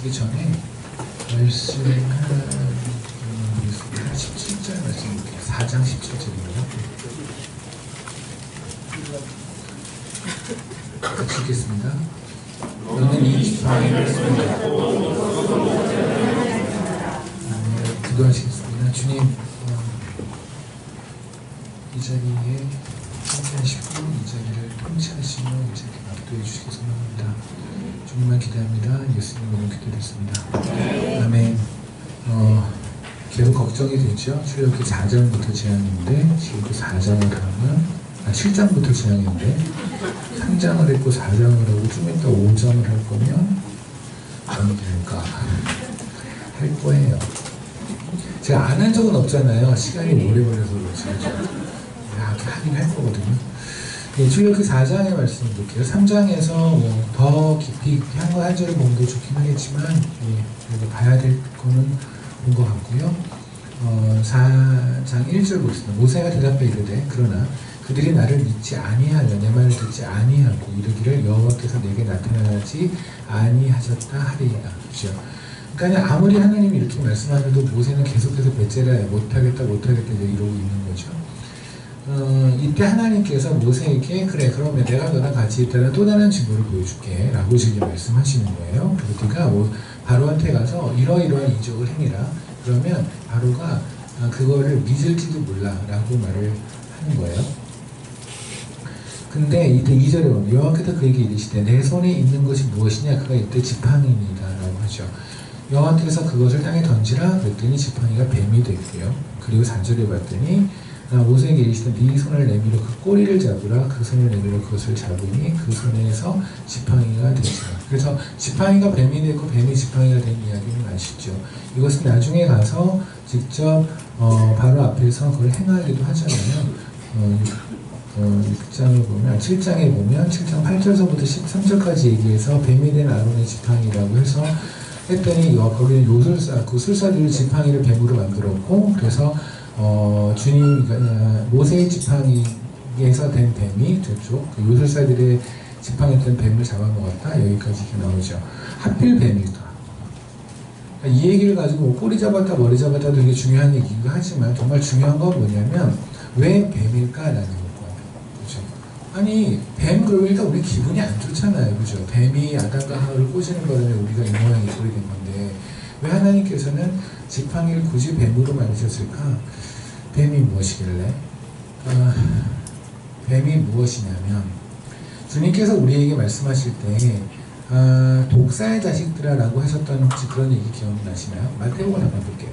말씀하시기 전에 말씀 한 17절 말씀 볼게요. 4장 17절입니다. 같이 읽겠습니다. 너는 이 지팡이를 기도하시겠습니다. 주님, 이 자리에 함께하시고 이 자리를 통치하시며 이 자리를 압도해 주시기 소망합니다. 주님만 기대합니다. 예수님 너무 기도드렸습니다. 아멘. 계속 걱정이 되죠. 출애굽기 4장부터 재앙인데 지금 그 4장을 하면 7장부터 재앙인데 3장을 했고 4장을 하고 좀 이따 5장을 할 거면 안 될까 할 거예요. 제가 안 한 적은 없잖아요. 시간이 오래 걸려서 그렇지. 하긴 할 거거든요. 네, 출애굽기 4장의 말씀을 볼게요. 3장에서 더 깊이 한 절을 보면 더 좋긴 하겠지만 그래도 봐야 될 거는 본 것 같고요. 4장 1절 보겠습니다. 모세가 대답해 이르되 그러나 그들이 나를 믿지 아니하며 내 말을 듣지 아니하고 이르기를 여호와께서 내게 나타나지 아니하셨다 하리이다. 그렇죠? 그러니까 아무리 하나님이 이렇게 말씀하셔도 모세는 계속해서 벳셀에 못하겠다 이러고 있는 거죠. 이때 하나님께서 모세에게 그래 그러면 내가 너랑 같이 있다가 또 다른 징후를 보여줄게 라고 지금 말씀하시는 거예요. 그리고 네가 바로한테 가서 이러이러한 이적을 행해라. 그러면 바로가 그거를 믿을지도 몰라 라고 말을 하는 거예요. 근데 이때 2절에 보면 여호와께서 그에게 이르시되 내 손에 있는 것이 무엇이냐 그가 이때 지팡이니이다 라고 하죠. 여호와께서 그것을 땅에 던지라 그랬더니 지팡이가 뱀이 됐고요. 그리고 4절에 봤더니 모세에게 이르시되 네 손을 내밀어 그 꼬리를 잡으라. 그 손을 내밀어 그것을 잡으니 그 손에서 지팡이가 되지라. 그래서 지팡이가 뱀이 되고 뱀이 지팡이가 된 이야기는 아시죠? 이것은 나중에 가서 직접 바로 앞에서 그걸 행하기도 하잖아요. 6장을 보면 7장에 보면 7장 8절서부터 13절까지 얘기해서 뱀이 된 아론의 지팡이라고 해서 했더니 거기는 요술사, 그 술사들이 지팡이를 뱀으로 만들었고 그래서 주님 모세의 지팡이에서 된 뱀이 저쪽 그 요술사들의 지팡이에 된 뱀을 잡아먹었다. 여기까지 이렇게 나오죠. 하필 뱀일까? 이 얘기를 가지고 꼬리 잡았다 머리 잡았다 되게 중요한 얘기이긴 하지만 정말 중요한 건 뭐냐면 왜 뱀일까라는 거예요. 그렇죠? 아니 뱀으로 일단 우리 기분이 안 좋잖아요. 그죠? 뱀이 아담과 하와를 꼬시는 바람에 우리가 이 모양이 그렇게 된 건데 왜 하나님께서는 지팡이를 굳이 뱀으로 만드셨을까? 뱀이 무엇이길래? 뱀이 무엇이냐면 주님께서 우리에게 말씀하실 때 독사의 자식들아 라고 하셨던 혹시 그런 얘기 기억나시나요? 마태복음 한번 볼게요.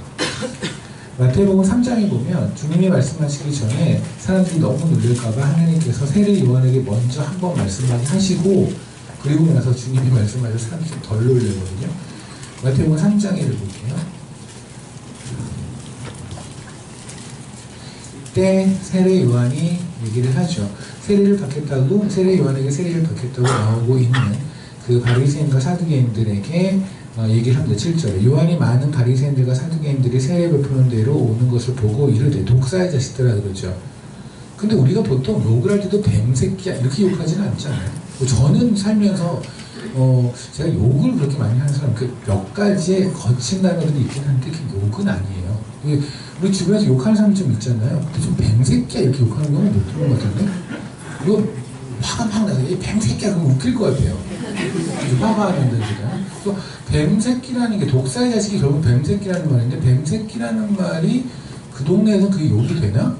마태복음 3장에 보면 주님이 말씀하시기 전에 사람들이 너무 놀랄까봐 하나님께서 세례 요한에게 먼저 한번 말씀하게 하시고 그리고 나서 주님이 말씀하셔서 사람들이 좀 덜 놀라거든요. 마태복음 3장을 볼게요. 이때 세례 요한이 얘기를 하죠. 세례 요한에게 세례를 받겠다고 나오고 있는 그 바리새인과 사두개인들에게 얘기를 합니다. 7절에 요한이 많은 바리새인들과 사두개인들이 세례 베푸는 데로 오는 것을 보고 이르되 독사의 자식들아 그러죠. 근데 우리가 보통 욕을 할 때도 뱀새끼야 이렇게 욕하지는 않잖아요. 저는 살면서 제가 욕을 그렇게 많이 하는 사람 몇 가지의 거친 단어들이 있긴 한데 그 욕은 아니에요. 우리 주변에서 욕하는 사람 좀 있잖아요. 근데 좀 뱀새끼야 이렇게 욕하는 경우는 못 들은 것 같은데 이거 화가 막 나서 이 뱀새끼야 그러면 웃길 것 같아요. 화가 나는데 제가 또 뱀새끼라는 게 독사의 자식이 결국 뱀새끼라는 말인데 뱀새끼라는 말이 그 동네에서 그게 욕이 되나?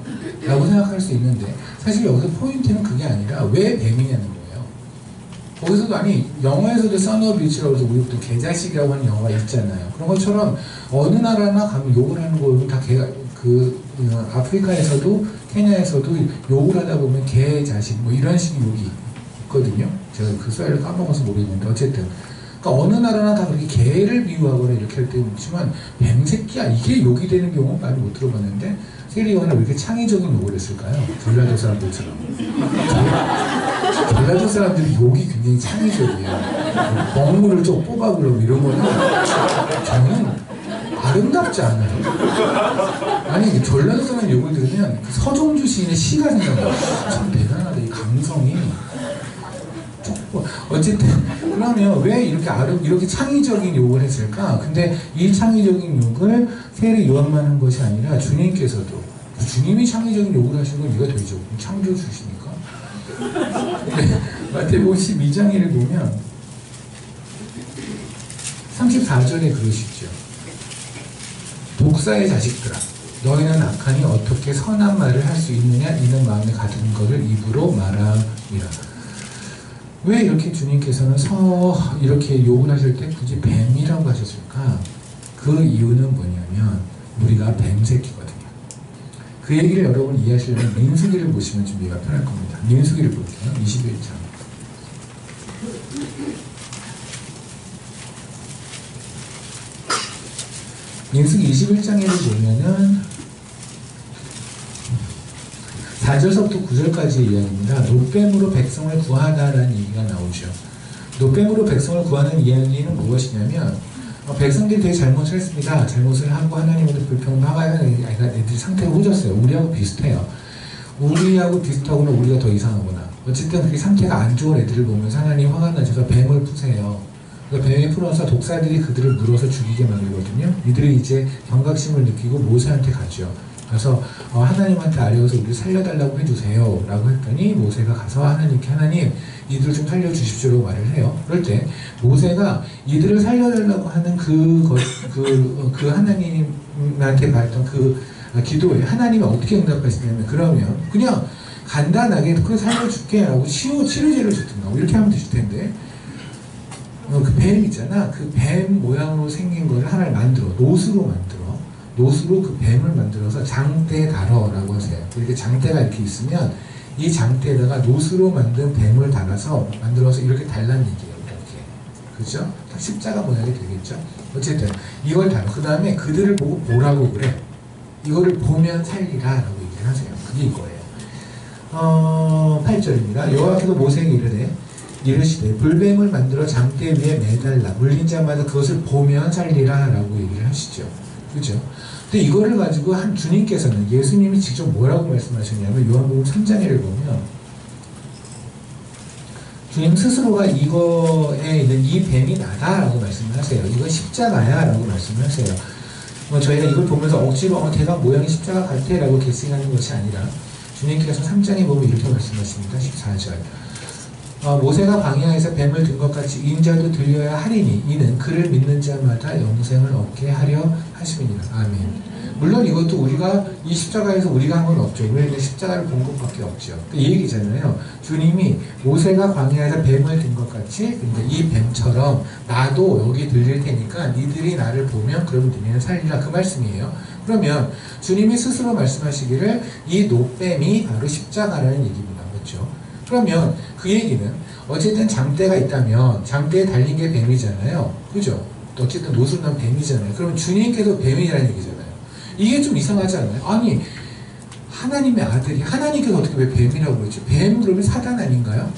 라고 생각할 수 있는데 사실 여기서 포인트는 그게 아니라 왜 뱀이냐는 거예요. 거기서도 아니 영어에서도 써너비치라고 해서 우리 또 개자식이라고 하는 영화가 있잖아요. 그런 것처럼 어느 나라나 가면 욕을 하는 거는 다 개가 아프리카에서도 케냐에서도 욕을 하다 보면 개자식 뭐 이런 식의 욕이 있거든요. 제가 그 썰을 까먹어서 모르겠는데 어쨌든 그러니까 어느 나라나 다 그렇게 개를 비유하거나 이렇게 할 때는 있지만 뱀새끼야 이게 욕이 되는 경우는 많이 못 들어봤는데 세례 요한은 왜 이렇게 창의적인 욕을 했을까요? 전라도 사람들처럼 전라도 사람들이 욕이 굉장히 창의적이에요. 먹물을 좀 뽑아 그러고 이런 거는 저는 아름답지 않아요. 아니 전라도 사람 욕을 들으면 서정주 시인의 시가 생각나요. 참 대단하다 이 감성이. 어쨌든 그러면 왜 이렇게 창의적인 욕을 했을까? 근데 이 창의적인 욕을 세례 요한만 한 것이 아니라 주님께서도 주님이 창의적인 욕을 하신 건 이가 되죠. 창조주시니까. 네, 마태복음 12장을 보면 34절에 그러시죠. 독사의 자식들아, 너희는 악하니 어떻게 선한 말을 할 수 있느냐? 이는 마음에 가득한 것을 입으로 말하리라. 왜 이렇게 주님께서는 이렇게 욕을 하실 때 굳이 뱀이라고 하셨을까? 그 이유는 뭐냐면 우리가 뱀새끼거든요. 그 얘기를 여러분 이해하시려면 민수기를 보시면 좀 이해가 편할 겁니다. 민수기를 볼게요. 21장. 민수기 21장에 보면은 4절서부터 9절까지의 이야기입니다. 노뱀으로 백성을 구하다라는 얘기가 나오죠. 노뱀으로 백성을 구하는 이야기는 무엇이냐면 백성들이 되게 잘못을 했습니다. 잘못을 하고 하나님한테 불평하고 애들이 상태가 후졌어요. 우리하고 비슷해요. 우리하고 비슷하거나 우리가 더 이상하거나 어쨌든 그게 상태가 안 좋은 애들을 보면서 하나님 화가 나셔서 뱀을 푸세요. 뱀이 풀어서 독사들이 그들을 물어서 죽이게 만들거든요. 이들이 이제 경각심을 느끼고 모세한테 가죠. 그래서 하나님한테 알려서 우리를 살려달라고 해주세요 라고 했더니 모세가 가서 하나님께 하나님 이들을 좀 살려주십시오라고 말을 해요. 그럴 때 모세가 이들을 살려달라고 하는 그 하나님한테 받았던 그 기도에 하나님이 어떻게 응답하시냐면 그러면 그냥 간단하게 그래 살려줄게 라고 치료제를 줬던가 이렇게 하면 되실 텐데 그 뱀 있잖아. 그 뱀 모양으로 생긴 거를 하나를 만들어 노수로 그 뱀을 만들어서 장대 달어라고 하세요. 이렇게 장대가 이렇게 있으면 이 장대에다가 노수로 만든 뱀을 만들어서 이렇게 달라는 얘기예요. 이렇게. 그죠? 십자가 모양이 되겠죠? 어쨌든 이걸 달아. 그 다음에 그들을 보고 보라고 그래. 이거를 보면 살리라 라고 얘기를 하세요. 그게 이거예요. 8절입니다. 여호와께서 모세에게 이르시되 불뱀을 만들어 장대 위에 매달라 물린 자마다 그것을 보면 살리라 라고 얘기를 하시죠. 그죠? 근데 이거를 가지고 주님께서는 예수님이 직접 뭐라고 말씀하셨냐면 요한복음 3장에를 보면 주님 스스로가 이거에 있는 이 뱀이 나다라고 말씀을 하세요. 이건 십자가야 라고 말씀을 하세요. 저희가 이걸 보면서 억지로 대강 모양이 십자가 같아 라고 게스팅하는 것이 아니라 주님께서 3장에 보면 이렇게 말씀하십니다. 14절 모세가 광야에서 뱀을 든 것 같이 인자도 들려야 하리니 이는 그를 믿는 자마다 영생을 얻게 하려 하심이니라. 아멘. 물론 이것도 우리가 이 십자가에서 우리가 한 건 없죠. 우리는 십자가를 본 것밖에 없죠. 이 얘기잖아요. 주님이 모세가 광야에서 뱀을 든 것 같이 이 뱀처럼 나도 여기 들릴 테니까 니들이 나를 보면 그러면 너희는 살리라 그 말씀이에요. 그러면 주님이 스스로 말씀하시기를 이 노뱀이 바로 십자가라는 얘기입니다. 그렇죠? 그러면 그 얘기는 어쨌든 장대가 있다면 장대에 달린 게 뱀이잖아요. 그죠? 어쨌든 노수로 난 뱀이잖아요. 그러면 주님께서 뱀이라는 얘기잖아요. 이게 좀 이상하지 않나요? 아니 하나님의 아들이 하나님께서 어떻게 왜 뱀이라고 그랬죠? 뱀 그러면 사단 아닌가요?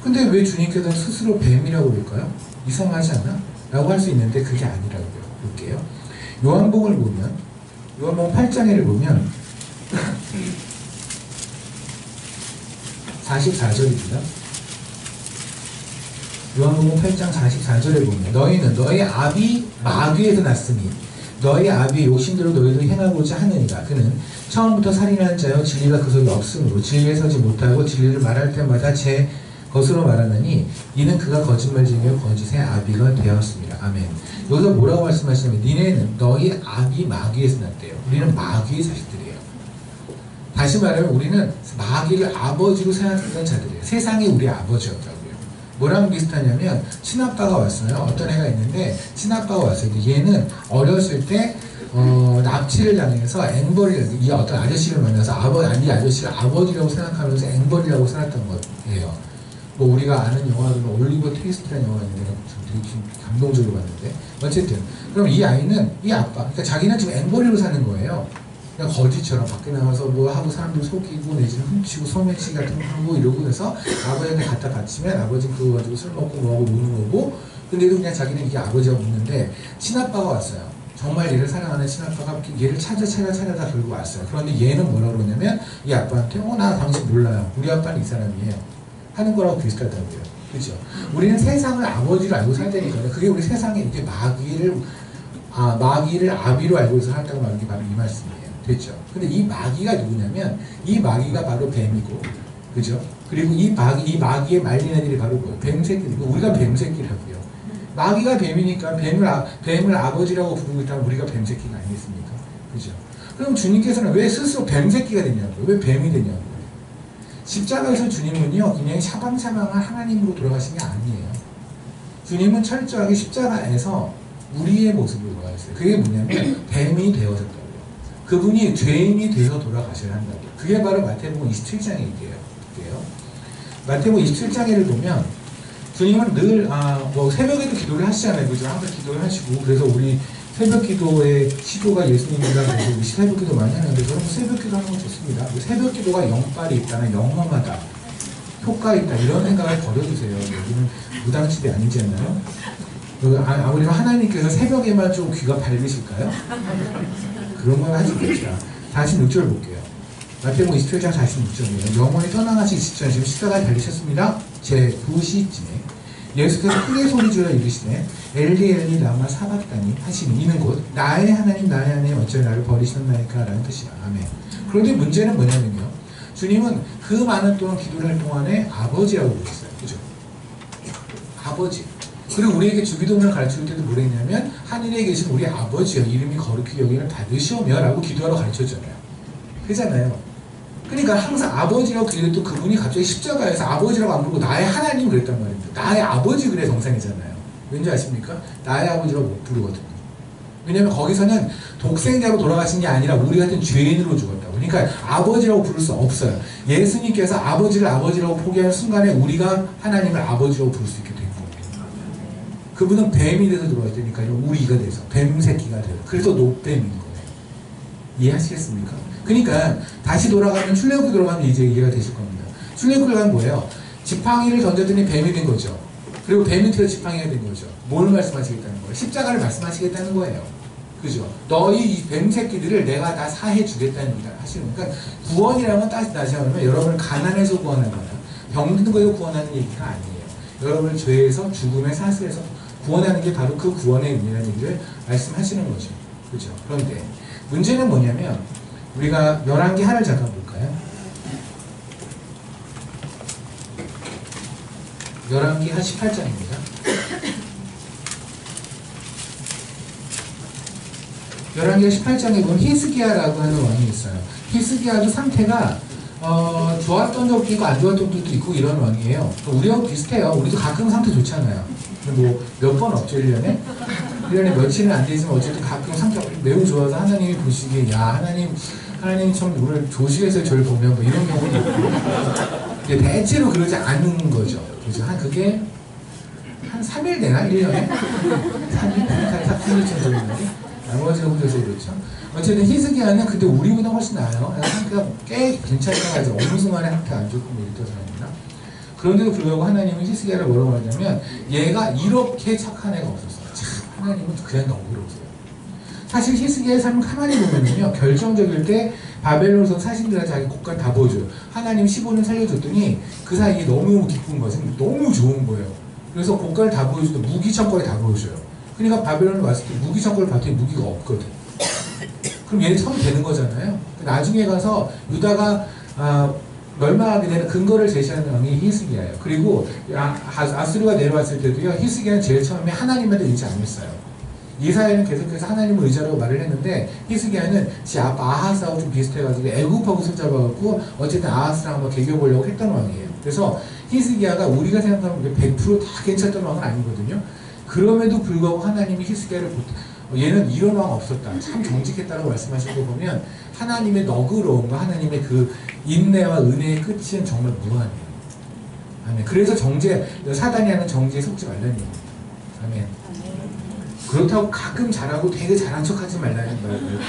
근데 왜 주님께서 스스로 뱀이라고 그럴까요? 이상하지 않아? 라고 할 수 있는데 그게 아니라고요. 볼게요. 요한복음을 보면 요한복음 8장에를 보면 44절입니다. 요한복음 8장 44절에 보면 너희는 너희 아비 마귀에서 났으니 너희 아비의 욕심대로 너희도 행하고자 하느니라. 그는 처음부터 살인하는 자여 진리가 그 속에 없으므로 진리에 서지 못하고 진리를 말할 때마다 제 것으로 말하느니 이는 그가 거짓말쟁이요 거짓의 아비가 되었습니다. 아멘. 여기서 뭐라고 말씀하시냐면 니네는 너희 아비 마귀에서 났대요. 우리는 마귀의 자식들이에요. 다시 말하면 우리는 마귀를 아버지로 생각했던 자들이에요. 세상이 우리 아버지였다고요. 뭐랑 비슷하냐면 친아빠가 왔어요. 어떤 애가 있는데 친아빠가 왔어요. 얘는 어렸을 때 납치를 당해서 앵벌이 이 어떤 아저씨를 만나서 이 아저씨를 아버지라고 생각하면서 앵벌이라고 살았던 거예요. 뭐 우리가 아는 영화로는 올리버 트위스트라는 영화가 있는데 되게 감동적으로 봤는데 어쨌든 그럼 이 아이는 이 아빠 그러니까 자기는 지금 앵벌이로 사는 거예요. 그냥 거지처럼 밖에 나가서 뭐 하고 사람들 속이고 내지는 훔치고 소매치기 같은 거 하고 이러고 해서 아버지한테 갖다 바치면 아버지는 그거 가지고 술 먹고 뭐하고 노는 거고 근데도 그냥 자기는 이게 아버지가 묻는데 친아빠가 왔어요. 정말 얘를 사랑하는 친아빠가 얘를 찾아다 들고 왔어요. 그런데 얘는 뭐라고 그러냐면 이 아빠한테 나 당신 몰라요. 우리 아빠는 이 사람이에요. 하는 거라고 비슷하다고요. 그죠? 우리는 세상을 아버지로 알고 살다니까요. 그게 우리 세상에 이제 마귀를 아비로 알고 살았다고 말하는 게 바로 이 말씀이에요. 됐죠? 근데 이 마귀가 누구냐면, 이 마귀가 바로 뱀이고, 그죠? 그리고 이 마귀의 말린 애들이 바로 뭐예요? 뱀새끼들이고, 우리가 뱀새끼라고요. 마귀가 뱀이니까 뱀을 아버지라고 부르고 있다면 우리가 뱀새끼가 아니겠습니까? 그죠? 그럼 주님께서는 왜 스스로 뱀새끼가 되냐고요? 왜 뱀이 되냐고요? 십자가에서 주님은요, 그냥 샤방샤방한 하나님으로 돌아가신 게 아니에요. 주님은 철저하게 십자가에서 우리의 모습으로 돌아가셨어요. 그게 뭐냐면, 뱀이 되어졌다고요. 그분이 죄인이 되어 돌아가셔야 한다고요. 그게 바로 마태복음 27장의 얘기예요. 마태복음 27장에를 보면, 주님은 늘, 새벽에도 기도를 하시잖아요. 그죠? 항상 기도를 하시고, 그래서 우리 새벽 기도의 시도가 예수님이라 그래서 우리 새벽 기도 많이 하는데, 저는 새벽 기도 하는 거 좋습니다. 새벽 기도가 영빨이 있다는 영험하다, 효과 있다, 이런 생각을 버려주세요. 여기는 무당집이 아니잖아요. 우리가 하나님께서 새벽에만 좀 귀가 밝으실까요? 그런 건 하지 맙시다. 46절 볼게요. 마태복음 27장 46절이에요. 영원히 떠나가시기 직전에 지금 십자가에 달리셨습니다. 제 9시쯤에 예수께서 크게 소리지어 이르시되 엘리 엘리 라마 사박다니 하시니 이는 곧 나의 하나님 어찌 나를 버리셨나이까 라는 뜻이야. 아멘. 그런데 문제는 뭐냐면요, 주님은 그 많은 동안 기도를 할 동안에 아버지라고 부르셨어요. 그죠? 아버지. 그리고 우리에게 주기도문을 가르칠 때도 뭐랬냐면, 하늘에 계신 우리 아버지여 이름이 거룩히 여김을 받으시오며 라고 기도하러 가르쳤잖아요. 그잖아요. 그러니까 항상 아버지라고 기도해도 그분이 갑자기 십자가에서 아버지라고 안 부르고 나의 하나님 그랬단 말입니다. 나의 아버지 그래 정상이잖아요. 왠지 아십니까? 나의 아버지라고 못 부르거든요. 왜냐면 거기서는 독생자로 돌아가신 게 아니라 우리 같은 죄인으로 죽었다고. 그러니까 아버지라고 부를 수 없어요. 예수님께서 아버지를 아버지라고 포기하는 순간에 우리가 하나님을 아버지라고 부를 수 있게 된 거예요. 그분은 뱀이 돼서 들어왔다니까요. 우리가 돼서 뱀새끼가 돼요. 그래서 노뱀인 거예요. 이해하시겠습니까? 그러니까 다시 돌아가면 출애굽기 돌아가면 이제 이해가 되실 겁니다. 출애굽기 가면 뭐예요? 지팡이를 던졌더니 뱀이 된 거죠. 그리고 뱀 밑에서 지팡이가 된 거죠. 뭘 말씀하시겠다는 거예요? 십자가를 말씀하시겠다는 거예요. 그죠? 너희 이 뱀새끼들을 내가 다 사해 주겠다는 얘기를 하시는 거니까, 구원이라면 다시 하면 여러분을 가난해서 구원하거나 병든 거에서 구원하는 얘기가 아니에요. 여러분을 죄에서 죽음의 사슬에서 구원하는 게 바로 그 구원의 의미라는 얘기를 말씀하시는 거죠. 그죠? 그런데 문제는 뭐냐면, 우리가 열왕기 하나를 잠깐 볼까요? 열왕기 하 18장입니다. 열왕기 18장에 보면 히스기야라고 하는 왕이 있어요. 히스기야도 상태가 좋았던 적도 있고 안 좋았던 적도 있고 이런 왕이에요. 우리하고 비슷해요. 우리도 가끔 상태 좋잖아요. 뭐 몇 번 없죠, 1년에? 1년에 며칠은 안 되지만 어쨌든 가끔 상태가 매우 좋아서 하나님이 보시기에, 야, 하나님 참 오늘 조식에서 저를 보면 뭐 이런 경우도 있고. 대체로 그러지 않는 거죠. 그죠? 그게 한 3일 되나? 1년에? 3일 정도 되는데? 나머지가 혼자서 그렇죠. 어쨌든 히스기야는 근데 우리보다 훨씬 나아요. 상태가 꽤 괜찮다가 이제 어느 순간에 상태가 안 좋고 뭐 이랬던 사람이나. 그런데도 불구하고 하나님은 히스기야를 뭐라고 하냐면, 얘가 이렇게 착한 애가 없었어요. 참, 하나님은 그냥 너그러우세요. 사실 히스기야의 삶을 가만히 보면요, 결정적일 때 바벨론에서 사신들한테 자기 곡간 다 보여줘요. 하나님 15년 살려줬더니 그 사이에 너무 기쁜 것은 너무 좋은 거예요. 그래서 곡간을 다 보여주고 무기천거리 다 보여줘요. 그러니까 바벨론에 왔을 때 무기천거를 봤더니 무기가 없거든. 그럼 얘는 처음 되는 거잖아요. 나중에 가서 유다가 멸망하게 되는 근거를 제시하는 왕이 히스기야예요. 그리고 아수르가 내려왔을 때도요, 히스기야는 제일 처음에 하나님한테 의지 안 했어요. 이사야는 계속해서 하나님을 의지하라고 말을 했는데, 히스기야는 지 아빠 아하스하고 좀 비슷해가지고 애굽하고 손잡아갖고 어쨌든 아하스랑 한번 개겨보려고 했던 왕이에요. 그래서 히스기야가 우리가 생각하면 100% 다 괜찮던 왕은 아니거든요. 그럼에도 불구하고 하나님이 히스기야를 얘는 이런 왕 없었다, 참 정직했다고 말씀하신 거 보면, 하나님의 너그러움과 하나님의 그 인내와 은혜의 끝은 정말 무한해요. 아멘. 그래서 사단이 하는 정죄에 속지 말라는 얘기입니다. 아멘. 그렇다고 가끔 잘하고 되게 잘한 척 하지 말라는 말이에요.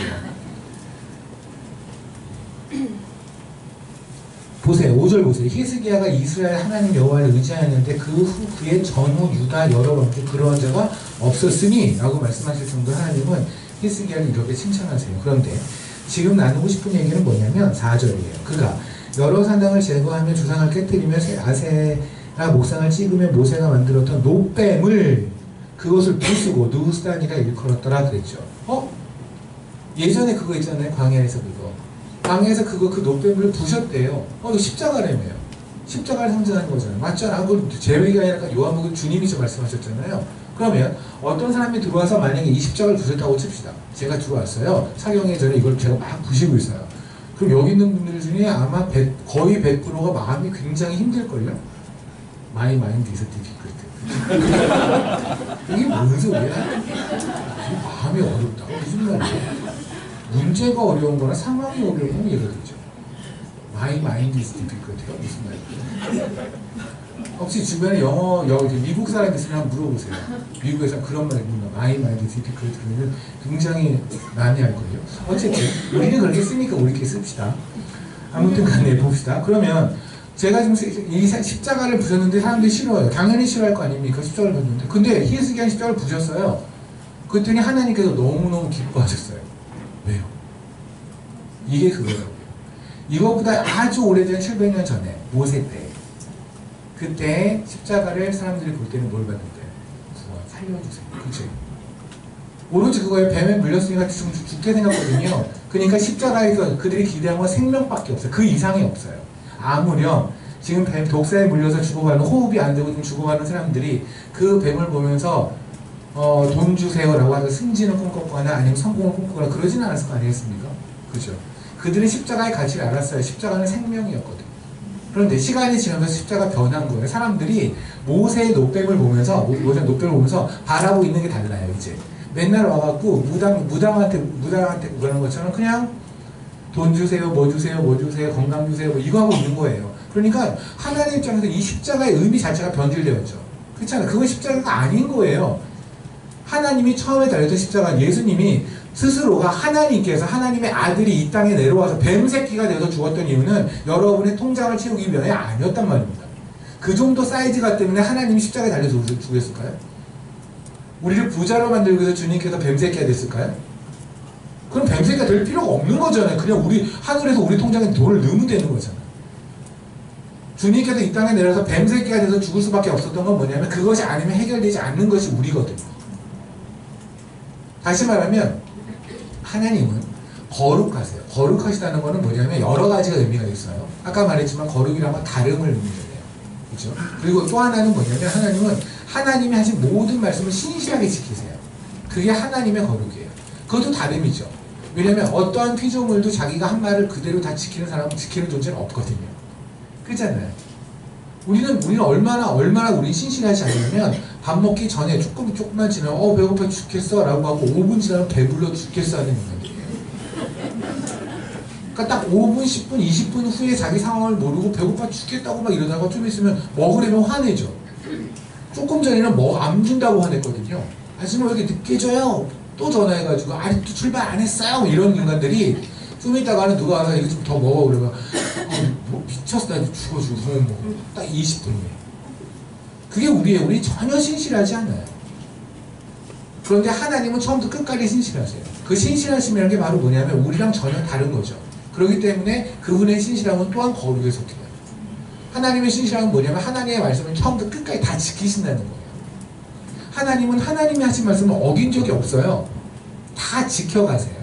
보세요. 5절 보세요. 히스기야가 이스라엘 하나님 여호와를 의지하였는데 그 후 그의 전후 유다 여러 왕중 그러한 자가 없었으니 라고 말씀하실 정도로 하나님은 히스기야를 이렇게 칭찬하세요. 그런데 지금 나누고 싶은 얘기는 뭐냐면 4절이에요. 그가 여러 산당을 제거하며 주상을 깨뜨리며 목상을 찍으면 모세가 만들었던 노뱀을 그것을 부수고 누우스단이라 일컬었더라 그랬죠. 예전에 그거 있잖아요. 광야에서 그거. 광야에서 그 노뱀을 부셨대요. 이거 십자가라며요. 십자가를 상징하는 거잖아요. 맞잖아. 그걸 제외가 아니라 요한복음 주님이 말씀하셨잖아요. 그러면 어떤 사람이 들어와서 만약에 이 십자가를 부셨다고 칩시다. 제가 들어왔어요. 사경에 전에 이걸 제가 막 부시고 있어요. 그럼 여기 있는 분들 중에 아마 거의 100%가 마음이 굉장히 힘들걸요? My mind is difficult. 이게 뭔 소리야? 이게 마음이 어렵다. 무슨 말이야? 문제가 어려운 거나 상황이 어려운 건 이해가 되죠. My mind is difficult가 무슨 말이야? 혹시 주변에 미국 사람 있으면 물어보세요. 미국에서 그런 말이 있나? My mind is difficult 그러면 굉장히 많이 할걸요. 어쨌든 우리는 그렇게 쓰니까 우리끼리 씁시다. 아무튼 간에 봅시다. 그러면 제가 지금 이 십자가를 부셨는데 사람들이 싫어해요. 당연히 싫어할 거 아닙니까? 십자가를 부셨는데. 근데 히스기야 십자가를 부셨어요. 그랬더니 하나님께서 너무너무 기뻐하셨어요. 왜요? 이게 그거예요. 이거보다 아주 오래전 700년 전에 모세 때 그때 십자가를 사람들이 볼 때는 뭘 봤는데 살려주세요. 그치? 오로지 그거에 뱀에 물렸으니까 죽게 생겼거든요. 그러니까 십자가에서 그들이 기대한 건 생명밖에 없어요. 그 이상이 없어요. 아무렴 지금 뱀 독사에 물려서 죽어가는 호흡이 안 되고 좀 죽어가는 사람들이 그 뱀을 보면서 돈 주세요라고 하서 승진을 꿈꿨거나 아니면 성공을 꿈꾸거나 그러진 않았을 거 아니겠습니까? 그죠? 그들은 십자가의 가치를 알았어요. 십자가는 생명이었거든요. 그런데 시간이 지나면서 십자가 변한 거예요. 사람들이 모세의 노뱀을 보면서 바라보고 있는 게 달라요. 이제 맨날 와갖고 무당한테 그러는 것처럼 그냥 돈 주세요, 뭐 주세요, 뭐 주세요, 건강 주세요, 뭐 이거 하고 있는 거예요. 그러니까 하나님 입장에서 이 십자가의 의미 자체가 변질되었죠. 그렇잖아요. 그건 십자가가 아닌 거예요. 하나님이 처음에 달렸던 십자가, 예수님이 스스로가 하나님께서 하나님의 아들이 이 땅에 내려와서 뱀새끼가 되어서 죽었던 이유는 여러분의 통장을 채우기 위함이 아니었단 말입니다. 그 정도 사이즈가 때문에 하나님이 십자가에 달려서 죽였을까요? 우리를 부자로 만들기 위해서 주님께서 뱀새끼가 됐을까요? 그럼 뱀새끼가 될 필요가 없는 거잖아요. 그냥 우리 하늘에서 우리 통장에 돈을 넣으면 되는 거잖아요. 주님께서 이 땅에 내려서 뱀새끼가 돼서 죽을 수밖에 없었던 건 뭐냐면 그것이 아니면 해결되지 않는 것이 우리거든요. 다시 말하면 하나님은 거룩하세요. 거룩하시다는 것은 뭐냐면 여러 가지가 의미가 있어요. 아까 말했지만 거룩이란 건 다름을 의미해요. 그렇죠? 그리고 또 하나는 뭐냐면 하나님은 하나님이 하신 모든 말씀을 신실하게 지키세요. 그게 하나님의 거룩이에요. 그것도 다름이죠. 왜냐면 어떠한 피조물도 자기가 한 말을 그대로 다 지키는 사람은 지키는 존재는 없거든요. 그렇잖아요. 우리는 얼마나 우리 신실하지 않으면 밥 먹기 전에 조금만 지나면 배고파 죽겠어 라고 하고 5분 지나면 배불러 죽겠어 하는 인간들이에요. 그러니까 딱 5분, 10분, 20분 후에 자기 상황을 모르고 배고파 죽겠다고 막 이러다가 좀 있으면 먹으려면 화내죠. 조금 전에는 안 준다고 화냈거든요. 아줌마 왜 이렇게 늦게 줘요? 또 전화해가지고 아직도 출발 안 했어요? 이런 인간들이 좀 이따가는 누가 와서 이거 좀 더 먹어 그러면 뭐 미쳤어 나 죽어 딱 20분 후에 그게 우리 전혀 신실하지 않아요. 그런데 하나님은 처음부터 끝까지 신실하세요. 그 신실하심이라는 게 바로 뭐냐면 우리랑 전혀 다른 거죠. 그렇기 때문에 그분의 신실함은 또한 거룩에 속해요. 하나님의 신실함은 뭐냐면 하나님의 말씀을 처음부터 끝까지 다 지키신다는 거예요. 하나님은 하나님이 하신 말씀을 어긴 적이 없어요. 다 지켜가세요.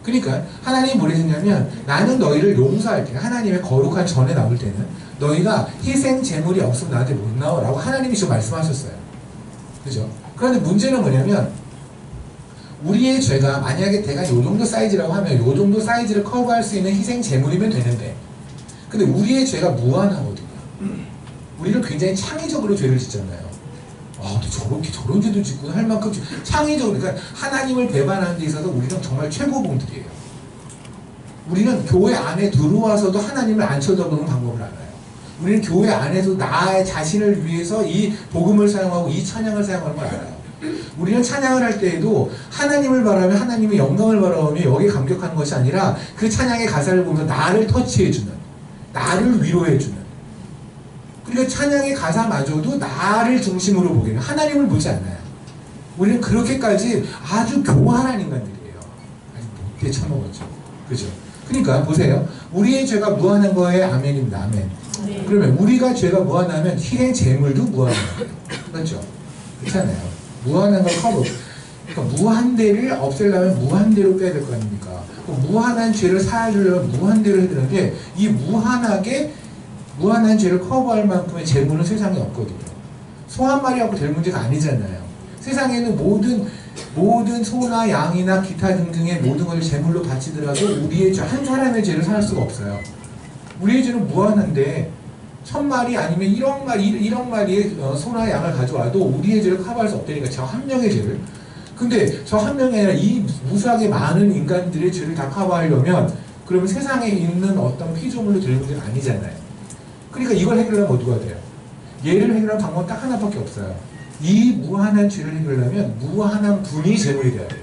그러니까 하나님이 뭐래셨냐면 나는 너희를 용서할게. 하나님의 거룩한 전에 나올 때는 너희가 희생 제물이 없으면 나한테 못 나와 라고 하나님이 지금 말씀하셨어요. 그죠? 그런데 문제는 뭐냐면 우리의 죄가 만약에 내가 요 정도 사이즈라고 하면 요 정도 사이즈를 커버할 수 있는 희생 제물이면 되는데 근데 우리의 죄가 무한하거든요. 우리는 굉장히 창의적으로 죄를 짓잖아요. 저런 죄도 짓고 할 만큼 창의적으로 그러니까 하나님을 배반하는 데 있어서 우리는 정말 최고봉들이에요. 우리는 교회 안에 들어와서도 하나님을 안 쳐다보는 방법을 알아요. 우리는 교회 안에서 나 자신을 위해서 이 복음을 사용하고 이 찬양을 사용하는 걸 알아요. 우리는 찬양을 할 때에도 하나님을 바라며 하나님의 영광을 바라며 여기에 감격하는 것이 아니라 그 찬양의 가사를 보면서 나를 터치해주는 나를 위로해주는 그러니까 찬양의 가사마저도 나를 중심으로 보게 해요. 하나님을 보지 않아요. 우리는 그렇게까지 아주 교활한 인간들이에요. 아주 못돼 처먹었죠. 그죠? 그러니까 보세요. 우리의 죄가 무한한 거에 아멘입니다. 아멘. 네. 그러면 우리가 죄가 무한하면 희생 제물도 무한한 거예요. 그렇죠? 그렇잖아요. 무한한 걸 커버. 그러니까 무한대를 없애려면 무한대로 빼야 될 거 아닙니까? 무한한 죄를 사하려면 무한대로 해야 되는데 이 무한한 죄를 커버할 만큼의 재물은 세상에 없거든요. 소 한 마리하고 될 문제가 아니잖아요. 세상에는 모든 소나 양이나 기타 등등의 모든 것을 제물로 바치더라도 우리의 죄, 한 사람의 죄를 살 수가 없어요. 우리의 죄는 무한한데 1000마리 아니면 1억 마리의 소나 양을 가져와도 우리의 죄를 커버할 수 없다니까. 저 한 명의 죄를. 근데 저 한 명이 아니라 이 무수하게 많은 인간들의 죄를 다 커버하려면 그러면 세상에 있는 어떤 피조물로 될 문제가 아니잖아요. 그러니까 이걸 해결하면 어디가 돼요? 얘를 해결할 방법은 딱 하나밖에 없어요. 이 무한한 죄를 해결하려면 무한한 분이 제물이 돼야 돼요.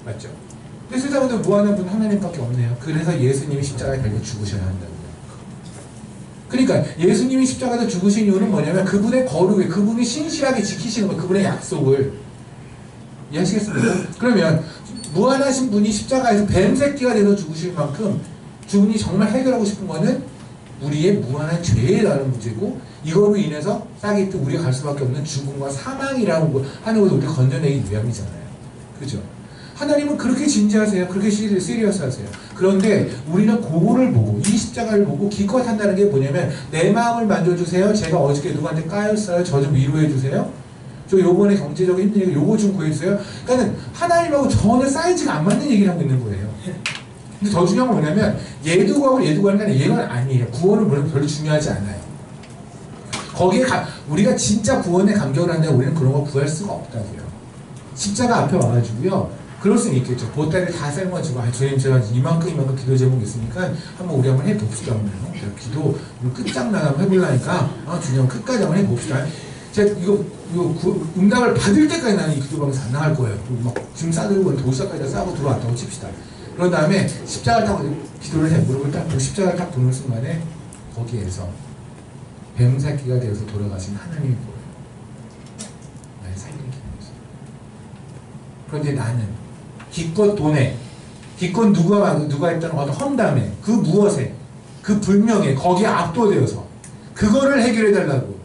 맞죠? 근데 세상에도 무한한 분 하나님밖에 없네요. 그래서 예수님이 십자가에 달려 죽으셔야 한다고요. 그러니까 예수님이 십자가에서 죽으신 이유는 뭐냐면 그분의 거룩을, 그분이 신실하게 지키시는 거, 그분의 약속을. 이해하시겠습니까? 그러면 무한하신 분이 십자가에서 뱀새끼가 돼서 죽으실 만큼 주님이 정말 해결하고 싶은 거는 우리의 무한한 죄에 대한 문제고, 이거로 인해서 싸게끔 우리가 갈 수밖에 없는 죽음과 사망이라고 하는 것을 우리가 건져내기 위함이잖아요. 그죠? 하나님은 그렇게 진지하세요. 그렇게 시리어스하세요. 그런데 우리는 그거를 보고, 이 십자가를 보고 기껏 한다는 게 뭐냐면, 내 마음을 만져주세요. 제가 어저께 누구한테 까였어요. 저 좀 위로해주세요. 저 요번에 경제적으로 힘드니까 요거 좀 구해주세요. 그러니까 하나님하고 전혀 사이즈가 안 맞는 얘기를 하고 있는 거예요. 근데 더 중요한 건 뭐냐면, 얘도 구하고 얘도 구하는 게 아니라 얘는 아니에요. 구원은 물론 별로 중요하지 않아요. 거기에 우리가 진짜 구원에 감격을 한다면 우리는 그런 거 구할 수가 없다고요. 십자가 앞에 와가지고요. 그럴 수는 있겠죠. 보따리를 다 삶아주고, 주님 제가 이만큼 기도 제목이 있으니까 한번 우리 한번 해봅시다. 기도 끝장나게 한번 해보려니까 주님 끝까지 한번 해봅시다. 제가 이거 응답을 받을 때까지 나는 이 기도방에서 안 나갈 거예요. 막 짐 싸들고 도시락까지 싸고 들어왔다고 칩시다. 그런 다음에 십자가를 타고 기도를 해. 무릎을 딱 십자가를 딱 보는 순간에 거기에서 뱀새끼가 되어서 돌아가신 하나님이 보여요. 나의 살리기 위해서. 그런데 나는 기껏 돈에, 기껏 누가 했던 어떤 험담에, 그 무엇에, 그 불명에, 거기에 압도되어서 그거를 해결해달라고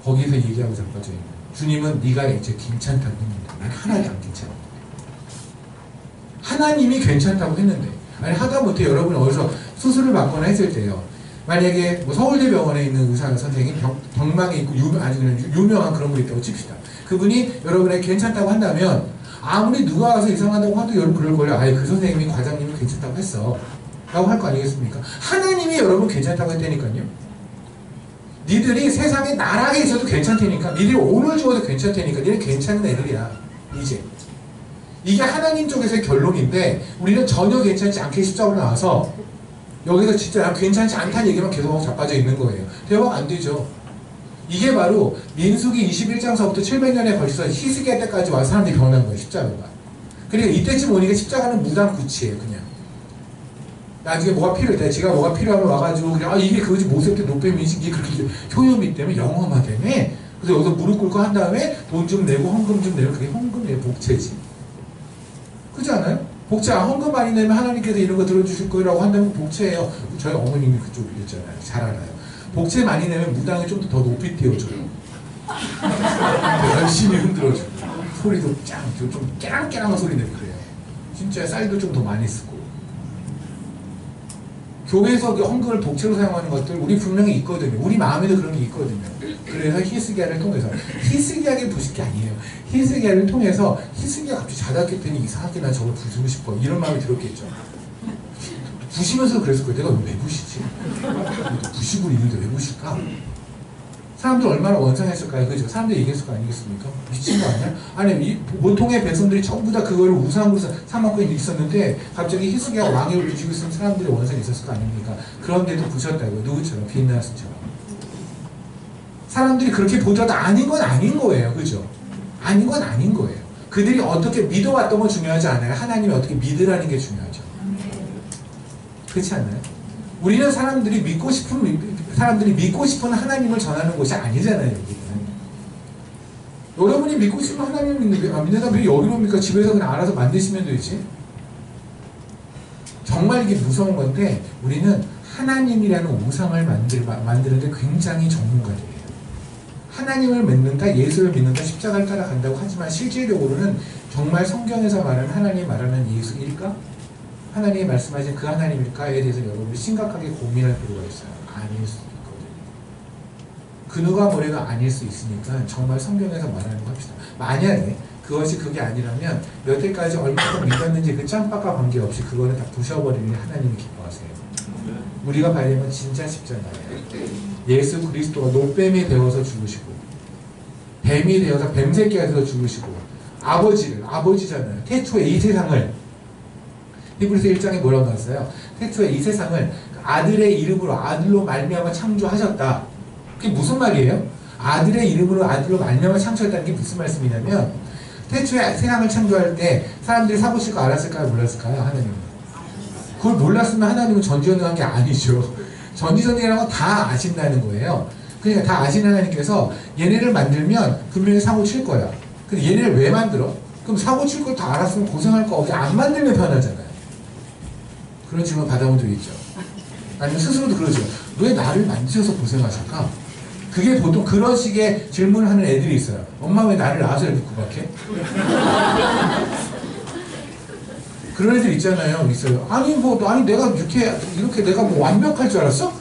거기서 얘기하고 자빠져 있는 거예요. 주님은 네가 이제 괜찮다고 했는데 난 하나도 안 괜찮아. 하나님이 괜찮다고 했는데, 아니 하다못해 여러분 어디서 수술을 받거나 했을 때요, 만약에 뭐 서울대병원에 있는 의사 선생님 병망에 있고 아주 유명한 그런 분이 있다고 칩시다. 그분이 여러분에게 괜찮다고 한다면 아무리 누가 와서 이상하다고 하도 여러분 그럴 거예요. 아예 그 선생님이 과장님이 괜찮다고 했어 라고 할 거 아니겠습니까? 하나님이 여러분 괜찮다고 했다니까요. 니들이 세상에 나락에 있어도 괜찮다니까. 니들이 오늘 죽어도 괜찮다니까. 니는 괜찮은 애들이야. 이제 이게 하나님 쪽에서의 결론인데, 우리는 전혀 괜찮지 않게 십자가로 나와서 여기서 진짜 괜찮지 않다는 얘기만 계속하고 자빠져 있는 거예요. 대화가 안 되죠. 이게 바로 민수기 21장서부터 700년에 걸쳐서 히스기야 때까지 와서 사람들이 변한 거예요. 십자가가. 그러니까 이때쯤 오니까 십자가는 무당 구치예요. 그냥 나중에 뭐가 필요해, 제가 뭐가 필요하면 와가지고 그냥 이게 그거지, 모세 때 노뱀이지, 이게 그렇게 효용이 때문에 영험하다며. 그래서 여기서 무릎 꿇고 한 다음에 돈 좀 내고 헌금 좀 내고, 그게 헌금이에요. 복채지. 그렇지 않아요? 복채, 헌금 많이 내면 하나님께서 이런 거 들어주실 거라고 한다면 복채예요. 저희 어머님이 그쪽이었잖아요. 잘 알아요. 복채 많이 내면 무당이 좀 더 높이 띄워줘요. 열심히 흔들어주고 소리도 좀 깨랑깨랑한 소리 내고 그래요. 진짜 쌀도 좀 더 많이 쓰고. 교회에서 헌금을 복채로 사용하는 것들 우리 분명히 있거든요. 우리 마음에도 그런 게 있거든요. 그래서 히스기야를 통해서, 히스기야에게 부실 게 아니에요. 히스기야를 통해서 히스기야가 갑자기 자다했더니 이상하게 난 저걸 부수고 싶어, 이런 마음이 들었겠죠. 부시면서 그랬을 거예요. 내가 왜 부시지? 부시고 있는데 왜 부실까? 사람들 얼마나 원성했을까요? 그죠? 사람들이 얘기했을 거 아니겠습니까? 미친 거 아니야? 아니, 보통의 백성들이 전부 다 그거를 우상으로 삼았고 있었는데 갑자기 히스기야가 왕위를 부시고 있으면 사람들이 원성이 있었을 거 아닙니까? 그런데도 부셨다고요. 누구처럼? 빈나스처럼. 사람들이 그렇게 보더라도 아닌 건 아닌 거예요. 그죠? 아닌 건 아닌 거예요. 그들이 어떻게 믿어왔던 건 중요하지 않아요. 하나님이 어떻게 믿으라는 게 중요하죠. 그렇지 않나요? 우리는 사람들이 믿고 싶은 하나님을 전하는 곳이 아니잖아요. 여기는. 여러분이 믿고 싶은 하나님을 믿는다. 왜 여기로 옵니까? 집에서 그냥 알아서 만드시면 되지. 정말 이게 무서운 건데 우리는 하나님이라는 우상을 만드는데 굉장히 전문가들이에요. 하나님을 믿는다, 예수를 믿는다, 십자가를 따라간다고 하지만 실질적으로는 정말 성경에서 말하는 하나님이 말하는 예수일까? 하나님이 말씀하신 그 하나님일까에 대해서 여러분이 심각하게 고민할 필요가 있어요. 아닐 수 있거든요. 그 누가 뭐래도 아닐 수 있으니까 정말 성경에서 말하는 거 합시다. 만약에 그것이 그게 아니라면 여태까지 얼마나 믿었는지 그 짬밥과 관계없이 그거는 다 부셔버리는 하나님이 기뻐하세요. 우리가 봐야 되는 건 진짜 십자가예요. 예수 그리스도가 노뱀이 되어서 죽으시고 뱀이 되어서 뱀새끼가 되어서 죽으시고 아버지잖아요. 태초에 이 세상을 히브리서 1장에 뭐라고 나왔어요? 태초에 이 세상을 아들의 이름으로 아들로 말미암아 창조하셨다. 그게 무슨 말이에요? 아들의 이름으로 아들로 말미암아 창조했다는 게 무슨 말씀이냐면 태초에 세상을 창조할 때 사람들이 사고칠 거 알았을까요? 몰랐을까요? 하나님은. 그걸 몰랐으면 하나님은 전지전능한 게 아니죠. 전지전능이라는 건 다 아신다는 거예요. 그러니까 다 아신 하나님께서 얘네를 만들면 분명히 사고 칠 거야. 근데 얘네를 왜 만들어? 그럼 사고 칠 걸 다 알았으면 고생할 거 없이 안 만들면 편하잖아요. 그런 질문 받아본 적 있죠. 아니면 스스로도 그러죠. 왜 나를 만드셔서 고생하실까? 그게 보통 그런 식의 질문을 하는 애들이 있어요. 엄마 왜 나를 낳아서 이렇게 구박해? 그런 애들 있잖아요. 있어요. 아니 내가 이렇게 내가 뭐 완벽할 줄 알았어?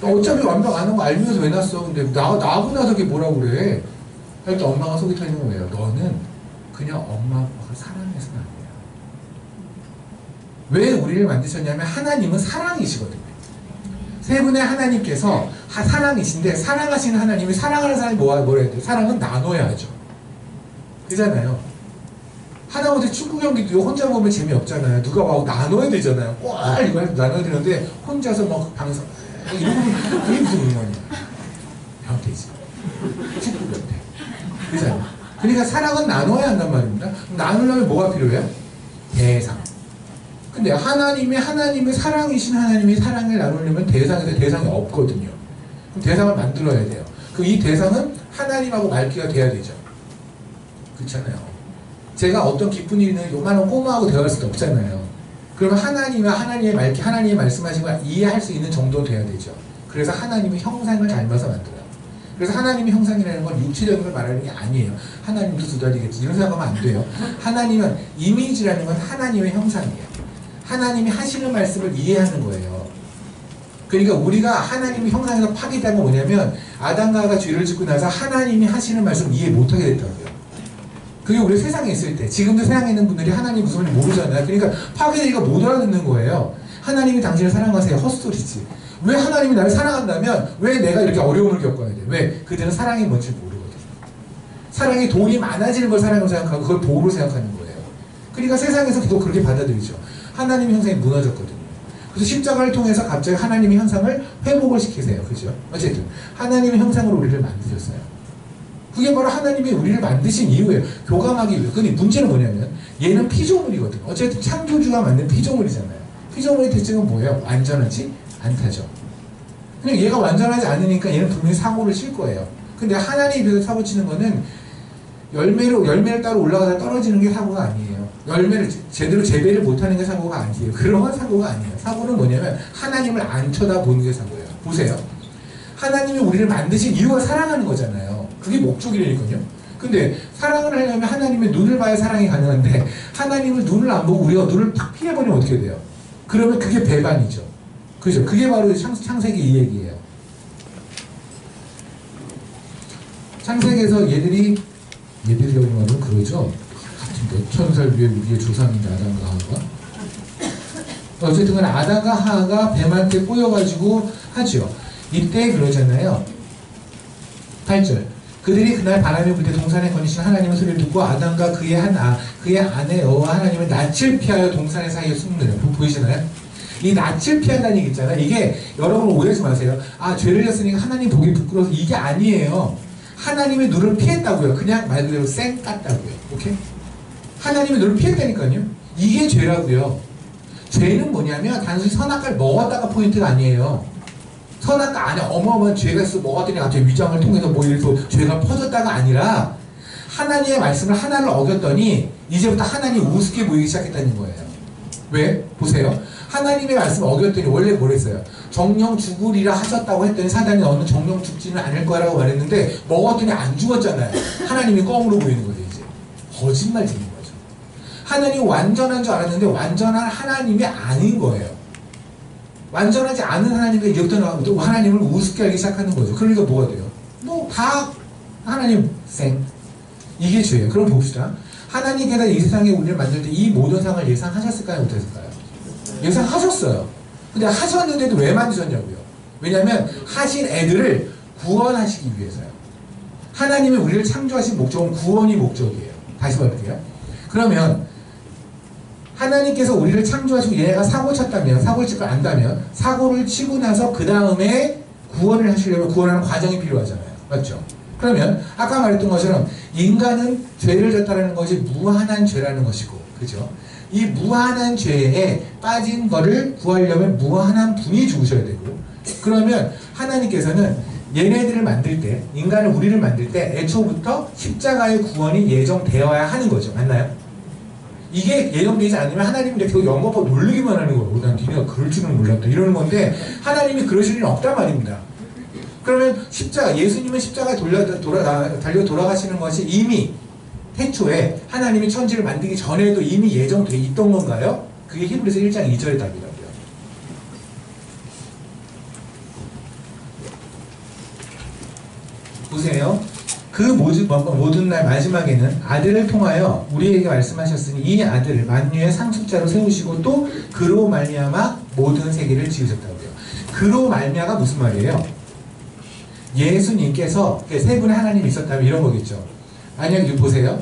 어차피 완벽 안 한 거 알면서 왜 낳았어? 근데 나하고 나서 그게 뭐라고 그래? 그러니까 엄마가 속이 터지는 거예요. 너는 그냥 엄마 아빠가 사랑해서는 안 돼요. 왜 우리를 만드셨냐면 하나님은 사랑이시거든요. 세 분의 하나님께서 사랑이신데 사랑하시는 하나님이 사랑하는 사람이 뭐라 해야 돼요? 사랑은 나눠야 하죠. 그잖아요. 하다못해 축구 경기도 혼자 보면 재미없잖아요. 누가 막 나눠야 되잖아요. 꼭 이거 나눠야 되는데 혼자서 막 방송 이러면 그게 무슨 응원이야. 변태지. 축구 변태. 그잖아요. 그러니까 사랑은 나눠야 한단 말입니다. 나누려면 뭐가 필요해요? 대상. 근데 하나님의 사랑이신 하나님이 사랑을 나누려면 대상이 없거든요. 그럼 대상을 만들어야 돼요. 이 대상은 하나님하고 말기가 돼야 되죠. 그렇잖아요. 제가 어떤 기쁜 일이 있는 요만한 꼬마하고 대화할 수도 없잖아요. 그러면 하나님의 말기, 하나님이 말씀하신 걸 이해할 수 있는 정도 돼야 되죠. 그래서 하나님의 형상을 닮아서 만들어요. 그래서 하나님의 형상이라는 건 육체적인 걸 말하는 게 아니에요. 하나님도 두 다리겠지. 이런 생각하면 안 돼요. 하나님은 이미지라는 건 하나님의 형상이에요. 하나님이 하시는 말씀을 이해하는 거예요. 그러니까 우리가 하나님의 형상에서 파괴된 건 뭐냐면 아담과 하와가 죄를 짓고 나서 하나님이 하시는 말씀을 이해 못하게 됐다고요. 그게 우리 세상에 있을 때 지금도 세상에 있는 분들이 하나님 무슨 말인지 모르잖아요. 그러니까 파괴되니까 못 알아듣는 거예요. 하나님이 당신을 사랑하세요. 헛소리지. 왜 하나님이 나를 사랑한다면 왜 내가 이렇게 어려움을 겪어야 돼? 왜? 그들은 사랑이 뭔지 모르거든요. 사랑이 돈이 많아지는 걸 사랑으로 생각하고 그걸 복으로 생각하는 거예요. 그러니까 세상에서 계속 그렇게 받아들이죠. 하나님의 형상이 무너졌거든요. 그래서 십자가를 통해서 갑자기 하나님의 형상을 회복을 시키세요. 그죠? 어쨌든 하나님의 형상으로 우리를 만드셨어요. 그게 바로 하나님이 우리를 만드신 이유예요. 교감하기 위해. 근데 문제는 뭐냐면 얘는 피조물이거든요. 어쨌든 창조주가 만든 피조물이잖아요. 피조물의 특징은 뭐예요? 완전하지 않다죠. 그냥 얘가 완전하지 않으니까 얘는 분명히 사고를 칠 거예요. 근데 하나님에 비해서 사고 치는 거는 열매를 따로 올라가다 떨어지는 게 사고가 아니에요. 열매를 제대로 재배를 못하는 게 사고가 아니에요. 그런 건 사고가 아니에요. 사고는 뭐냐면 하나님을 안 쳐다보는 게 사고예요. 보세요. 하나님이 우리를 만드신 이유가 사랑하는 거잖아요. 그게 목적이라니까요. 근데 사랑을 하려면 하나님의 눈을 봐야 사랑이 가능한데 하나님을 눈을 안 보고 우리가 눈을 탁 피해버리면 어떻게 돼요? 그러면 그게 배반이죠. 그죠? 그게 바로 창세기 이 얘기예요. 창세기에서 얘들이 여기 말은 그러죠. 몇 천살 위에 우리의 조상인데 아담과 하와가. 어쨌든 간에 아담과 하와가 뱀한테 꼬여가지고 하죠. 이때 그러잖아요. 8절. 그들이 그날 바람이 불 때 동산에 거니신 하나님의 소리를 듣고 아담과 그의 아내 여호와 하나님을 낯을 피하여 동산 사이에 숨는. 보이시나요? 이 낯을 피한다는 얘기 있잖아요. 이게 여러분 오해하지 마세요. 죄를 졌으니까 하나님 보기 부끄러워서 이게 아니에요. 하나님의 눈을 피했다고요. 그냥 말 그대로 쌩 깠다고요. 오케이? 하나님의 눈을 피했다니까요. 이게 죄라고요. 죄는 뭐냐면 단순히 선악과를 먹었다가 포인트가 아니에요. 선악과 안에 어마어마한 죄가 있어 먹었더니 갑자기 위장을 통해서 뭐 이렇게 죄가 퍼졌다가 아니라 하나님의 말씀을 하나를 어겼더니 이제부터 하나님이 우습게 보이기 시작했다는 거예요. 왜? 보세요. 하나님의 말씀 어겼더니 원래 뭐랬어요? 정령 죽으리라 하셨다고 했더니 사단이 너는 정령 죽지는 않을 거라고 말했는데 먹었더니 안 죽었잖아요. 하나님이 껌으로 보이는 거죠. 이제 거짓말 짓는 거죠. 하나님이 완전한 줄 알았는데 완전한 하나님이 아닌 거예요. 완전하지 않은 하나님이 이제부터 하나님을 우습게 알기 시작하는 거죠. 그러니까 뭐가 돼요? 뭐 다 하나님 생. 이게 죄예요. 그럼 봅시다. 하나님께서 이 세상에 우리를 만들 때 이 모든 상을 예상하셨을까요? 못했을까요? 예상하셨어요. 근데 하셨는데도 왜 만드셨냐고요? 왜냐하면 하신 애들을 구원하시기 위해서요. 하나님이 우리를 창조하신 목적은 구원이 목적이에요. 다시 말할게요. 그러면 하나님께서 우리를 창조하시고 얘가 사고 쳤다면, 사고를 치고 안다면 사고를 치고 나서 그 다음에 구원을 하시려면 구원하는 과정이 필요하잖아요. 맞죠? 그러면 아까 말했던 것처럼 인간은 죄를 졌다는 것이 무한한 죄라는 것이고, 그죠? 이 무한한 죄에 빠진 거를 구하려면 무한한 분이 죽으셔야 되고, 그러면 하나님께서는 얘네들을 만들 때, 인간을 우리를 만들 때 애초부터 십자가의 구원이 예정되어야 하는 거죠. 맞나요? 이게 예정되지 않으면 하나님이 이렇게 영겁하고 놀리기만 하는 거예요. 난 니네가 그럴 줄은 몰랐다 이러는 건데 하나님이 그러실 일은 없단 말입니다. 그러면 십자가, 예수님은 십자가에 달려 돌아가시는 것이 이미 태초에 하나님이 천지를 만들기 전에도 이미 예정돼 있던 건가요? 그게 히브리서 1장 2절의 답이라고요. 보세요. 그 모든 날 마지막에는 아들을 통하여 우리에게 말씀하셨으니 이 아들을 만유의 상속자로 세우시고 또 그로 말미암아 모든 세계를 지으셨다고요. 그로 말미암아가 무슨 말이에요? 예수님께서 세 분의 하나님이 있었다면 이런 거겠죠. 만약 이거 보세요.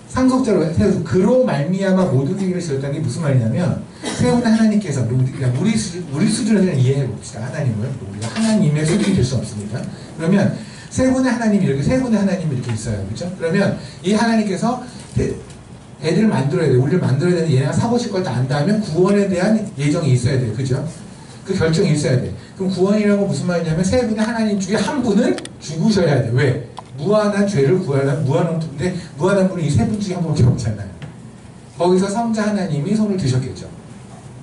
상속자로 세워서 그로 말미암아 모든 세계를 지었다는 게 무슨 말이냐면 세 분의 하나님께서 우리 수준을 그냥 이해해 봅시다. 하나님을 우리가 하나님의 수준이 될 수 없습니다. 그러면 세 분의 하나님이 이렇게 있어요. 그렇죠? 그러면 이 하나님께서 애들을 만들어야 돼요. 우리를 만들어야 되는데 얘네가 사고 칠 걸 다 안다면 구원에 대한 예정이 있어야 돼요. 그죠? 그 결정이 있어야 돼. 그럼 구원이라고 무슨 말이냐면 세 분의 하나님 중에 한 분은 죽으셔야 돼. 왜? 무한한 죄를 구하려면 무한한 분이 이 세 분 중에 한 분밖에 없잖아요. 거기서 성자 하나님이 손을 드셨겠죠.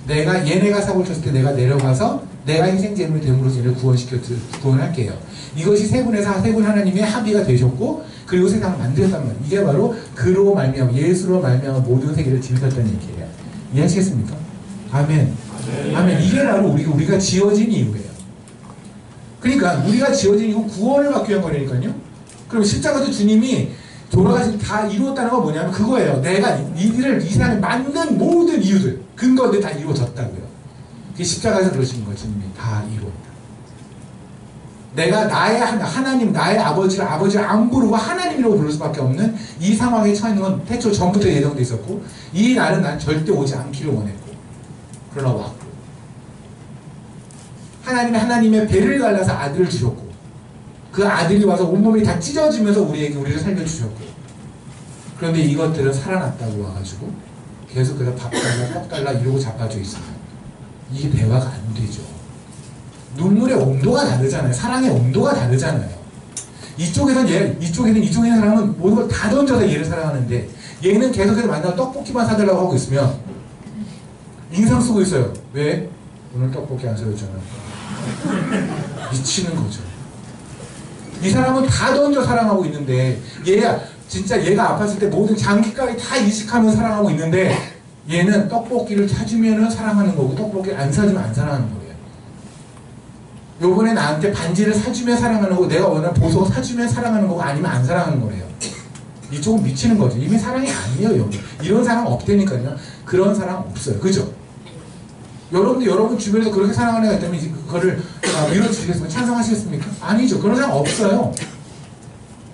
얘네가 사고를 쳤을 때 내가 내려가서 내가 희생제물이 됨으로써 얘를 구원할게요. 이것이 세 분 하나님의 합의가 되셨고 그리고 세상을 만드셨단 말이에요. 이게 바로 그로 말미암아 예수로 말미암아 모든 세계를 지으셨다는 얘기예요. 이해하시겠습니까? 아멘. 아멘. 이게 바로 우리가 지어진 이유예요. 그러니까 우리가 지어진 이유 구원을 받기 위한 거라니까요. 그럼 십자가도 주님이 돌아가신 다 이루었다는 건 뭐냐면 그거예요. 내가 이 세상에 만든 모든 이유들 근거들 다 이루어졌다고요. 그 십자가에서 그러신 거예요. 주님이 다 이루었다. 내가 나의 하나님, 나의 아버지를 안 부르고 하나님이라고 부를 수밖에 없는 이 상황에 처해 있는 건 태초 전부터 예정돼 있었고 이 날은 난 절대 오지 않기를 원했고 그러나 왔고 하나님의 배를 갈라서 아들을 주셨고 그 아들이 와서 온몸이 다 찢어지면서 우리를 살려주셨고 그런데 이것들은 살아났다고 와가지고 계속해서 밥 달라 떡 달라 이러고 자빠져 있어요. 이게 대화가 안 되죠. 눈물의 온도가 다르잖아요. 사랑의 온도가 다르잖아요. 이쪽에는 사람은 모든 걸 다 던져서 얘를 사랑하는데 얘는 계속해서 만나서 떡볶이만 사달라고 하고 있으면 인상 쓰고 있어요. 왜? 오늘 떡볶이 안 사줬잖아. 미치는 거죠. 이 사람은 다 던져 사랑하고 있는데 얘가 아팠을 때 모든 장기까지 다 이식하면서 사랑하고 있는데 얘는 떡볶이를 사주면 사랑하는 거고 떡볶이를 안 사주면 안 사랑하는 거예요. 요번에 나한테 반지를 사주면 사랑하는 거고 내가 원하는 보석 사주면 사랑하는 거고 아니면 안 사랑하는 거래요. 이쪽은 미치는 거죠. 이미 사랑이 아니에요. 여기. 이런 사람 없다니까요. 그런 사람 없어요. 그죠? 여러분 주변에서 그렇게 사랑하는 애가 있다면 그거를 밀어주시겠습니까? 찬성하시겠습니까? 아니죠. 그런 사람 없어요.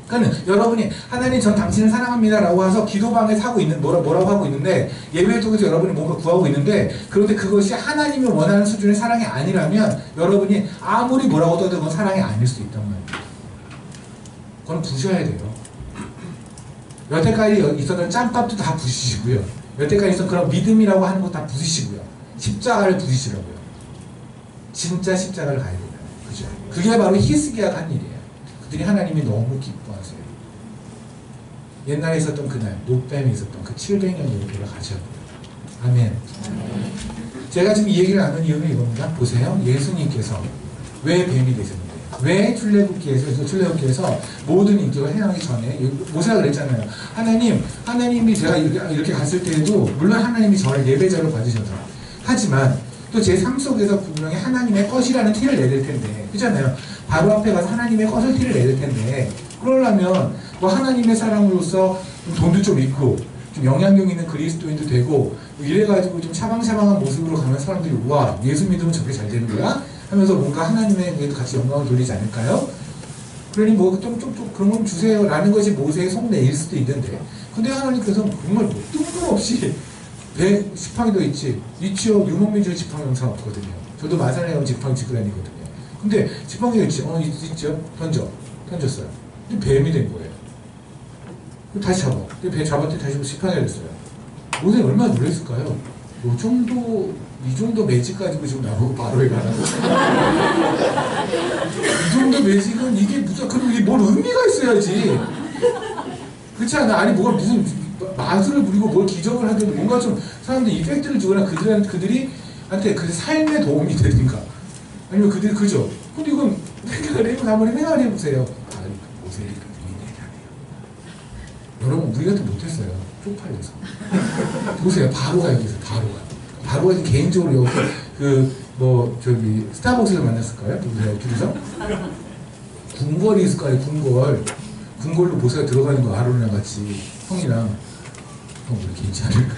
그러니까 여러분이 하나님 전 당신을 사랑합니다 라고 해서 기도방에 뭐라고 하고 있는데 예배를 통해서 여러분이 뭔가 구하고 있는데 그런데 그것이 하나님이 원하는 수준의 사랑이 아니라면 여러분이 아무리 뭐라고 떠도 그건 사랑이 아닐 수 있단 말이에요. 그건 부셔야 돼요. 여태까지 있었던 짬밥도 다 부시시고요. 여태까지 있었던 그런 믿음이라고 하는 거 다 부시시고요. 십자가를 부시시라고요. 진짜 십자가를 가야 돼요. 그죠? 그게 바로 히스기야가 한 일이에요. 그들이 하나님이 너무 기뻐하세요. 옛날에 있었던 그날 노뱀이 있었던 그 700년으로 돌아가셔야 돼요. 아멘. 제가 지금 이 얘기를 나눈 이유는 이겁니다. 보세요. 예수님께서 왜 뱀이 되셨는데, 왜 출애굽기에서 모든 인격을 해하기 전에 모세가 그랬잖아요. 하나님이 제가 이렇게 갔을 때에도 물론 하나님이 저를 예배자로 받으셔서, 하지만 또 제 삶 속에서 분명히 하나님의 것이라는 티를 내야 될 텐데, 그렇잖아요. 바로 앞에 가서 하나님의 것을 티를 내야 될 텐데, 그러려면 뭐 하나님의 사람으로서 돈도 좀 있고 좀 영향력 있는 그리스도인도 되고 이래가지고 좀 샤방샤방한 모습으로 가면 사람들이 우와, 예수 믿으면 저게 잘 되는 거야? 하면서 뭔가 하나님에게도 같이 영광을 돌리지 않을까요? 그러니 뭐 좀 그런 건 주세요 라는 것이 모세의 속내일 수도 있는데, 근데 하나님께서 정말 뭐 뜬금없이 지팡이도 있지요. 유목민주의 지팡이 영상 없거든요. 저도 마산에 지팡이 짚고 다니거든요. 근데 지팡이가 있죠. 던졌어요. 근데 뱀이 된 거예요. 다시 잡아. 배 잡았더니 다시 지팡이가 됐어요. 모세 얼마나 놀랐을까요? 이 정도 매직 가지고 지금 나보고 바로에 가라고. 이 정도 매직은 이게 무슨, 그리고 이게 뭘 의미가 있어야지. 그렇지 않아? 아니, 뭐가 무슨 마술을 부리고 뭘 기적을 하든 뭔가 좀 사람들 이펙트를 주거나 그들한테 그 삶에 도움이 되든가. 아니면 그들, 그죠? 근데 이건 한번 생각을 해보세요. 모세의 눈이 대단해요. 여러분, 우리 같은 못했어요. 쪽팔려서. 보세요. 바로가 여기서, 바로가 개인적으로 여기, 스타벅스에서 만났을까요? 둘이서? 궁궐이 있을 거예요, 궁궐로 모세가 들어가는 거, 아론이랑 같이. 형이랑, 형, 우리 괜지 않을까?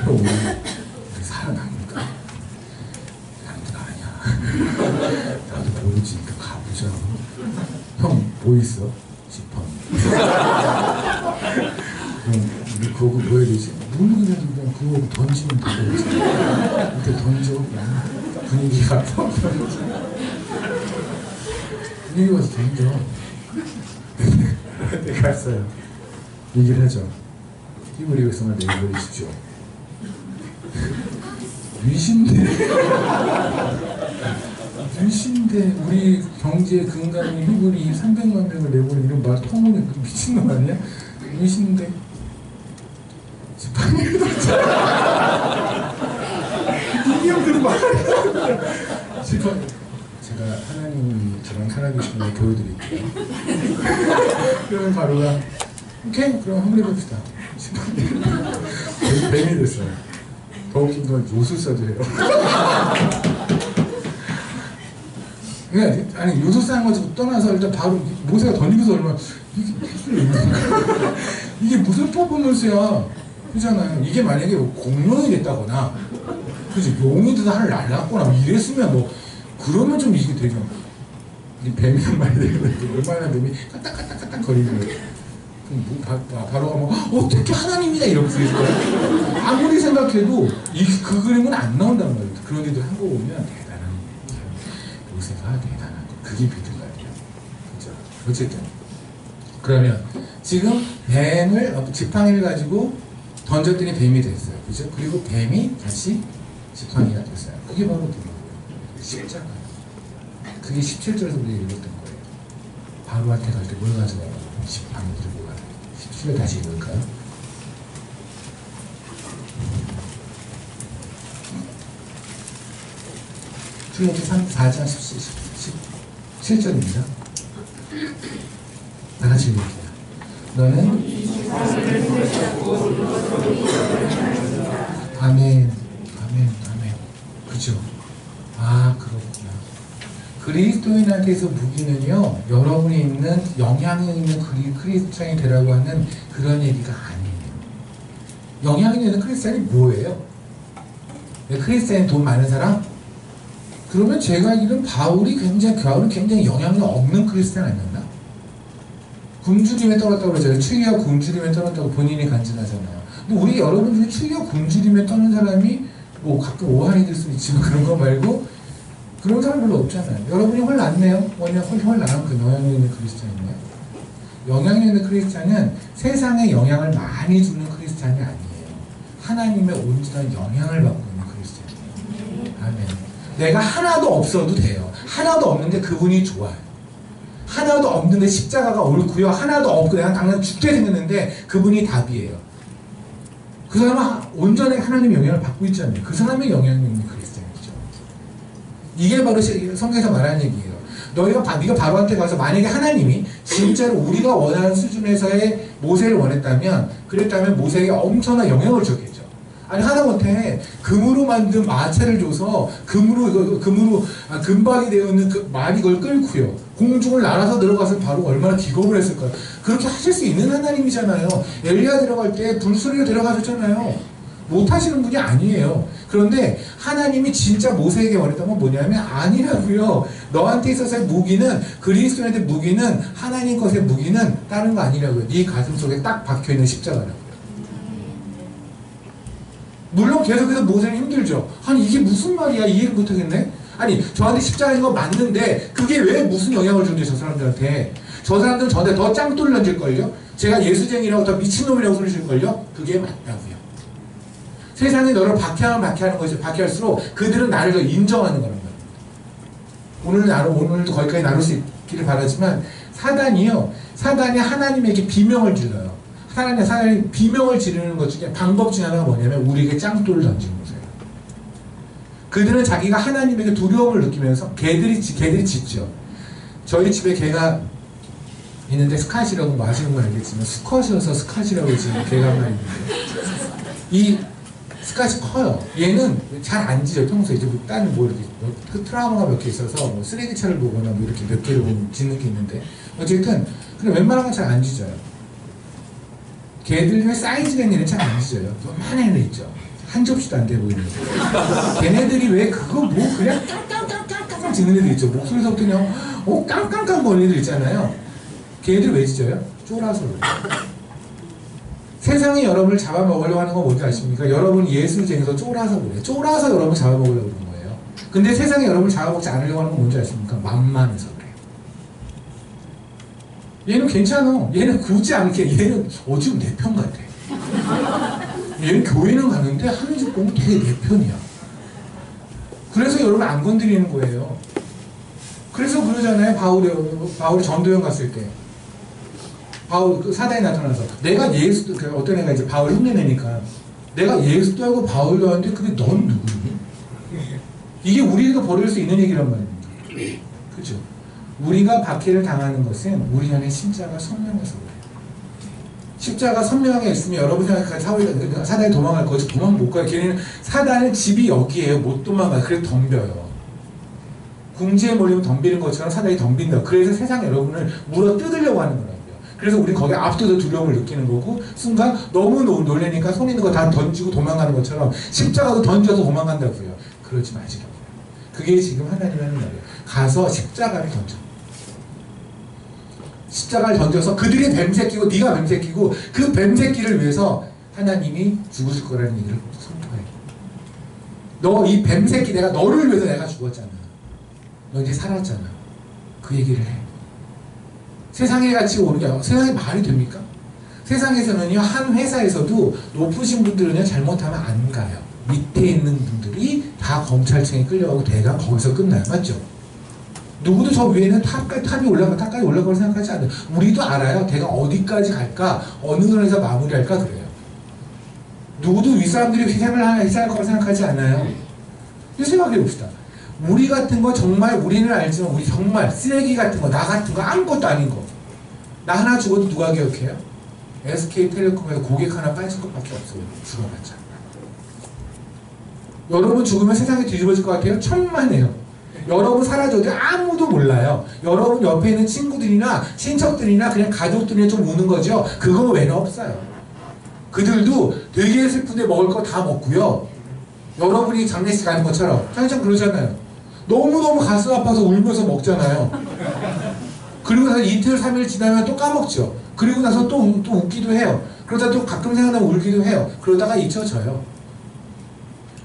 형, 우리 살아납니까? 나도 아니야. 나도 모르지. 가보자. 형, 뭐 있어? 지팡이. 우리 그거 뭐 해야 되지? 모르겠는데 그냥 그거 던지면 되겠지. 이렇게 던져. 분위기가 분위기 와서 던져. 내가 갔어요. 얘기를 하죠. 히브리 백성을 내버리십시오. 위신대 우리 경제 근간인 히브리 300만 명을 내버리는 이런 말 통문에 미친놈 아니야? 위신대 지팡이를 던져. 이게 그런 말이야. 지팡이. 제가 하나님이 저랑 살아계신 걸 보여드릴게요. 그러면 바로가 오케이, 그럼 한번 해봅시다. 뱀이 됐어요. 더 웃긴 건 요술사도 해요. 그러니까 아니, 요술사는 가지고 떠나서 일단 바로 모세가 던지면서 얼마나 이게 무슨 퍼포먼스야. 그잖아요. 이게 만약에 공룡이 됐다거나, 그치, 용이 든 하늘 날랐거나 이랬으면 뭐, 그러면 좀 이게 되죠. 이 뱀이란 말이 되거든요. 얼마나 뱀이 까딱까딱까딱 거리는 거예요. 바로 가면 어떻게 하나님이다 이러면서 있을 거예요. 아무리 생각해도 그 그림은 안 나온단 말이에요. 그런데도 한 거 보면 대단한 요새가 대단한 거. 그게 비틀라이야. 그죠? 어쨌든 그러면 지금 뱀을 지팡이를 가지고 던졌더니 뱀이 됐어요. 그죠? 그리고 뱀이 다시 지팡이가 됐어요. 그게 바로 뭐예요? 십자가. 그게 17절에서 우리가 읽었던 거예요. 바로한테 갈 때 뭘 가져가요? 지팡이 들고 가요. 17절 다시 읽을까요? 출애굽기 4장 17절입니다. 다 같이 읽을게요. 너는 아멘, 아멘, 아멘. 그죠? 아, 그렇구나. 그리스도인한테서 무기는요, 여러분이 있는 영향력 있는 크리스찬이 되라고 하는 그런 얘기가 아니에요. 영향력 있는 크리스찬이 뭐예요? 크리스찬이 돈 많은 사람? 그러면 제가 알기로는 바울이 굉장히 영향력 없는 크리스찬 아니었나? 굶주림에 떨었다고 그러잖아요. 추위와 굶주림에 떨었다고 본인이 간증하잖아요. 근데 우리 여러분 중에 추위와 굶주림에 떠는 사람이 뭐 가끔 오한이 될 수는 있지만 그런 거 말고 그런 사람 별로 없잖아요. 여러분이 헐 났네요? 뭐냐, 헐 나는 그 영향력 있는 크리스찬이네요. 영향력 있는 크리스찬은 세상에 영향을 많이 주는 크리스찬이 아니에요. 하나님의 온전한 영향을 받고 있는 크리스찬이에요. 아멘. 내가 하나도 없어도 돼요. 하나도 없는데 그분이 좋아요. 하나도 없는데 십자가가 옳고요. 하나도 없고 내가 당장 죽게 생겼는데 그분이 답이에요. 그 사람은 온전히 하나님의 영향을 받고 있잖아요. 그 사람의 영향력이 그리스도인이죠. 이게 바로 성경에서 말하는 얘기예요. 네가 바로한테 가서 만약에 하나님이 진짜로 우리가 원하는 수준에서의 모세를 원했다면, 그랬다면 모세에게 엄청난 영향을 줬겠죠. 아니, 하다못해 금으로 만든 마차를 줘서 금박이 되어 있는 그 말이 그걸 끌고요, 공중을 날아서 들어가서 바로 얼마나 기겁을 했을까요? 그렇게 하실 수 있는 하나님이잖아요. 엘리야 들어갈 때 불소리로 데려가셨잖아요. 못하시는 분이 아니에요. 그런데 하나님이 진짜 모세에게 원했던 건 뭐냐면, 아니라고요. 너한테 있어서의 무기는, 그리스도한테 무기는, 하나님 것의 무기는 다른 거 아니라고요. 네 가슴 속에 딱 박혀있는 십자가라고요. 물론 계속해서 모세는 힘들죠. 아니, 이게 무슨 말이야, 이해를 못하겠네. 아니, 저한테 십자가인 건 맞는데 그게 왜 무슨 영향을 주는지, 저 사람들한테. 저 사람들은 저한테 더 짱돌 던질걸요. 제가 예수쟁이라고 더 미친놈이라고 소리칠걸요. 그게 맞다고요. 세상이 너를 박해하는 것이 박해할수록 그들은 나를 더 인정하는 거란 말입니다. 오늘도 거기까지 나눌 수 있기를 바라지만, 사단이 하나님에게 비명을 질러요. 하나님이 비명을 지르는 것 중에 방법 중에 하나가 뭐냐면, 우리에게 짱돌을 던지는 거예요. 그들은 자기가 하나님에게 두려움을 느끼면서 개들이 짖죠. 저희 집에 개가 있는데, 스캇이라고 뭐 아시는 건 알겠지만, 수컷이어서 스캇이라고 지금 개가 하나 있는데, 이 스캇이 커요. 얘는 잘 안 짖어요. 평소에 이제 다른 뭐 이렇게 트라우마가 몇 개 있어서 뭐 쓰레기차를 보거나 뭐 이렇게 몇 개를 보면 짖는 게 있는데, 어쨌든 그냥 웬만한 건 잘 안 짖어요. 걔들 중에 사이즈가 있는 애는 잘 안 짖어요. 요만한 애는 있죠. 한 접시도 안 돼 보이는데. 걔네들이 왜 그거 뭐 그냥 깡깡깡깡깡 짖는 애들 있죠. 목소리서부터 그냥 깡깡깡 거리는 애들 있잖아요. 걔네들 왜 짖어요? 쫄아서 그래요. 세상이 여러분을 잡아먹으려고 하는 건 뭔지 아십니까? 여러분 예수쟁에서 쫄아서 그래요. 쫄아서 여러분을 잡아먹으려고 그러는 거예요. 근데 세상이 여러분을 잡아먹지 않으려고 하는 건 뭔지 아십니까? 만만해서 그래요. 얘는 괜찮아. 얘는 굳이 않게, 얘는 어지금 내 편 같아. 얘는 교회는 가는데 하늘집 보면 되게 내 편이야. 그래서 여러분 안 건드리는 거예요. 그래서 그러잖아요. 바울이 전도연 갔을 때. 바울 사단이 나타나서, 내가 예수, 어떤 애가 이제 바울 흉내내니까, 내가 예수도 하고 바울도 하는데 근데 넌 누구니? 이게 우리가 벌일 수 있는 얘기란 말입니다. 그죠? 우리가 박해를 당하는 것은 우리 안에 십자가 선명해서 그래요. 십자가 선명하게 있으면 여러분 생각하는 사단이 도망갈 거지. 도망 못 가요. 걔네는, 사단은 집이 여기에요. 못 도망가요. 그래서 덤벼요. 궁지에 몰리면 덤비는 것처럼 사단이 덤빈다. 그래서 세상 여러분을 물어 뜯으려고 하는 거라고요. 그래서 우리 거기에 앞서서 두려움을 느끼는 거고, 순간 너무 놀래니까 손 있는 거 다 던지고 도망가는 것처럼 십자가도 던져서 도망간다고요. 그러지 마시라고요. 그게 지금 하나님이 하는 말이에요. 가서 십자가를 던져. 십자가를 던져서 그들이 뱀새끼고 네가 뱀새끼고, 그 뱀새끼를 위해서 하나님이 죽으실 거라는 얘기를 선포해. 너 이 뱀새끼, 내가 너를 위해서 내가 죽었잖아. 너 이제 살았잖아. 그 얘기를 해. 세상의 가치가 오는 게 아니라, 세상에 말이 됩니까? 세상에서는요, 한 회사에서도 높으신 분들은요, 잘못하면 안 가요. 밑에 있는 분들이 다 검찰청에 끌려가고 대강 거기서 끝나요. 맞죠? 누구도 저 위에는 탑까지 올라가고 생각하지 않아요. 우리도 알아요. 대강 어디까지 갈까? 어느 선에서 마무리할까? 그래요. 누구도 윗사람들이 희생할 거라고 생각하지 않아요. 생각해 봅시다. 우리 같은 거, 정말 우리는 알지만 우리 정말 쓰레기 같은 거, 나 같은 거, 아무것도 아닌 거, 나 하나 죽어도 누가 기억해요? SK텔레콤에서 고객 하나 빠진 것밖에 없어요. 죽어봤자. 여러분 죽으면 세상이 뒤집어질 것 같아요? 천만에요. 여러분 사라져도 아무도 몰라요. 여러분 옆에 있는 친구들이나 친척들이나 그냥 가족들이나 좀 우는 거죠. 그거 외에는 없어요. 그들도 되게 슬픈데 먹을 거 다 먹고요. 여러분이 장례식 가는 것처럼 항상 그러잖아요. 너무너무 가슴 아파서 울면서 먹잖아요. 그리고 나서 이틀, 3일 지나면 또 까먹죠. 그리고 나서 또 웃기도 해요. 그러다 또 가끔 생각나면 울기도 해요. 그러다가 잊혀져요.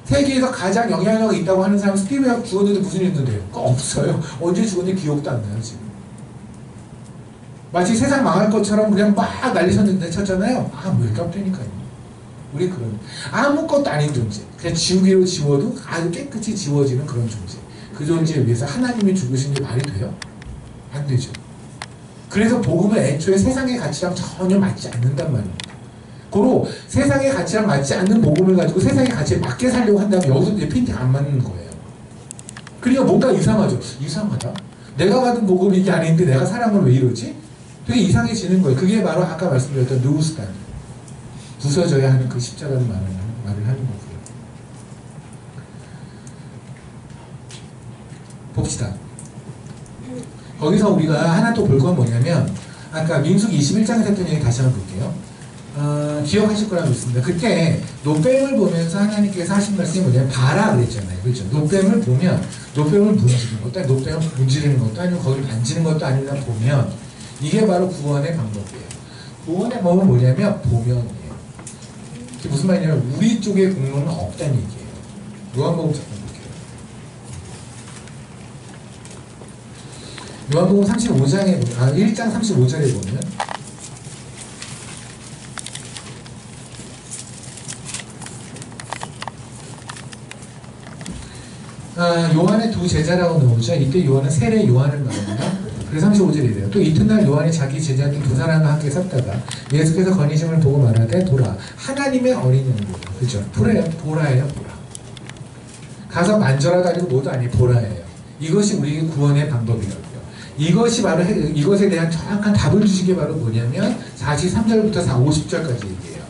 세계에서 가장 영향력이 있다고 하는 사람, 스티브 잡스 죽었는데 무슨 일 있는데요? 그거 없어요. 언제 죽었는지 기억도 안 나요, 지금. 마치 세상 망할 것처럼 그냥 막 난리 쳤잖아요. 뭐 이렇게 없다니까요. 우리 그런 아무것도 아닌 존재, 그냥 지우개로 지워도 아주 깨끗이 지워지는 그런 존재, 그 존재에 위해서 하나님이 죽으신 게 말이 돼요? 안 되죠. 그래서 복음은 애초에 세상의 가치랑 전혀 맞지 않는단 말입니다. 고로 세상의 가치랑 맞지 않는 복음을 가지고 세상의 가치에 맞게 살려고 한다면 여기서 이제 핀트가 안 맞는 거예요. 그러니까 뭔가 이상하죠. 이상하다. 내가 받은 복음이 이게 아닌데 내가 사랑을 왜 이러지? 되게 이상해지는 거예요. 그게 바로 아까 말씀드렸던 누우스단. 부서져야 하는 그 십자가를 말을 하는 거고요. 봅시다. 거기서 우리가 하나 또 볼 건 뭐냐면 아까 민수기 21장에서 했던 얘기 다시 한번 볼게요. 기억하실 거라고 믿습니다. 그때 노뱀을 보면서 하나님께서 하신 말씀이 뭐냐면 봐라 그랬잖아요. 그렇죠? 노뱀을 보면 노뱀을 문지르는 것도 아니고 노뱀을 문지르는 것도 아니고 거기를 만지는 것도 아니라 보면 이게 바로 구원의 방법이에요. 구원의 방법은 뭐냐면 보면이에요. 이게 무슨 말이냐면 우리 쪽에 공로는 없다는 얘기예요. 요한복음 잠깐 볼게요. 요한복음 35장에 1장 35절에 보면 요한의 두 제자라고 나오죠. 이때 요한은 세례 요한을 말합니다. 그래서 35절이 돼요. 또 이튿날 요한이 자기 제자들 두 사람과 함께 섰다가 예수께서 건의심을 보고 말하되 보라 하나님의 어린 양이다. 그죠? 보라예요. 보라. 가서 만져라도 아니고 뭐도 아니 보라예요. 이것이 우리의 구원의 방법이라고요. 이것이 바로 이것에 대한 정확한 답을 주신 게 바로 뭐냐면 43절부터 50절까지 얘기해요.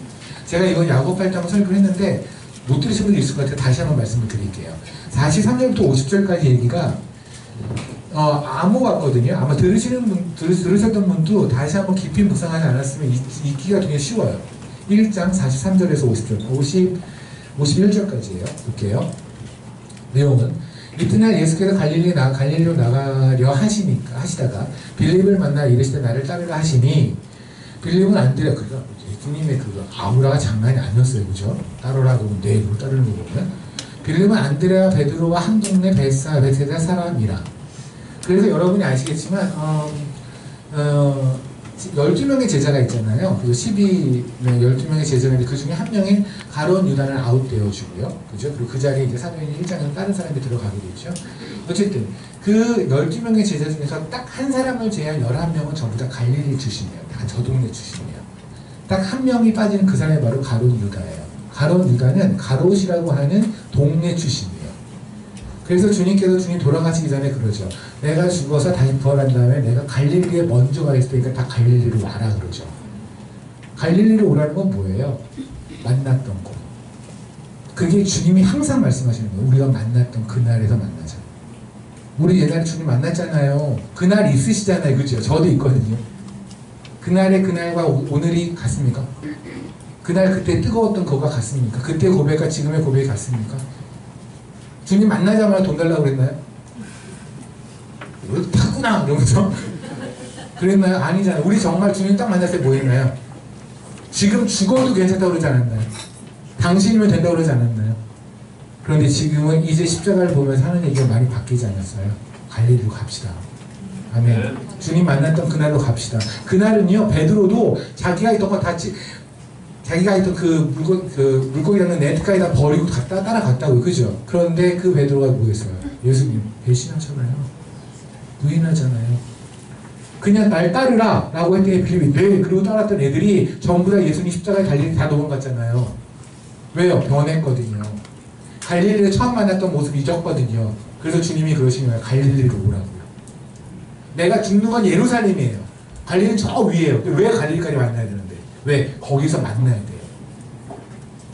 제가 이건 야곱 8장 설교를 했는데 못 들으신 분도 있을 것 같아요. 다시 한번 말씀을 드릴게요. 43절부터 50절까지 얘기가 암호 같거든요. 아마 들으셨던 분도 다시 한번 깊이 묵상하지 않았으면 읽기가 되게 쉬워요. 1장 43절에서 50절, 51절까지예요. 볼게요. 내용은 이튿날 예수께서 갈릴리로 나가려 하시다가 빌립을 만나 이르시되 나를 따르라 하시니 빌립은 안드레아 그가 예수님의 그 아우라가 장난이 아니었어요. 그죠? 따르라 그러면 내로 따르는 거 보면 빌립은 안드레아 베드로와 한 동네 베세다 사람이라. 그래서 여러분이 아시겠지만 12명의 제자가 있잖아요. 그리고 12명의 제자인데 그 중에 한 명인 가룟 유다는 아웃되어 주고요. 그죠? 그리고 그 자리에 이제 사도행전 1장에는 다른 사람이 들어가게 되죠. 어쨌든 그 12명의 제자 중에서 딱 한 사람을 제외한 11명은 전부 다 갈릴리 출신이에요. 다 저 동네 출신이에요. 딱 한 명이 빠지는 그 사람이 바로 가룟 유다예요. 가룟 유다는 가롯이라고 하는 동네 출신이에요. 그래서 주님께서 주님 돌아가시기 전에 그러죠. 내가 죽어서 다시 부활한 다음에 내가 갈릴리에 먼저 가겠을 테니까 다 갈릴리로 와라 그러죠. 갈릴리로 오라는 건 뭐예요? 만났던 곳. 그게 주님이 항상 말씀하시는 거예요. 우리가 만났던 그날에서 만나자. 우리 옛날에 주님 만났잖아요. 그날 있으시잖아요. 그죠? 저도 있거든요. 그날의 그날과 오늘이 같습니까? 그날 그때 뜨거웠던 그거가 같습니까? 그때 고백과 지금의 고백이 같습니까? 주님 만나자마자 돈 달라고 그랬나요? 왜 타구나 이러면서 그랬나요? 아니잖아요. 우리 정말 주님 딱 만났을 때 뭐 했나요? 지금 죽어도 괜찮다고 그러지 않았나요? 당신이면 된다고 그러지 않았나요? 그런데 지금은 이제 십자가를 보면서 하는 얘기가 많이 바뀌지 않았어요? 갈릴리로 갑시다. 아멘. 주님 만났던 그날로 갑시다. 그날은요 베드로도 자기가 있던 거 다 자기가 있던 그 물고기라는 네트까지 다 버리고 따라갔다고요. 그죠? 그런데 그 베드로가 뭐했어요? 예수님 배신하잖아요. 부인하잖아요. 그냥 날 따르라 라고 했더니 빌립이 네. 그리고 따랐던 애들이 전부 다 예수님 십자가에 갈릴리 다 도망갔잖아요. 왜요? 변했거든요. 갈릴리를 처음 만났던 모습 잊었거든요. 그래서 주님이 그러시는 거예요. 갈릴리로 오라고요. 내가 죽는 건 예루살렘이에요. 갈릴리는 저 위에요. 왜 갈릴리까지 만나야 되는데? 왜? 거기서 만나야 돼요.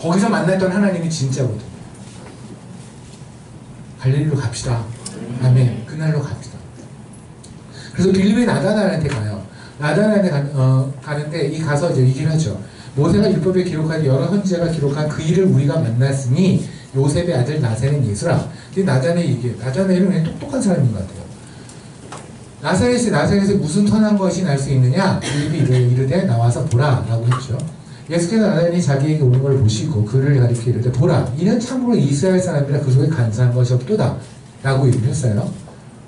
거기서 만났던 하나님이 진짜거든요. 갈릴리로 갑시다. 아멘. 그날로 갑시다. 그래서 빌립이 나다나엘한테 가요. 나다나엘한테 가는데 이 가서 이제 얘기를 하죠. 모세가 율법에 기록한 여러 선지자가 기록한 그 일을 우리가 만났으니 요셉의 아들 나사렛 예수라. 근데 나다나엘은 그냥 똑똑한 사람인 것 같아요. 나사렛에 무슨 선한 것이 날 수 있느냐? 빌립이 이르되 나와서 보라 라고 했죠. 예수께서 나다나엘이 자기에게 오는 걸 보시고 그를 가리켜 이르되 보라 이는 참으로 이스라엘 사람이라 그 속에 간사한 것이 없도다 라고 얘기를 했어요.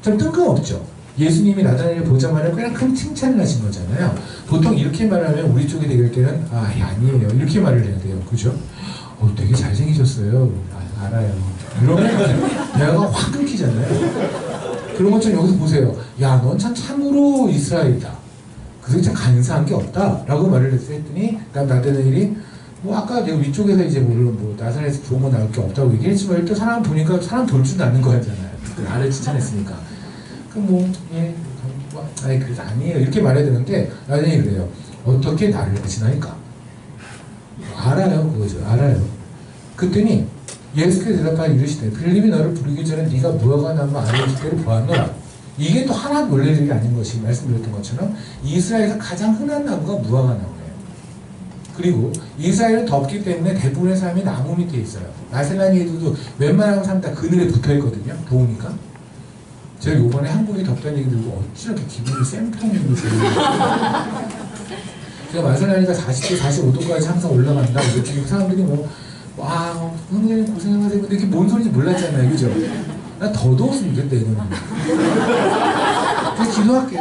좀 뜬금없죠. 예수님이 나다나엘을 보자마자 그냥 큰 칭찬을 하신 거잖아요. 보통 이렇게 말하면 우리 쪽이 될 때는 아니에요 이렇게 말을 해야 돼요. 그죠? 되게 잘생기셨어요. 알아요. 이러면 대화가 확 끊기잖아요. 그런 것처럼 여기서 보세요. 야, 넌 참으로 이스라엘이다. 그게 간사한 게 없다라고 말을 했더니 나다나엘이 뭐 아까 내가 위쪽에서 이제 물론 뭐 나사렛에서 좋은 거 나올 게 없다고 얘기했지만 일단 사람 보니까 사람 돌 줄 아는 거잖아요. 나를 칭찬했으니까. 그럼 뭐 예, 아니 그래서 아니에요 이렇게 말해야 되는데 나중에 그래요. 어떻게 나를 아시나이까? 알아요 그거죠. 알아요. 그랬더니 예수께서 대답하여 이르시되 빌립이 너를 부르기 전에 네가 무화과 나무 아래 있을 때를 보았노라. 이게 또 하나 놀랄 일이 아닌 것이 말씀드렸던 것처럼 이스라엘에서 가장 흔한 나무가 무화과 나무예요. 그리고 이스라엘은 덥기 때문에 대부분의 사람이 나무 밑에 있어요. 나셀라니에도 웬만한 사람 다 그늘에 붙어있거든요. 더우니까. 제가 요번에 한국이 덥다는 얘기 들고 어찌 이렇게 기분이 쌤통이고 제가 마셀라니가 40도, 45도까지 항상 올라간다. 이렇게 사람들이 뭐 와, 형님 고생하세요. 근데 이게 뭔 소리인지 몰랐잖아요. 그죠? 나 더 더웠으면 좋겠다, 이거는. 그래서 기도할게요.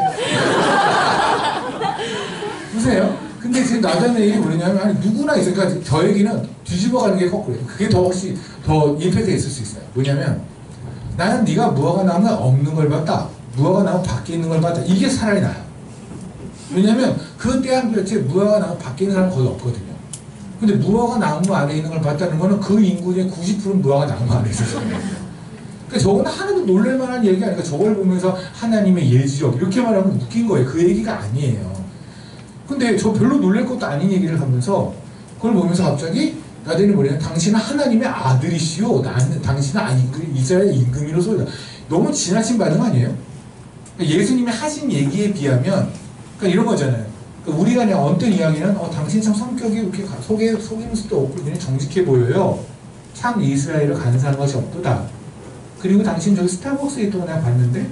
보세요. 근데 지금 나다나엘이 뭐냐면, 아니, 누구나 있어요. 그러니까 저 얘기는 뒤집어 가는 게 거꾸로예요. 그게 더 혹시 더 임팩트가 있을 수 있어요. 뭐냐면, 나는 네가 무화과 나무 없는 걸 봤다. 무화과 나무 밖에 있는 걸 봤다. 이게 차라리 나아요. 왜냐면, 그 때한 도대체 무화과 나무 밖에 있는 사람은 거의 없거든요. 근데 무화과 나무 안에 있는 걸 봤다는 거는 그 인구 중에 90%는 무화과 나무 안에 있었어요. 그러니까 저거는 하나도 놀랄만한 얘기가 아니라 저걸 보면서 하나님의 예지력 이렇게 말하면 웃긴 거예요. 그 얘기가 아니에요. 근데 저 별로 놀랄 것도 아닌 얘기를 하면서 그걸 보면서 갑자기 나중에 뭐냐면 당신은 하나님의 아들이시오. 나는 당신은 이스라엘 임금이로서 너무 지나친 반응 아니에요? 그러니까 예수님이 하신 얘기에 비하면 그러니까 이런 거잖아요. 그러니까 우리가 그냥 언뜻 이야기는 당신 참 성격이 이렇게 속임을 수도 없고 굉장히 정직해 보여요. 참 이스라엘을 간사한 것이 없도다. 그리고 당신 저기 스타벅스에 있던 거 내가 봤는데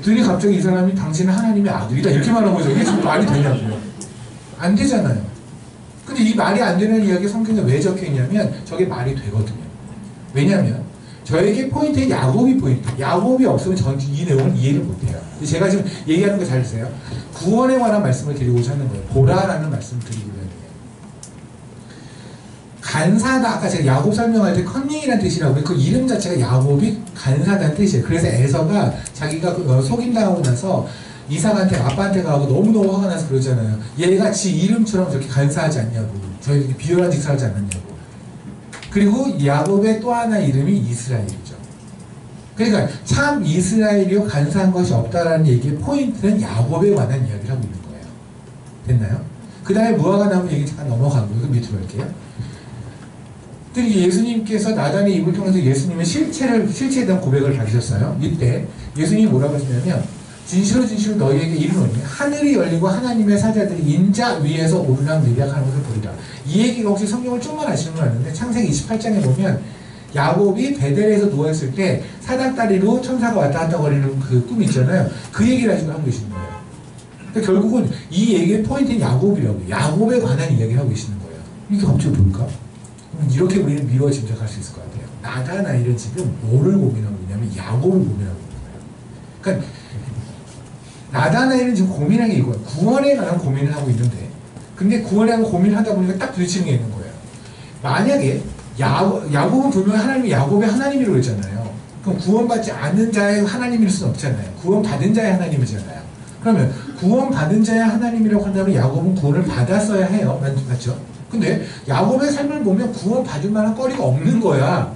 들이 갑자기 이 사람이 당신은 하나님의 아들이다 이렇게 말하는 거죠. 이게 지금 말이 되냐고요. 안 되잖아요. 근데 이 말이 안 되는 이야기 성경에 왜 적혀 있냐면 저게 말이 되거든요. 왜냐면 저에게 포인트에 야곱이 포인트. 야곱이 없으면 전 이 내용을 이해를 못해요. 제가 지금 얘기하는 거 잘 드세요. 구원에 관한 말씀을 드리고자 하는 거예요. 보라라는 말씀을 드리고자 하는 거예요. 간사하다. 아까 제가 야곱 설명할 때 컨닝이라는 뜻이라고 그 이름 자체가 야곱이 간사하다는 뜻이에요. 그래서 에서가 자기가 속임당하고 나서 이삭한테 아빠한테 가고 너무너무 화가 나서 그러잖아요. 얘가 지 이름처럼 저렇게 간사하지 않냐고. 저에게 비열한 짓을 하지 않았냐고. 그리고 야곱의 또 하나 이름이 이스라엘이죠. 그러니까 참 이스라엘이요 간사한 것이 없다라는 얘기의 포인트는 야곱에 관한 이야기를 하고 있는 거예요. 됐나요? 그 다음에 무화과 나무 얘기 잠깐 넘어가고 이거 밑으로 할게요. 예수님께서 나단의 입을 통해서 예수님의 실체에 대한 고백을 밝히셨어요. 이때 예수님이 뭐라고 하시냐면 진실로 진실로 너희에게 이르노니 하늘이 열리고 하나님의 사자들이 인자 위에서 오르락 내리락하는 것을 보리라. 이 얘기가 혹시 성경을 좀만 아시는 분 아는데 창세기 28장에 보면 야곱이 베델에서 누워있을 때 사닥다리로 천사가 왔다 갔다 거리는 그 꿈이 있잖아요. 그 얘기를 지금 하고 계시는 거예요. 그러니까 결국은 이 얘기의 포인트는 야곱이라고 야곱에 관한 이야기를 하고 계시는 거예요. 이게 갑자기 뭘까? 이렇게 우리는 미뤄 짐작할 수 있을 것 같아요. 나다나엘은 지금 뭐를 고민하고 있냐면 야곱을 고민하고 있는 거예요. 그러니까 나다나엘은 지금 고민한 게 이거예요. 구원에 관한 고민을 하고 있는데 근데 구원에 관한 고민을 하다 보니까 딱 부딪히는 게 있는 거예요. 만약에 야곱은 분명히 하나님이 야곱의 하나님이라고 했잖아요. 그럼 구원받지 않는 자의 하나님일 수는 없잖아요. 구원받은 자의 하나님이잖아요. 그러면 구원받은 자의 하나님이라고 한다면 야곱은 구원을 받았어야 해요. 맞죠? 근데 야곱의 삶을 보면 구원받을 만한 거리가 없는 거야.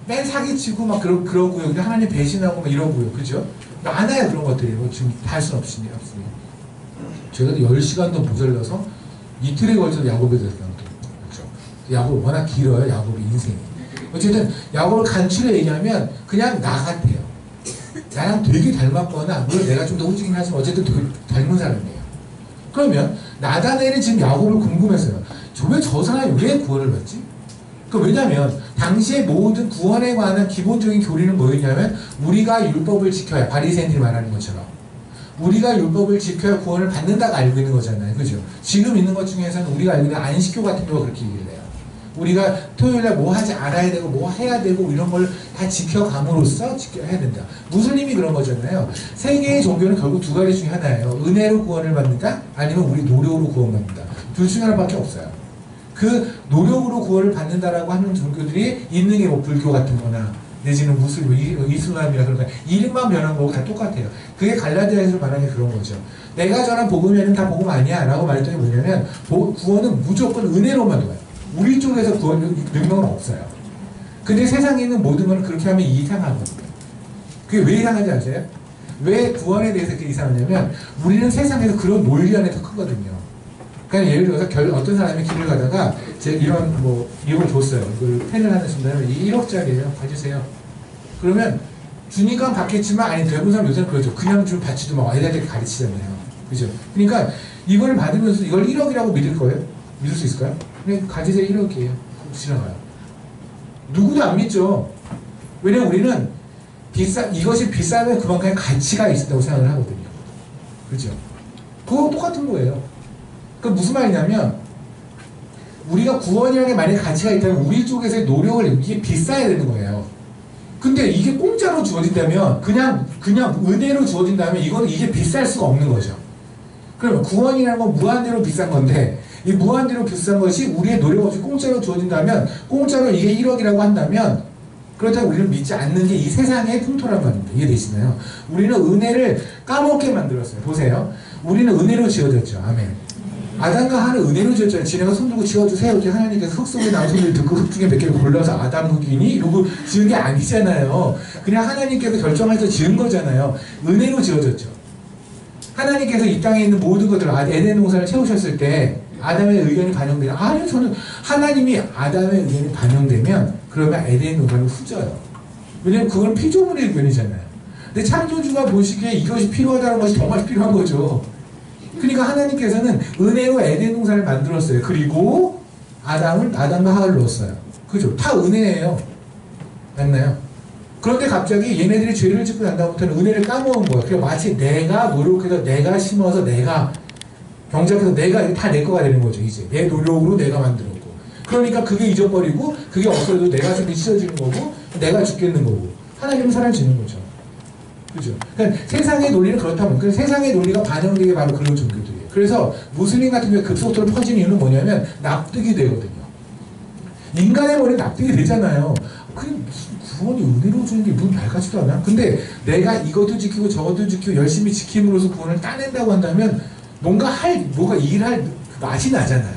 맨 사기치고 막 그러고요. 하나님 배신하고 막 이러고요. 그죠? 많아요. 그런 것들이. 지금 다 할 수는 없으니. 제가 10시간도 모자라서 이틀에 걸쳐서 야곱에 대해서 그렇죠. 야곱 워낙 길어요. 야곱의 인생이. 어쨌든 야곱을 간추려 얘기하면 그냥 나 같아요. 나랑 되게 닮았거나 물론 내가 좀 더 후지긴 하지만 어쨌든 되게 닮은 사람이에요. 그러면 나다나엘은 지금 야곱을 궁금했어요. 왜 저 사람이 왜 구원을 받지? 왜냐면 당시의 모든 구원에 관한 기본적인 교리는 뭐였냐면 우리가 율법을 지켜야 바리새인들이 말하는 것처럼 우리가 율법을 지켜야 구원을 받는다고 알고 있는 거잖아요. 그죠? 지금 있는 것 중에서는 우리가 알고 있는 안식교 같은 경우가 그렇게 얘기를 해요. 우리가 토요일날 뭐 하지 않아야 되고 뭐 해야 되고 이런 걸 다 지켜감으로써 지켜야 된다. 무슬림이 그런 거잖아요. 세 개의 종교는 결국 두 가지 중에 하나예요. 은혜로 구원을 받는다 아니면 우리 노력으로 구원받는다. 둘 중에 하나밖에 없어요. 그 노력으로 구원을 받는다라고 하는 종교들이 있는 게 뭐 불교 같은 거나 내지는 무슬림, 이슬람이라 그런가 이름만 변한 거고 다 똑같아요. 그게 갈라디아에서 말하는 게 그런 거죠. 내가 전한 복음에는 다 복음 아니야 라고 말했더니 뭐냐면 구원은 무조건 은혜로만 와요. 우리 쪽에서 구원 능력은 없어요. 근데 세상에 있는 모든 건 그렇게 하면 이상하거든요. 그게 왜 이상한지 아세요? 왜 구원에 대해서 그렇게 이상하냐면 우리는 세상에서 그런 논리 안에 더 크거든요. 그러니까 예를 들어서 어떤 사람이 길을 가다가 이런 이걸 줬어요. 이걸 펜을 하나 준다면 1억짜리예요. 가주세요. 그러면 주니까 받겠지만 아니 대부분 사람 요새는 그러죠. 그냥 좀 받지도 막 애들한테 가르치잖아요. 그죠? 그러니까 이걸 받으면서 이걸 1억이라고 믿을 거예요? 믿을 수 있을까요? 그냥 가지세요 1억이에요. 지나가요. 누구도 안 믿죠. 왜냐면 우리는 이것이 비싸면 그만큼의 가치가 있다고 생각을 하거든요. 그죠? 그거 똑같은 거예요. 그 무슨 말이냐면 우리가 구원이라는 게 만약에 가치가 있다면 우리 쪽에서의 노력을 이게 비싸야 되는 거예요. 근데 이게 공짜로 주어진다면 그냥 은혜로 주어진다면 이게 비쌀 수가 없는 거죠. 그러면 구원이라는 건 무한대로 비싼 건데 이 무한대로 비싼 것이 우리의 노력 없이 공짜로 주어진다면 공짜로 이게 1억이라고 한다면 그렇다고 우리는 믿지 않는 게 이 세상의 풍토란 말입니다. 이해되시나요? 우리는 은혜를 까먹게 만들었어요. 보세요. 우리는 은혜로 지어졌죠. 아멘. 아담과 하는 은혜로 지었잖아요. 지네가 손 들고 지어주세요. 이렇게 하나님께서 흙 속에 나온 손을 듣고 흙 중에 몇 개를 골라서 아담 흙이니? 이러고 지은 게 아니잖아요. 그냥 하나님께서 결정해서 지은 거잖아요. 은혜로 지어졌죠. 하나님께서 이 땅에 있는 모든 것들을 에덴 동산을 채우셨을 때 아담의 의견이 반영되면 아니요 저는 하나님이 아담의 의견이 반영되면 그러면 에덴 동산을 후져요. 왜냐면 그건 피조물의 의견이잖아요. 근데 창조주가 보시기에 이것이 필요하다는 것이 정말 필요한 거죠. 그러니까 하나님께서는 은혜로 에덴 동산을 만들었어요. 그리고 아담과 하와를 넣었어요. 그죠? 다 은혜예요. 맞나요? 그런데 갑자기 얘네들이 죄를 짓고 난 다음부터는 은혜를 까먹은 거예요. 그래서 마치 내가 노력해서 내가 심어서 내가 경작해서 내가 다 내 거가 되는 거죠. 이제 내 노력으로 내가 만들었고 그러니까 그게 잊어버리고 그게 없어도 내가 숨이 찢어지는 거고 내가 죽겠는 거고 하나님은 사라지는 거죠. 그죠? 그러니까 세상의 논리는 그렇다면 세상의 논리가 반영되게 바로 그런 종교들이에요. 그래서 무슬림 같은 경우에 급속도로 퍼지는 이유는 뭐냐면 납득이 되거든요. 인간의 머리는 납득이 되잖아요. 그게 무슨 구원이 은혜로 주는 게 무슨 말 같지도 않아? 근데 내가 이것도 지키고 저것도 지키고 열심히 지킴으로써 구원을 따낸다고 한다면 뭔가 일할 맛이 나잖아요.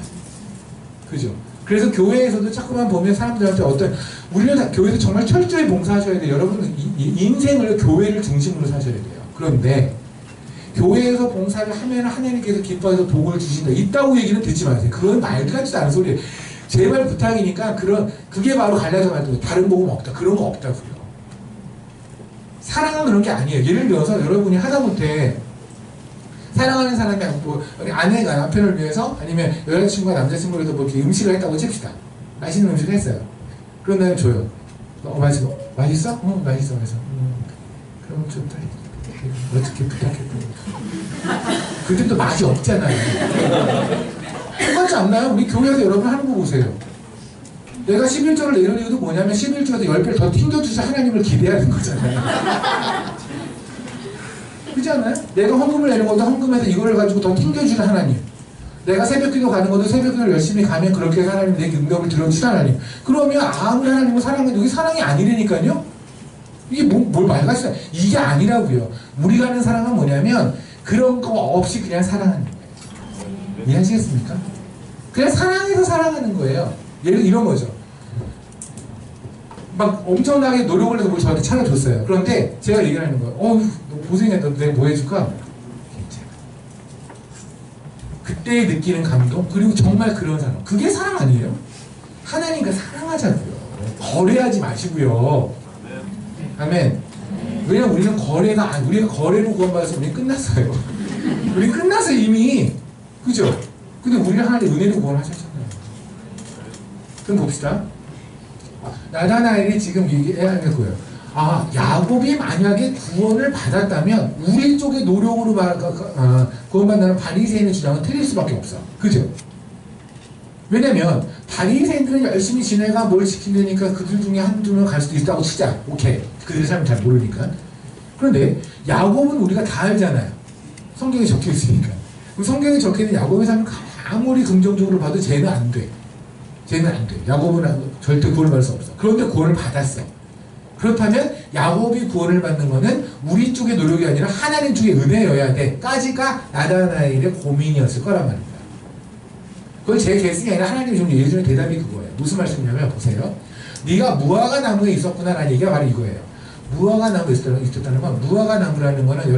그죠? 그래서 교회에서도 자꾸만 보면 사람들한테 우리는 다 교회에서 정말 철저히 봉사하셔야 돼요. 여러분은 인생을 교회를 중심으로 사셔야 돼요. 그런데 교회에서 봉사를 하면 하나님께서 기뻐해서 복을 주신다. 있다고 얘기는 듣지 마세요. 그건 말 같지도 않은 소리예요. 제발 부탁이니까 그게 바로 갈라져 말도 다른 복음 없다. 그런 거 없다고요. 사랑은 그런 게 아니에요. 예를 들어서 여러분이 하다못해 사랑하는 사람이 아내가 남편을 위해서 아니면 여자친구가 남자친구를 위해서 이렇게 음식을 했다고 칩시다. 맛있는 음식을 했어요. 그런 다음에 줘요. 맛있어? 맛있어? 맛있어. 그래서 그럼 좀 어떻게 부탁했던 그때 또 맛이 없잖아요. 똑같지 않나요? 우리 교회에서 여러분 하는 거 보세요. 내가 11조를 내는 이유도 뭐냐면 11조에서 10배를 더 튕겨주셔서 하나님을 기대하는 거잖아요. 그렇지 않나요? 내가 헌금을 내는 것도 헌금해서 이거를 가지고 더 튕겨주는 하나님. 내가 새벽기도 가는 것도 새벽기도를 열심히 가면 그렇게 해서 하나님 내 능력을 들어주신 하나님. 그러면 아무리 하나님을 사랑해도 이게 사랑이 아니라니까요? 이게 뭘 말같이 이게 아니라고요. 우리가 하는 사랑은 뭐냐면 그런 거 없이 그냥 사랑하는 거예요. 이해하시겠습니까? 그냥 사랑해서 사랑하는 거예요. 예를 들어 이런 거죠. 막 엄청나게 노력을 해서 뭘 저한테 차려줬어요. 그런데 제가 얘기를 하는 거예요. 너 고생했다. 내가 뭐 해줄까? 괜찮아. 그때 느끼는 감동 그리고 정말 그런 사랑. 그게 사랑 아니에요? 하나님과 사랑하자고요. 거래하지 마시고요. 아멘. 왜냐면 우리는 우리가 거래로 구원받아서 우리 끝났어요. 우리 끝났어요 이미. 그죠? 근데 우리는 하나님 은혜로 구원하셨잖아요. 그럼 봅시다. 나다나엘이 지금 얘기해야 할 거예요. 야곱이 만약에 구원을 받았다면 우리 쪽의 노력으로 구원받는 바리새인의 주장은 틀릴 수밖에 없어. 그죠? 왜냐면 바리새인들은 열심히 지내가 뭘 지키려니까 그들 중에 한두 명 갈 수도 있다고 치자. 오케이. 그들의 삶을 잘 모르니까. 그런데 야곱은 우리가 다 알잖아요. 성경에 적혀 있으니까. 성경에 적혀 있는 야곱의 삶을 아무리 긍정적으로 봐도 쟤는 안 돼. 쟤는 안 돼. 야곱은 절대 구원을 받을 수 없어. 그런데 구원을 받았어. 그렇다면 야곱이 구원을 받는 것은 우리 쪽의 노력이 아니라 하나님 쪽의 은혜여야 돼 까지가 나다나엘의 고민이었을 거란 말입니다. 그건 제 개성이 아니라 하나님이 좀 예전에 대답이 그거예요. 무슨 말씀이냐면 보세요. 네가 무화과 나무에 있었구나 라는 얘기가 바로 이거예요. 무화과 나무에 있었다는 건 무화과 나무라는 거는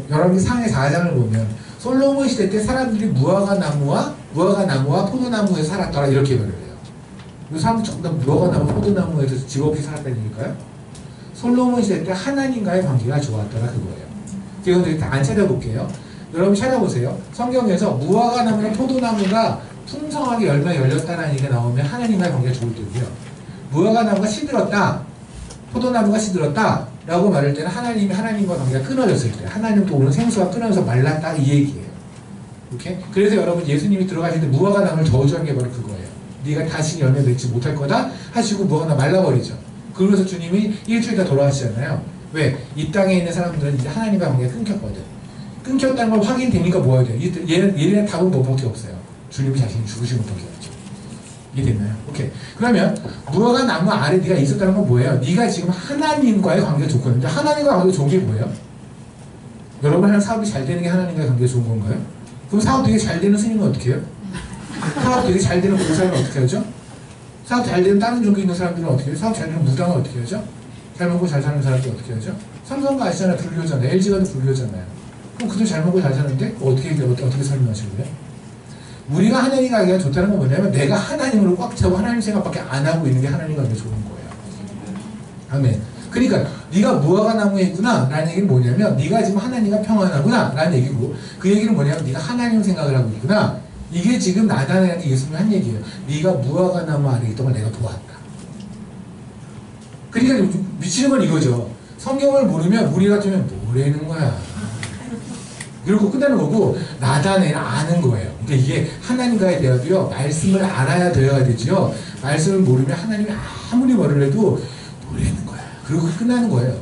여러분이 상해 4장을 보면 솔로몬 시대 때 사람들이 무화과 나무와 포도나무에서 살았더라 이렇게 말을 해요. 이 사람들 전부 다 무화과 나무, 포도나무에서 집 없이 살았다는 얘기일까요? 솔로몬 시대 때 하나님과의 관계가 좋았더라 그거예요. 제가 안 찾아볼게요. 여러분 찾아보세요. 성경에서 무화과 나무나 포도나무가 풍성하게 열매 열렸다는 얘기가 나오면 하나님과의 관계가 좋을 때고요. 무화과 나무가 시들었다, 포도나무가 시들었다 라고 말할 때는 하나님과 관계가 끊어졌을 때, 하나님도 오는 생수가 끊어져서 말랐다 이 얘기예요. 오케이? 그래서 여러분 예수님이 들어가실 때 무화과 나무를 저주한 게 바로 그거예요. 네가 다시 열매 맺지 못할 거다 하시고 무화과 나무 말라버리죠. 그러면서 주님이 일주일 다 돌아가시잖아요. 왜? 이 땅에 있는 사람들은 이제 하나님과 관계가 끊겼거든. 끊겼다는 걸 확인되니까 뭐 해야 돼요? 얘네는 답은 뭐밖에 없어요. 주님이 자신이 죽으신 것밖에 없죠. 이해됐나요? 오케이. 그러면 무화과 나무 아래 네가 있었다는 건 뭐예요? 네가 지금 하나님과의 관계가 좋거든요. 하나님과 관계가 좋은 게 뭐예요? 여러분 하는 사업이 잘 되는 게 하나님과의 관계가 좋은 건가요? 그럼 사업 되게 잘 되는 스님은 어떻게 해요? 사업 되게 잘 되는 공사는 어떻게 하죠? 사업 잘 되는 다른 종교 있는 사람들은 어떻게 해요? 사업 잘 되는 무당은 어떻게 하죠? 잘 먹고 잘 사는 사람들 어떻게 하죠? 삼성가 아시잖아요. 불교잖아요. LG가도 불교잖아요. 그럼 그도 잘 먹고 잘 사는데 어떻게 설명하시고요? 우리가 하나님과 관계가 좋다는 건 뭐냐면 내가 하나님으로 꽉 차고 하나님 생각밖에 안 하고 있는 게 하나님과 관계가 좋은 거예요. 아멘. 그러니까 네가 무화과 나무에 있구나 라는 얘기는 뭐냐면 네가 지금 하나님과 평안하구나 라는 얘기고, 그 얘기는 뭐냐면 네가 하나님 생각을 하고 있구나. 이게 지금 나다나엘한테 예수님이 한 얘기예요. 네가 무화과 나무 아래 있던 걸 내가 보았다. 그러니까 미치는 건 이거죠. 성경을 모르면 우리 같으면 뭐라는 거야. 그리고 끝나는 거고, 나다나엘은 아는 거예요. 그러니까 이게 하나님과의 대화도요, 말씀을 알아야 되어야 되죠. 말씀을 모르면 하나님이 아무리 말을 해도 뭐라는 거야. 그리고 끝나는 거예요.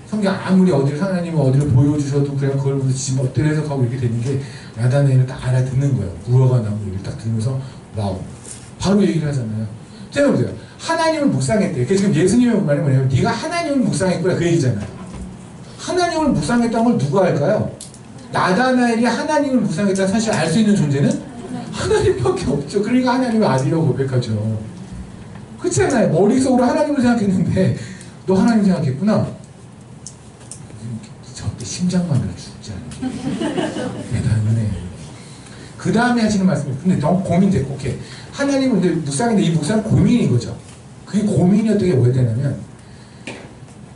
성경 아무리 하나님이 어디를 보여주셔도 그냥 그걸 지금 어떤 해석하고 이렇게 되는 게 나다나엘은 딱 알아듣는 거예요. 무화과 나무 얘기를 딱 들으면서 와우. 바로 얘기를 하잖아요. 제가 보세요. 하나님을 묵상했대. 지금 예수님의 말이 뭐냐면 네가 하나님을 묵상했구나 그 얘기잖아요. 하나님을 묵상했다는 걸 누가 알까요? 나다나엘이 하나님을 묵상했다는 사실 알 수 있는 존재는 하나님밖에 없죠. 그러니까 하나님의 아들이라고 고백하죠. 그렇잖아요. 머릿속으로 하나님을 생각했는데 너 하나님 생각했구나. 저때 심장만으로 죽지 않을게. 대단하네. 그 다음에 하시는 말씀이 근데 너무 고민됐고, 오케이. 하나님은 근데 묵상인데 이 묵상은 고민인 거죠. 그게 고민이었던 게 뭐야 되냐면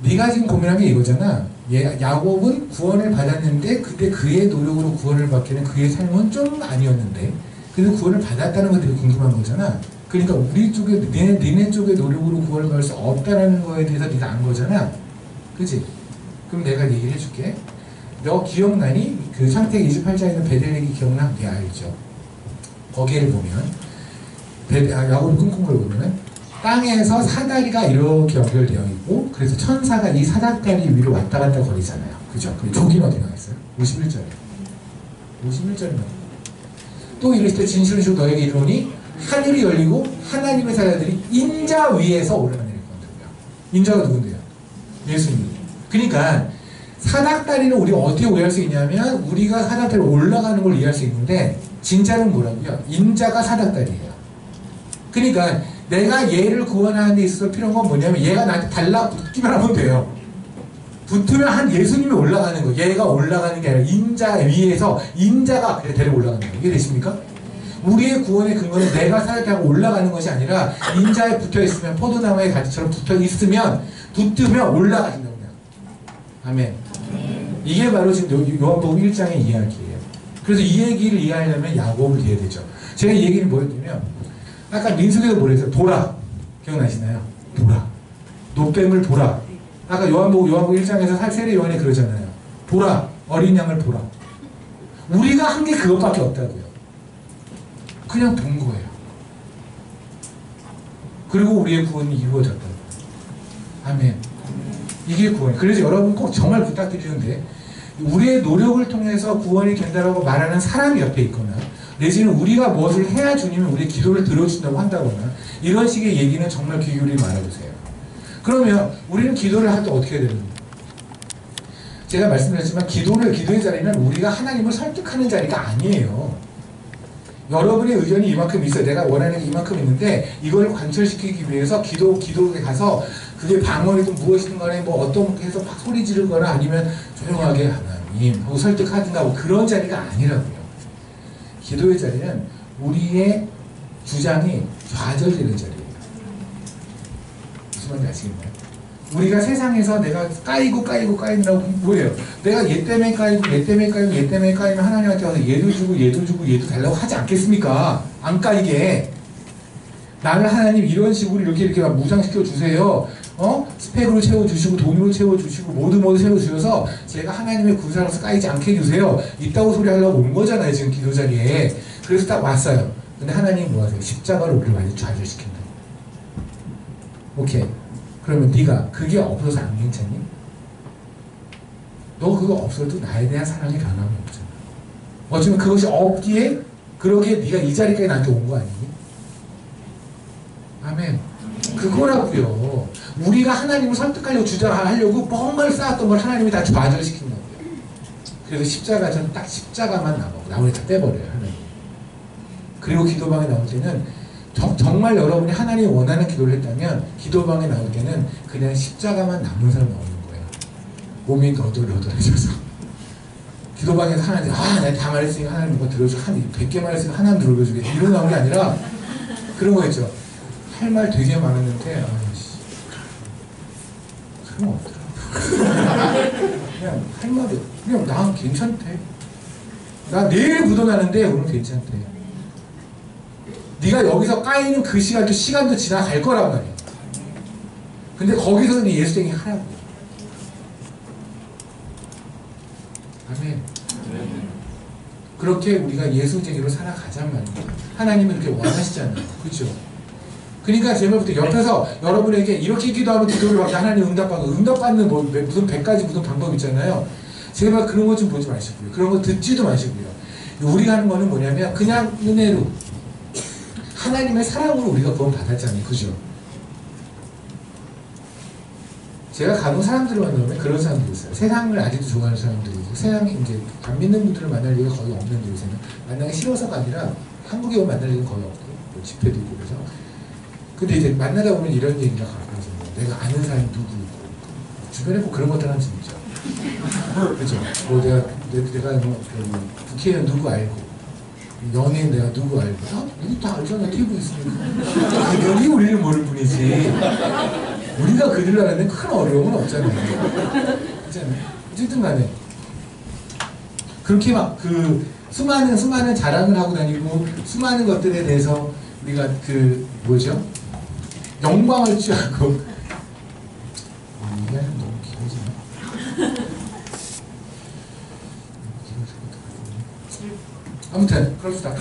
네가 지금 고민한 게 이거잖아. 야곱은 구원을 받았는데 그때 그의 노력으로 구원을 받기는 그의 삶은 좀 아니었는데 그래도 구원을 받았다는 것이 되게 궁금한 거잖아. 그러니까 우리 쪽에 니네 쪽의 노력으로 구원을 받을 수 없다는 거에 대해서 네가 안 거잖아. 그치? 그럼 내가 얘기를 해줄게. 너 기억나니? 그 창세기 28장에 있는 베들레헴이 기억나? 네, 알죠. 거기를 보면 야곱이 꿈꾼 걸 보면은 땅에서 사다리가 이렇게 연결되어 있고, 그래서 천사가 이 사다리 위로 왔다 갔다 거리잖아요. 그죠? 그리고 저기는 어디 나와있어요? 51절에. 51절에 또 이랬을 때 진실을 주고 너에게 이르노니 하늘이 열리고 하나님의 사자들이 인자 위에서 올라내릴 건데요. 인자가 누군데요? 예수님. 그러니까 사닥다리는 우리가 어떻게 오해할 수 있냐면 우리가 사닥다리로 올라가는 걸 이해할 수 있는데 진짜는 뭐라고요? 인자가 사닥다리예요. 그러니까 내가 얘를 구원하는 데 있어서 필요한 건 뭐냐면 얘가 나한테 달라붙기만 하면 돼요. 붙으면 한 예수님이 올라가는 거예요. 얘가 올라가는 게 아니라 인자 위에서 인자가 데리고 올라가는 거예요. 이게 되십니까? 우리의 구원의 근거는 내가 사닥다리하고 올라가는 것이 아니라 인자에 붙어있으면 포도나무의 가지처럼 붙어있으면 붙으면 올라가신다고 해요. 아멘. 이게 바로 지금 요한복음 1장의 이야기예요. 그래서 이 얘기를 이해하려면 야곱을 이해해야 되죠. 제가 이 얘기를 뭐였냐면 아까 민수기도 뭐랬어요? 돌아. 기억나시나요? 돌아. 노뱀을 돌아. 아까 요한복음 1장에서 세례 요한이 그러잖아요. 돌아. 어린 양을 돌아. 우리가 한 게 그것밖에 없다고요. 그냥 본 거예요. 그리고 우리의 구원이 이루어졌다고요. 아멘. 이게 구원이에요. 그래서 여러분 꼭 정말 부탁드리는데 우리의 노력을 통해서 구원이 된다고 말하는 사람이 옆에 있거나 내지는 우리가 무엇을 해야 주님은 우리의 기도를 들어준다고 한다거나 이런 식의 얘기는 정말 귀 기울이지 말아주세요. 그러면 우리는 기도를 할 때 어떻게 해야 되는가? 제가 말씀드렸지만 기도의 자리는 우리가 하나님을 설득하는 자리가 아니에요. 여러분의 의견이 이만큼 있어요. 내가 원하는 게 이만큼 있는데 이걸 관철시키기 위해서 기도에 가서 그게 방언이든 무엇이든 간에 뭐 어떤 해서 막 소리 지르거나 아니면 조용하게 하나님 하고 설득하든가 뭐 그런 자리가 아니라고요. 기도의 자리는 우리의 주장이 좌절되는 자리예요. 무슨 말인지 아시겠나요? 우리가 세상에서 내가 까이느라고 뭐예요? 내가 얘 때문에 까이면 하나님한테 와서 얘도 주고 달라고 하지 않겠습니까? 안 까이게. 나를 하나님 이런 식으로 이렇게 막 무장시켜 주세요. 스펙으로 채워주시고 돈으로 채워주시고 모두 채워주셔서 제가 하나님의 군사로서 까이지 않게 해주세요. 이따고 소리 하려고 온 거잖아요. 지금 기도 자리에. 그래서 딱 왔어요. 근데 하나님 뭐 하세요? 십자가로 우리를 많이 좌절시킨다. 오케이. 그러면 네가 그게 없어서 안 괜찮니? 너 그거 없어도 나에 대한 사랑이 변함이 없잖아. 어쩌면 그것이 없기에 그러기에 네가 이 자리까지 나한테 온 거 아니니? 아멘. 그거라고요. 우리가 하나님을 설득하려고 주장하려고 뭔가를 쌓았던 걸 하나님이 다 좌절시킨 거예요. 그래서 십자가는 딱 십자가만 남고 나머지 다 떼버려요. 하나님. 그리고 기도방에 나올 때는 정말 여러분이 하나님이 원하는 기도를 했다면 기도방에 나올 때는 그냥 십자가만 남는 사람 나오는 거예요. 몸이 너덜너덜해져서 기도방에서 하나님 내가 다 말했으니까 하나님 뭐 들어주고 100개 말했으니까 하나님 들어주겠다 이런 나오는 게 아니라 그런 거 있죠. 할 말 되게 많았는데 소용없더라. 그냥 할 말이 그냥 난 괜찮대. 나 내일 묻어나는데 오늘 괜찮대. 네가 여기서 까이는 그 시간도 지나갈 거란 말이야. 근데 거기서는 예수쟁이 하라고. 아멘. 그렇게 우리가 예수쟁이로 살아가자는 말이에요. 하나님은 그렇게 원하시잖아요. 그렇죠? 그러니까 제발부터 옆에서 여러분에게 이렇게 기도하면 기도를 받고 하나님 응답받는 무슨 100가지 무슨 방법 있잖아요. 제발 그런 거 좀 보지 마시고요. 그런 거 듣지도 마시고요. 우리가 하는 거는 뭐냐면 그냥 은혜로 하나님의 사랑으로 우리가 구원 받았잖아요. 그죠? 제가 간혹 사람들을 만나면 그런 사람들이 있어요. 세상을 아직도 좋아하는 사람들이 있고 세상에 이제 안 믿는 분들을 만날 일이 거의 없는데 요새는 만나기 싫어서가 아니라 한국에 오면 만날 일은 거의 없고 뭐 집회도 있고 그래서 근데 이제 만나다 보면 이런 얘기가 가끔씩 내가 아는 사람이 누구 있고 주변에 꼭 그런 것들 하나 진짜 그죠? 뭐 내가 뭐 국회의원 누구 알고 연예인 내가 누구 알고 우리 다 알잖아. TV 있으니까 여기 우리는 모를 뿐이지 우리가 그들 알아내는 큰 어려움은 없잖아요. 그렇잖아요. 어쨌든 간에 그렇게 막 그 수많은 자랑을 하고 다니고 수많은 것들에 대해서 우리가 그 뭐죠? 영광을 취하고 얘기하면 너무 길어지나? 아무튼 그럽시다.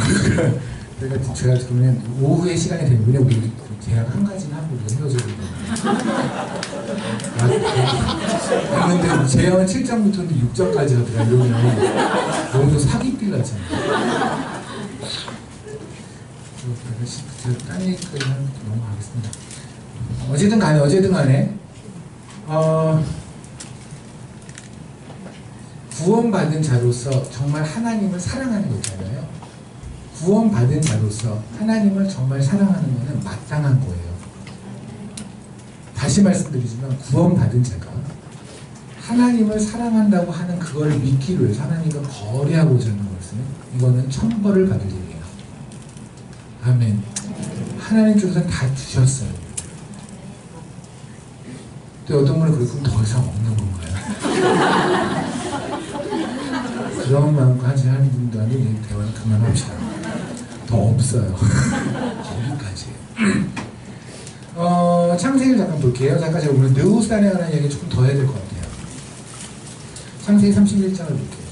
제가 그러면 오후에 시간이 되면 왜냐면 우리 계약 한 가지는 하고 우리가 헤어져야 되거든요. 근데 제약은 7장부터인데 6장까지 하더라. 이러면 너무 사기빌 나잖아요. 딴 얘기까지 넘어가겠습니다. 어쨌든 간에 구원받은 자로서 정말 하나님을 사랑하는 거잖아요. 구원받은 자로서 하나님을 정말 사랑하는 것은 마땅한 거예요. 다시 말씀드리지만 구원받은 자가 하나님을 사랑한다고 하는 그걸 믿기로 해서 하나님과 거래하고자 하는 것은 이거는 천벌을 받을 일이에요. 아멘. 하나님께서는 다 주셨어요. 근데 어떤 분은 그렇게 더 이상 없는 건가요? 그런 마음과 하는 분들한테 대화는 그만합시다. 더 없어요. 거기까지. 창세기를 잠깐 볼게요. 잠깐 제가 오늘 느우산에 관한 얘기 조금 더 해야 될 것 같아요. 창세기 31장을 볼게요.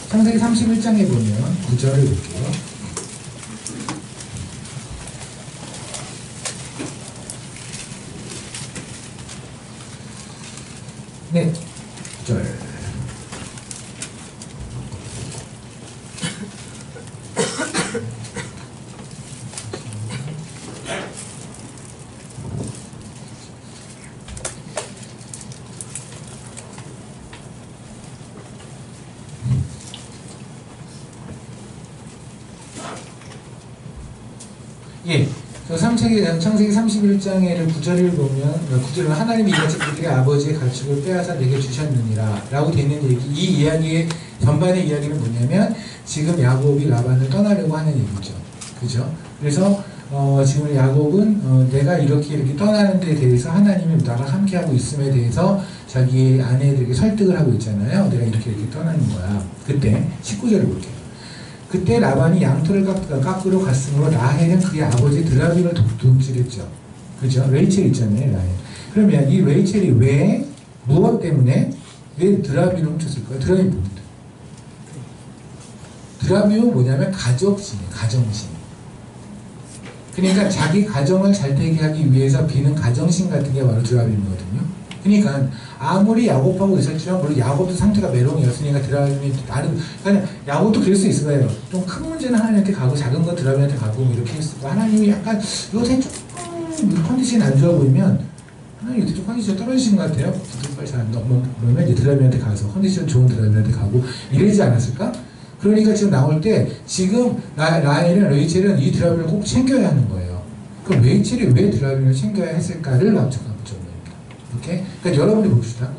창세기 31장에 보면 9절을 볼게요. 네, 9절. 예. 창세기 31장에는 구절을 보면, 구절은 하나님이 이같이 그들의 아버지의 가축을 빼앗아 내게 주셨느니라 라고 되는 얘기, 이 이야기의 전반의 이야기는 뭐냐면 지금 야곱이 라반을 떠나려고 하는 얘기죠. 그죠? 그래서 지금 야곱은 내가 이렇게 떠나는 데 대해서 하나님이 나랑 함께하고 있음에 대해서 자기 아내들에게 설득을 하고 있잖아요. 내가 이렇게 떠나는 거야. 그때 19절을 볼게요. 그때 라반이 양털을 깎으러 갔으므로 라헬은 그의 아버지 드라비를 돕질했죠. 그죠? 레이첼 있잖아요. 라헬. 그러면 이 레이첼이 왜 무엇 때문에 왜 드라비를 훔쳤을까요? 드라비는 뭡니다. 드라비는 뭐냐면 가족신이에요. 가정신. 그러니까 자기 가정을 잘 되게 하기 위해서 비는 가정신 같은 게 바로 드라빔이거든요. 그러니까 아무리 야곱하고 있었지만 물론 야곱도 상태가 메롱이었으니까 드라빔이 나름, 그러니까 야곱도 그럴 수 있을 거예요. 좀 큰 문제는 하나님한테 가고 작은 거 드라빔한테 가고 이렇게 했을 거. 하나님이 약간 요새 조금 컨디션이 안 좋아 보이면 하나님 요새 좀 컨디션이 떨어지신 것 같아요. 빨리 잘 안 넘어 그러면 이제 드라빔한테 가서 컨디션 좋은 드라빔한테 가고 이러지 않았을까? 그러니까 지금 나올 때 지금 라헬은 레이첼은 이 드라빔을 꼭 챙겨야 하는 거예요. 그럼 레이첼이 왜 드라빔을 챙겨야 했을까를 맞춰가 보죠. 오케이? 그러니까 여러분이 봅시다.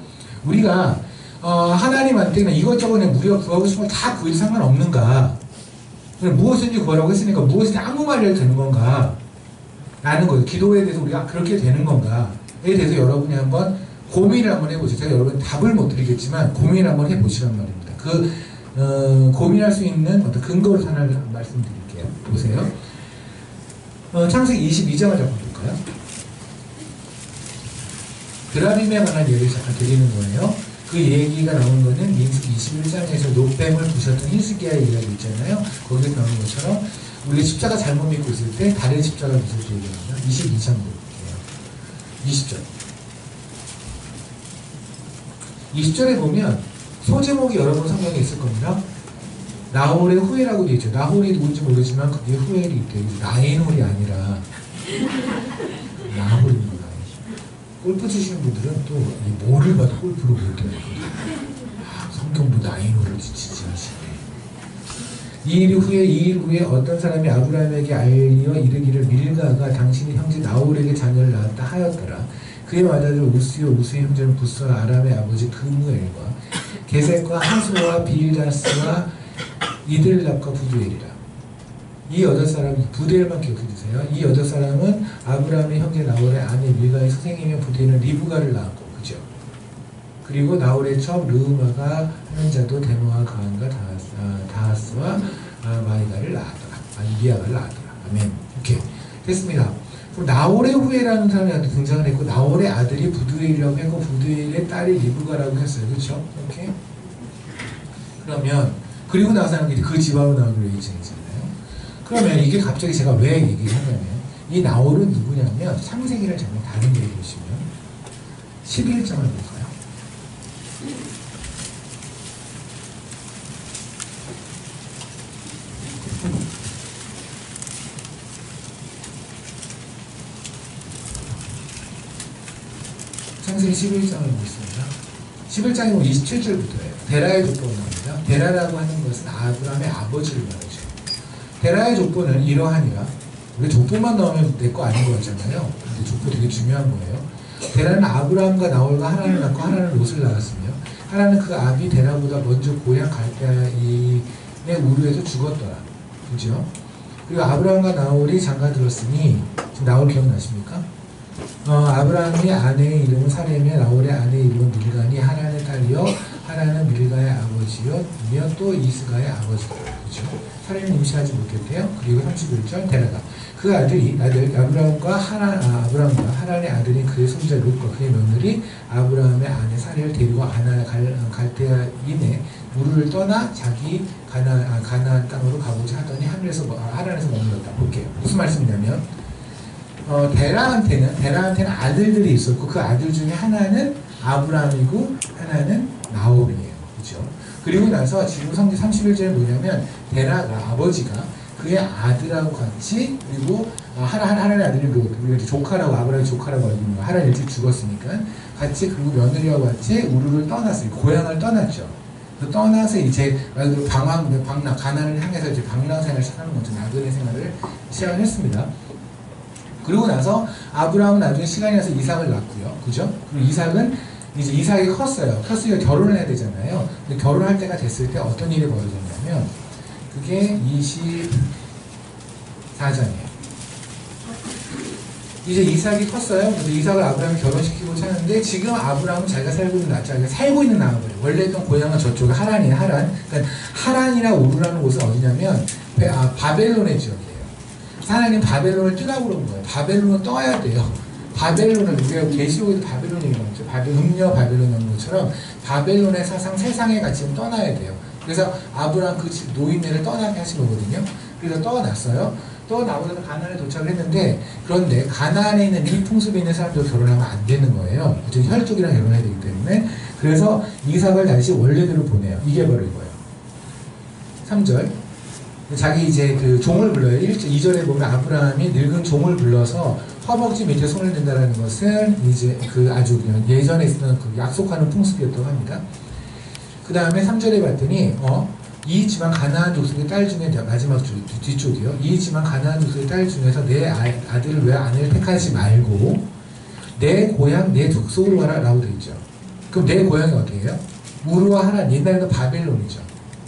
우리가 하나님한테 이것저것 우리가 구하고 싶은 걸 다 구해도 상관없는가? 무엇인지 구하라고 했으니까 무엇인지 아무 말이 해도 되는 건가? 라는 거예요. 기도에 대해서 우리가 그렇게 되는 건가에 대해서 여러분이 한번 고민을 한번 해보세요. 제가 여러분 답을 못 드리겠지만 고민을 한번 해보시란 말입니다. 고민할 수 있는 어떤 근거를 하나 말씀드릴게요. 보세요. 창세기 22장을 잠깐 볼까요? 드라빔에 관한 예를 잠깐 드리는 거예요. 그 얘기가 나온 거는 민수기 21장에서 노뱀을 부셨던 히스기야의 이야기 있잖아요. 거기에 나오는 것처럼 우리가 십자가 잘못 믿고 있을 때 다른 십자가 믿을 때 얘기합니다. 22장 볼게요. 20절. 20절에 보면 소제목이 여러분 성경에 있을 겁니다. 나홀의 후예라고 되어 있죠. 나홀이 누군지 모르지만 그게 후예이 있대요. 라인홀이 아니라 나홀입니다. 골프 치시는 분들은 또 뭐를 봐도 골프로 볼 때가 있거든요. 성경도 나인홀을 치지 않으시네. 2일 후에 어떤 사람이 아브라함에게 알리어 이르기를 밀가가 당신의 형제 나홀에게 자녀를 낳았다 하였더라. 그의 맏아들 우스의 형제는 부스와 아람의 아버지 그무엘과 게셋과 하수와 빌다스와 이들랍과 부두엘이라. 이 여덟 사람, 부두엘만 기억해주세요. 이 여덟 사람은 아브라함의 형제 나홀의 아내 밀가의 선생이며 부두엘은 리브가를 낳았고, 그죠? 그리고 나홀의 첩 르우마가 하는 자도 데모와 가한과 다하스와 마이가를 낳았더라. 이비아가를 낳았더라. 아멘. 오케이. 됐습니다. 나홀의 후예라는 사람이 등장을 했고, 나홀의 아들이 부두엘이라고 했고, 부두엘의 딸이 리브가라고 했어요. 그렇죠? 오케이. 그러면 그리고 나서는 그 집안으로 나오는 레이첼이잖아요. 그러면 이게 갑자기 제가 왜 얘기를 하냐면 이 나홀은 누구냐면 창세기를 정말 다른 데에 보시면 11장을 볼까요? 창세기 11장을 보겠습니다. 11장에 보면 27절부터예요. 데라의 족보가 나옵니다. 데라라고 하는 것은 아브라함의 아버지를 말하죠. 데라의 족보는 이러하니라. 우리 족보만 나오면 내 거 아닌 거 같잖아요. 근데 족보 되게 중요한 거예요. 데라는 아브라함과 나홀과 하란을 낳고 하란은 롯을 낳았으며 하란은 그 아비 데라보다 먼저 고향 갈대아인의 우르에서 죽었더라. 그죠? 그리고 아브라함과 나홀이 장가들었으니 지금 나홀 기억나십니까? 아브라함의 아내의 이름은 사레며 나홀의 아내의 이름은 밀가니 하란의 딸이요 하란은 밀가의 아버지요 또 이스가의 아버지다. 그렇죠? 사레는 임신하지 못했대요. 그리고 31절 데라가 그 아들이 아브라함과 하란의 아들인 그의 손자 롯과 그의 며느리 아브라함의 아내 사레를 데리고 갈대아인의 우르를 떠나 자기 가나안 땅으로 가고자 하더니 하란에서 머물렀다. 볼게요. 무슨 말씀이냐면 데라한테는 아들들이 있었고 그 아들 중에 하나는 아브라함이고 하나는 나홀이에요. 그렇죠? 그리고 나서 지금 성경 31절에 뭐냐면 데라가 아버지가 그의 아들하고 같이 그리고 하란의 아들이 우리가 조카라고 아브라함의 조카라고 알고 있는 거예요. 하란이 일찍 죽었으니까 같이 그리고 며느리와 같이 우르를 떠났어요. 고향을 떠났죠. 떠나서 이제 말 그대로 가난을 향해서 이제 방랑 생활을 시작하는 거죠. 나그네 생활을 시작을 했습니다. 그리고 나서 아브라함은 나중에 시간이 나서 이삭을 낳고요. 그죠? 그리고 이삭이 컸어요. 컸으니까 결혼을 해야 되잖아요. 근데 결혼할 때가 됐을 때 어떤 일이 벌어졌냐면 그게 24장이에요. 이제 이삭이 컸어요. 그래서 이삭을 아브라함이 결혼시키고 찾는데 지금 아브라함은 자기가 살고 있는 나라거든요. 원래 있던 고향은 저쪽에 하란이에요. 하란. 그러니까 하란이나 우르라는 곳은 어디냐면 바벨론의 지역이에요. 하나님 바벨론을 뜨라고 그런 거예요. 바벨론을 떠야 돼요. 바벨론을 우리가 계시록에도 바벨론이 나오죠. 음녀 바벨론 나오는 것처럼 바벨론의 사상, 세상의 가치는 떠나야 돼요. 그래서 아브라함 그 노인네를 떠나게 하신 거거든요. 그래서 떠났어요. 떠나고서 가나안에 도착을 했는데, 그런데 가나안에 있는 이 풍습에 있는 사람들과 결혼하면 안 되는 거예요. 혈족이랑 결혼해야 되기 때문에. 그래서 이삭을 다시 원래대로 보내요. 이게 바로 이거예요. 3절. 자기 이제 그 종을 불러요. 2절에 보면 아브라함이 늙은 종을 불러서 허벅지 밑에 손을 댄다는 것은 이제 그 아주 예전에 있었던 그 약속하는 풍습이었다고 합니다. 그 다음에 3절에 봤더니 이 집안 가나안 족속의 딸 중에 마지막 뒤쪽이요. 이 집안 가나안 족속의 딸 중에서 내 아들을 왜 아내를 택하지 말고 내 고향 내 족속으로 가라 라고 되어 있죠. 그럼 내 고향이 어디예요? 우르와 하란, 옛날에는 바벨론이죠.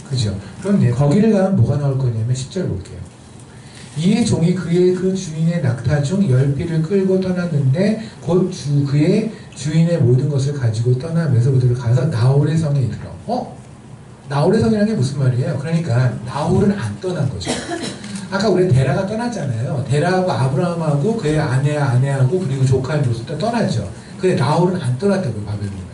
그죠? 그럼 거기를 가면 뭐가 나올 거냐면 10절 볼게요. 이의 종이 그 주인의 낙타 중 10피를 끌고 떠났는데 곧 그의 주인의 모든 것을 가지고 떠나 메소포타미아로 가서 나홀의 성에 이르러. 나홀의 성이라는 게 무슨 말이에요? 그러니까 나홀은 안 떠난 거죠. 아까 우리 데라가 떠났잖아요. 데라하고 아브라함하고 그의 아내하고 그리고 조카인 롯도 떠났죠. 근데 나홀은 안 떠났다고요. 바벨론을.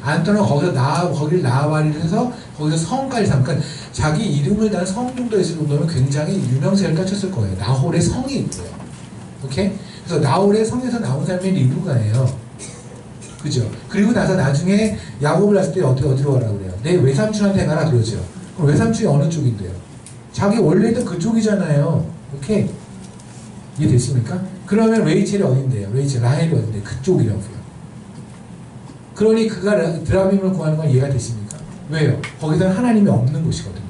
안 떠나고 거기를 나와리를 해서 거기서 성까지 그러니까 자기 이름을 단 성 정도 있을 정도면 굉장히 유명세를 떨쳤을 거예요. 나홀의 성이 있고요. 오케이? 그래서 나홀의 성에서 나온 사람이 리브가예요. 그죠? 그리고 나서 나중에 야곱을 낳았을 때 어디로 가라고 그래요? 내 외삼촌한테 가라 그러죠. 그럼 외삼촌이 어느 쪽인데요? 자기 원래 있던 그쪽이잖아요. 오케이? 이해됐습니까? 그러면 레이첼이 어딘데요? 라헬이 어딘데? 그쪽이라고요. 그러니 그가 드라빔을 구하는 건 이해가 되십니까? 왜요? 거기서는 하나님이 없는 곳이거든요.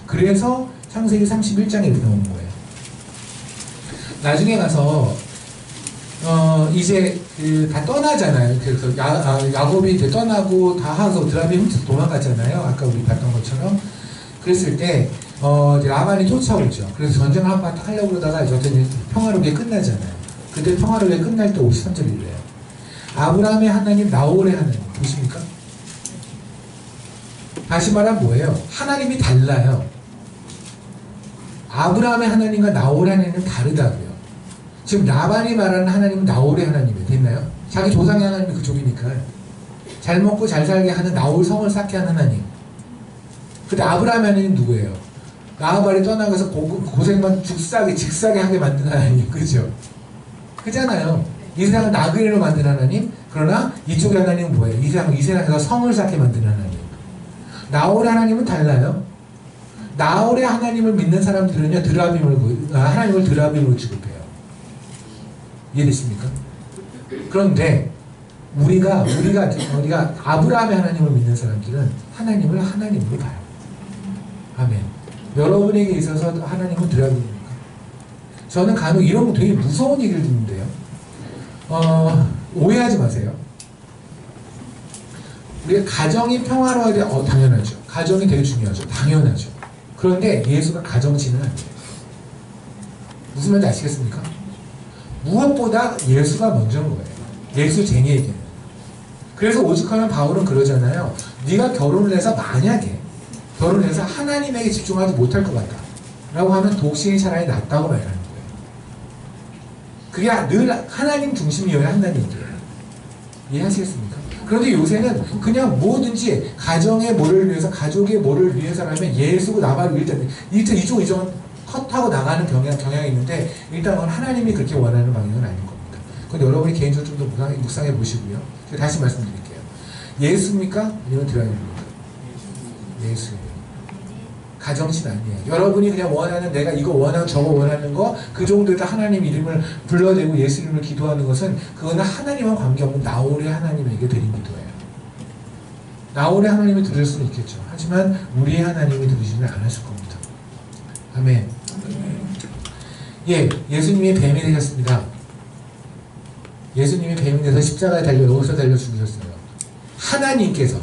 그래서 창세기 31장에 이렇게 나오는 거예요. 나중에 가서 이제 다 떠나잖아요. 그래서 야곱이 이제 떠나고 다 하고 드라빔 훔쳐서 도망갔잖아요. 아까 우리 봤던 것처럼. 그랬을 때 이제 라반이 쫓아오죠. 그래서 전쟁을 한번 딱 하려고 그러다가 이제 평화롭게 끝나잖아요. 그때 평화롭게 끝날 때 53절이래요. 아브라함의 하나님, 나홀의 하나님 보십니까? 다시 말하면 뭐예요? 하나님이 달라요. 아브라함의 하나님과 나홀의 하나님은 다르다고요. 지금 라반이 말하는 하나님은 나홀의 하나님이에요. 됐나요? 자기 조상의 하나님이 그쪽이니까. 잘 먹고 잘 살게 하는 나홀 성을 쌓게 하는 하나님. 근데 아브라함의 하나님은 누구예요? 나발이 떠나가서 고생만 직사게 하게 만든 하나님. 그죠? 그잖아요. 이 세상을 나그네로 만든 하나님. 그러나 이쪽의 하나님은 뭐예요? 이 세상에서 성을 쌓게 만든 하나님. 나홀의 하나님은 달라요. 나홀의 하나님을 믿는 사람들은요, 하나님을 드라빔으로 취급해요. 이해됐습니까? 그런데 우리가 아브라함의 하나님을 믿는 사람들은 하나님을 하나님으로 봐요. 아멘. 여러분에게 있어서 하나님은 드라빔입니까? 저는 간혹 이런 거 되게 무서운 얘기를 듣는데요. 오해하지 마세요. 우리가 가정이 평화로워야 돼. 당연하죠. 가정이 되게 중요하죠. 당연하죠. 그런데 예수가 가정치는 안 돼요. 무슨 말인지 아시겠습니까? 무엇보다 예수가 먼저인 거예요. 예수쟁이에게는. 그래서 오죽하면 바울은 그러잖아요. 네가 결혼을 해서 만약에 결혼을 해서 하나님에게 집중하지 못할 것 같다 라고 하면 독신이 차라리 낫다고 말하는 거예요. 그게 늘 하나님 중심이어야 한다는 얘기예요. 이해하시겠습니까? 그런데 요새는 그냥 뭐든지 가정의 뭐를 위해서, 가족의 뭐를 위해서라면 예수고 나발로 일단 이쪽 컷하고 나가는 경향이 있는데, 일단 그건 하나님이 그렇게 원하는 방향은 아닌 겁니다. 그건 여러분이 개인적으로 좀 더 묵상해 보시고요. 다시 말씀드릴게요. 예수입니까? 아니면 드라이브입니까? 예수예요. 가정신 아니에요. 여러분이 그냥 원하는, 내가 이거 원하고 저거 원하는 거, 그 정도에다 하나님 이름을 불러대고 예수 이름을 기도하는 것은, 그거는 하나님과 관계없는 나홀의 하나님에게 드린 기도예요. 나홀의 하나님이 들을 수는 있겠죠. 하지만 우리의 하나님이 들으시면 안 하실 겁니다. 아멘. 예, 예수님이 뱀이 되셨습니다. 예수님이 배임돼서 십자가에 여기서 달려 죽으셨어요. 하나님께서.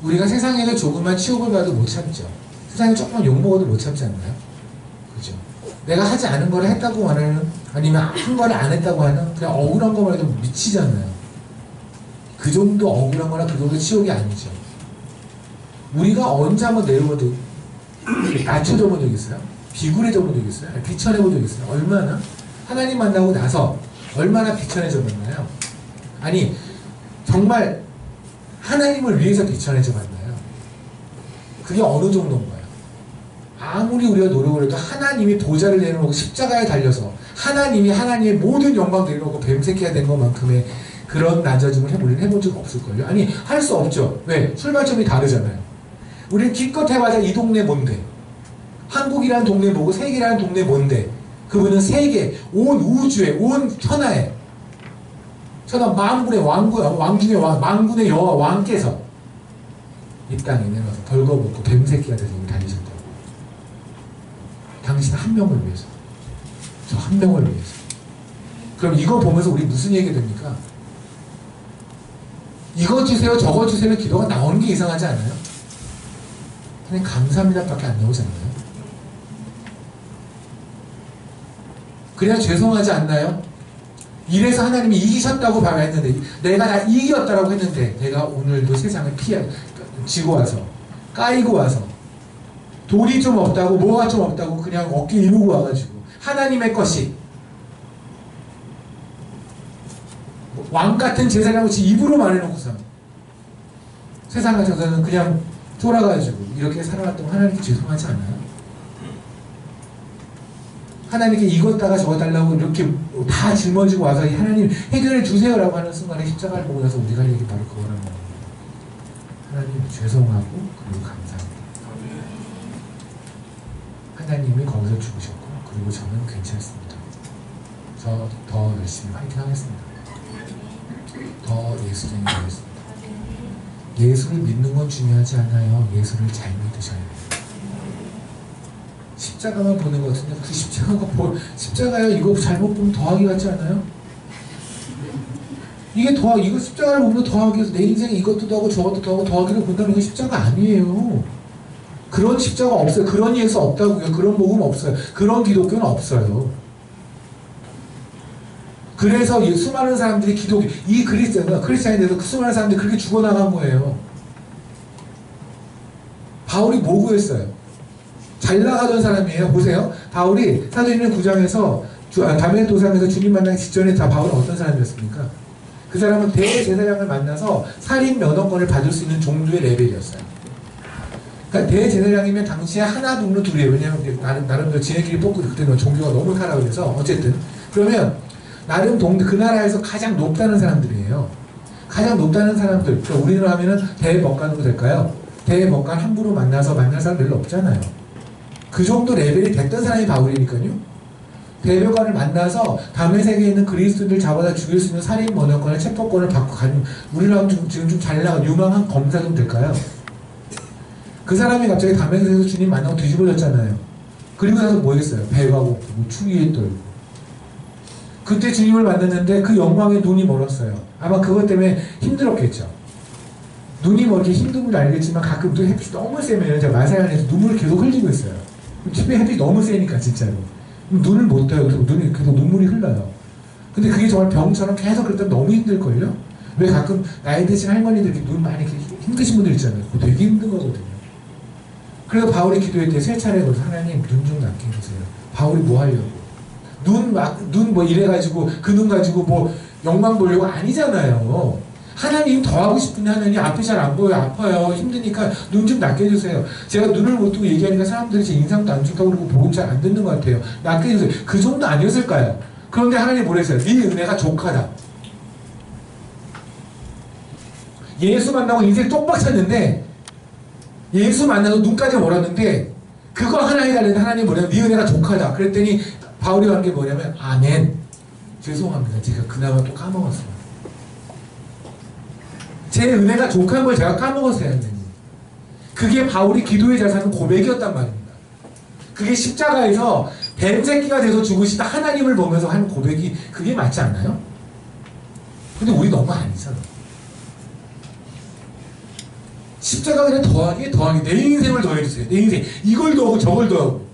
우리가 세상에서 조금만 치욕을 받아도 못 참죠. 세상에 조금만 욕먹어도 못 참지 않나요? 그죠? 내가 하지 않은 걸 했다고 하는, 아니면 한 걸 안 했다고 하는, 그냥 억울한 것만 해도 미치잖아요. 그 정도 억울한 거나 그 정도 치욕이 아니죠. 우리가 언제 한번 내려봐도 낮춰져 본 적 있어요? 비굴해져 본 적 있어요? 비천해 본 적 있어요? 얼마나? 하나님 만나고 나서 얼마나 비천해져 봤나요? 아니, 정말 하나님을 위해서 비천해져 봤나요? 그게 어느 정도인 거예요? 아무리 우리가 노력을 해도 하나님이 보좌를 내려놓고 십자가에 달려서 하나님이 하나님의 모든 영광 내려놓고 뱀새끼가 된 것만큼의 그런 낮아짐을 우리는 해본 적 없을걸요? 아니, 할 수 없죠. 왜? 출발점이 다르잖아요. 우리는 기껏 해봐자 이 동네 뭔데? 한국이라는 동네 뭐고 세계라는 동네 뭔데? 그분은 세계, 온 우주에, 온 천하에, 천하 만군의 왕 중의 왕, 만군의 여호와 왕께서 이 땅에 내려와서 벌거벗고 뱀새끼가 돼서 다니셨다고. 당신 한 명을 위해서, 저 한 명을 위해서. 그럼 이거 보면서 우리 무슨 얘기가 됩니까? 이거 주세요 저거 주세요 기도가 나오는 게 이상하지 않아요? 하나님 감사합니다 밖에 안 나오지 않나요? 그냥 죄송하지 않나요? 이래서 하나님이 이기셨다고 말했는데, 내가 다 이겼다라고 했는데, 내가 오늘도 세상을 지고 와서, 까이고 와서, 돌이 좀 없다고, 뭐가 좀 없다고 그냥 어깨 이루고 와가지고, 하나님의 것이, 왕 같은 제사장을 입으로 말해놓고서, 세상 같아서는 그냥 쫄아가지고, 이렇게 살아왔던 하나님께 죄송하지 않아요? 하나님께 이것다가 저거 달라고 이렇게 다 짊어지고 와서 하나님 해결해 주세요라고 하는 순간에 십자가를 보고 나서 우리가 할 얘기 바로 그거란 말이에요. 하나님 죄송하고 그리고 감사합니다. 하나님이 거기서 죽으셨고 그리고 저는 괜찮습니다. 저 더 열심히 화이팅 하겠습니다. 더 예수님이 되겠습니다. 예수를 믿는 건 중요하지 않아요. 예수를 잘 믿으셔야 돼요. 십자가만 보는 것 같은데 그 십자가요 이거 잘못 보면 더하기 같지 않아요? 이게 이거 십자가를 보면 더하기 해서 내 인생에 이것도 더하고 저것도 더하고 더하기를 본다면 이거 십자가 아니에요. 그런 십자가 없어요. 그런 예수 없다고요. 그런 복음 없어요. 그런 기독교는 없어요. 그래서 수많은 사람들이 이 크리스찬에 대해서 수많은 사람들이 그렇게 죽어나간 거예요. 바울이 뭐 구했어요? 잘 나가던 사람이에요. 보세요. 바울이 사도행전 9장에서 다메섹 도상에서 주님 만나기 직전에 바울은 어떤 사람이었습니까? 그 사람은 대제사장을 만나서 살인 면허권을 받을 수 있는 정도의 레벨이었어요. 그러니까 대제사장이면 당시에 하나 둘로 둘이에요. 왜냐하면 나름대로 지네끼리 뽑고 그때는 종교가 너무 타라 그래서 어쨌든 그러면 나름 그 나라에서 가장 높다는 사람들이에요. 가장 높다는 사람들. 그러니까 우리나라 하면은 대법관으로 될까요? 대법관 함부로 만날 사람 별로 없잖아요. 그 정도 레벨이 됐던 사람이 바울이니까요. 대법관을 만나서 다메섹에 있는 그리스도인들 잡아다 죽일 수 있는 살인 면허권을 체포권을 받고 가는, 우리나라 지금 좀 잘 나간 유망한 검사 좀 될까요? 그 사람이 갑자기 다메섹에서 주님 만나고 뒤집어졌잖아요. 그리고 나서 뭐 했어요? 배가 고프고 추위에 떨고. 그때 주님을 만났는데 그 영광에 눈이 멀었어요. 아마 그것 때문에 힘들었겠죠. 눈이 멀게 힘든 건 알겠지만 가끔 또 햇빛이 너무 세면 제가 마사야 안에서 눈물을 계속 흘리고 있어요. 집에 햇빛이 너무 세니까 진짜로 눈을 못 떠요. 그래서 눈이 계속 눈물이 흘러요. 근데 그게 정말 병처럼 계속 그랬다면 너무 힘들걸요? 왜 가끔 나이 드신 할머니들 이렇게 눈 많이 힘드신 분들 있잖아요. 그거 되게 힘든 거거든요. 그래서 바울이 기도할 때 세 차례 그래서 하나님 눈 좀 낫게 해주세요. 바울이 뭐 하려고? 눈 뭐 이래가지고 그 눈 가지고 뭐 영광 보려고 아니잖아요. 하나님 더 하고 싶은데 하나님 앞이 잘 안 보여요. 아파요. 힘드니까 눈 좀 낫게 해주세요. 제가 눈을 못 뜨고 얘기하니까 사람들이 제 인상도 안 좋다고 그러고 복음 잘 안 듣는 것 같아요. 낫게 해주세요. 그 정도 아니었을까요? 그런데 하나님 뭐랬어요? 네 은혜가 족하다. 예수 만나고 인생 똑박 찼는데 예수 만나서 눈까지 멀었는데 그거 하나 해달라는데 하나님 뭐냐면 네 은혜가 족하다. 그랬더니 바울이 하는 게 뭐냐면 아멘. 죄송합니다. 제가 그나마 또 까먹었어요. 제 은혜가 족한 걸 제가 까먹었어요. 그게 바울이 기도의 자세는 고백이었단 말입니다. 그게 십자가에서 뱀새끼가 돼서 죽으시다 하나님을 보면서 한 고백이 그게 맞지 않나요? 근데 우리 너무 아니잖아. 십자가 그냥 더하기 내 인생을 더해주세요. 내 인생 이걸 더하고 저걸 더하고.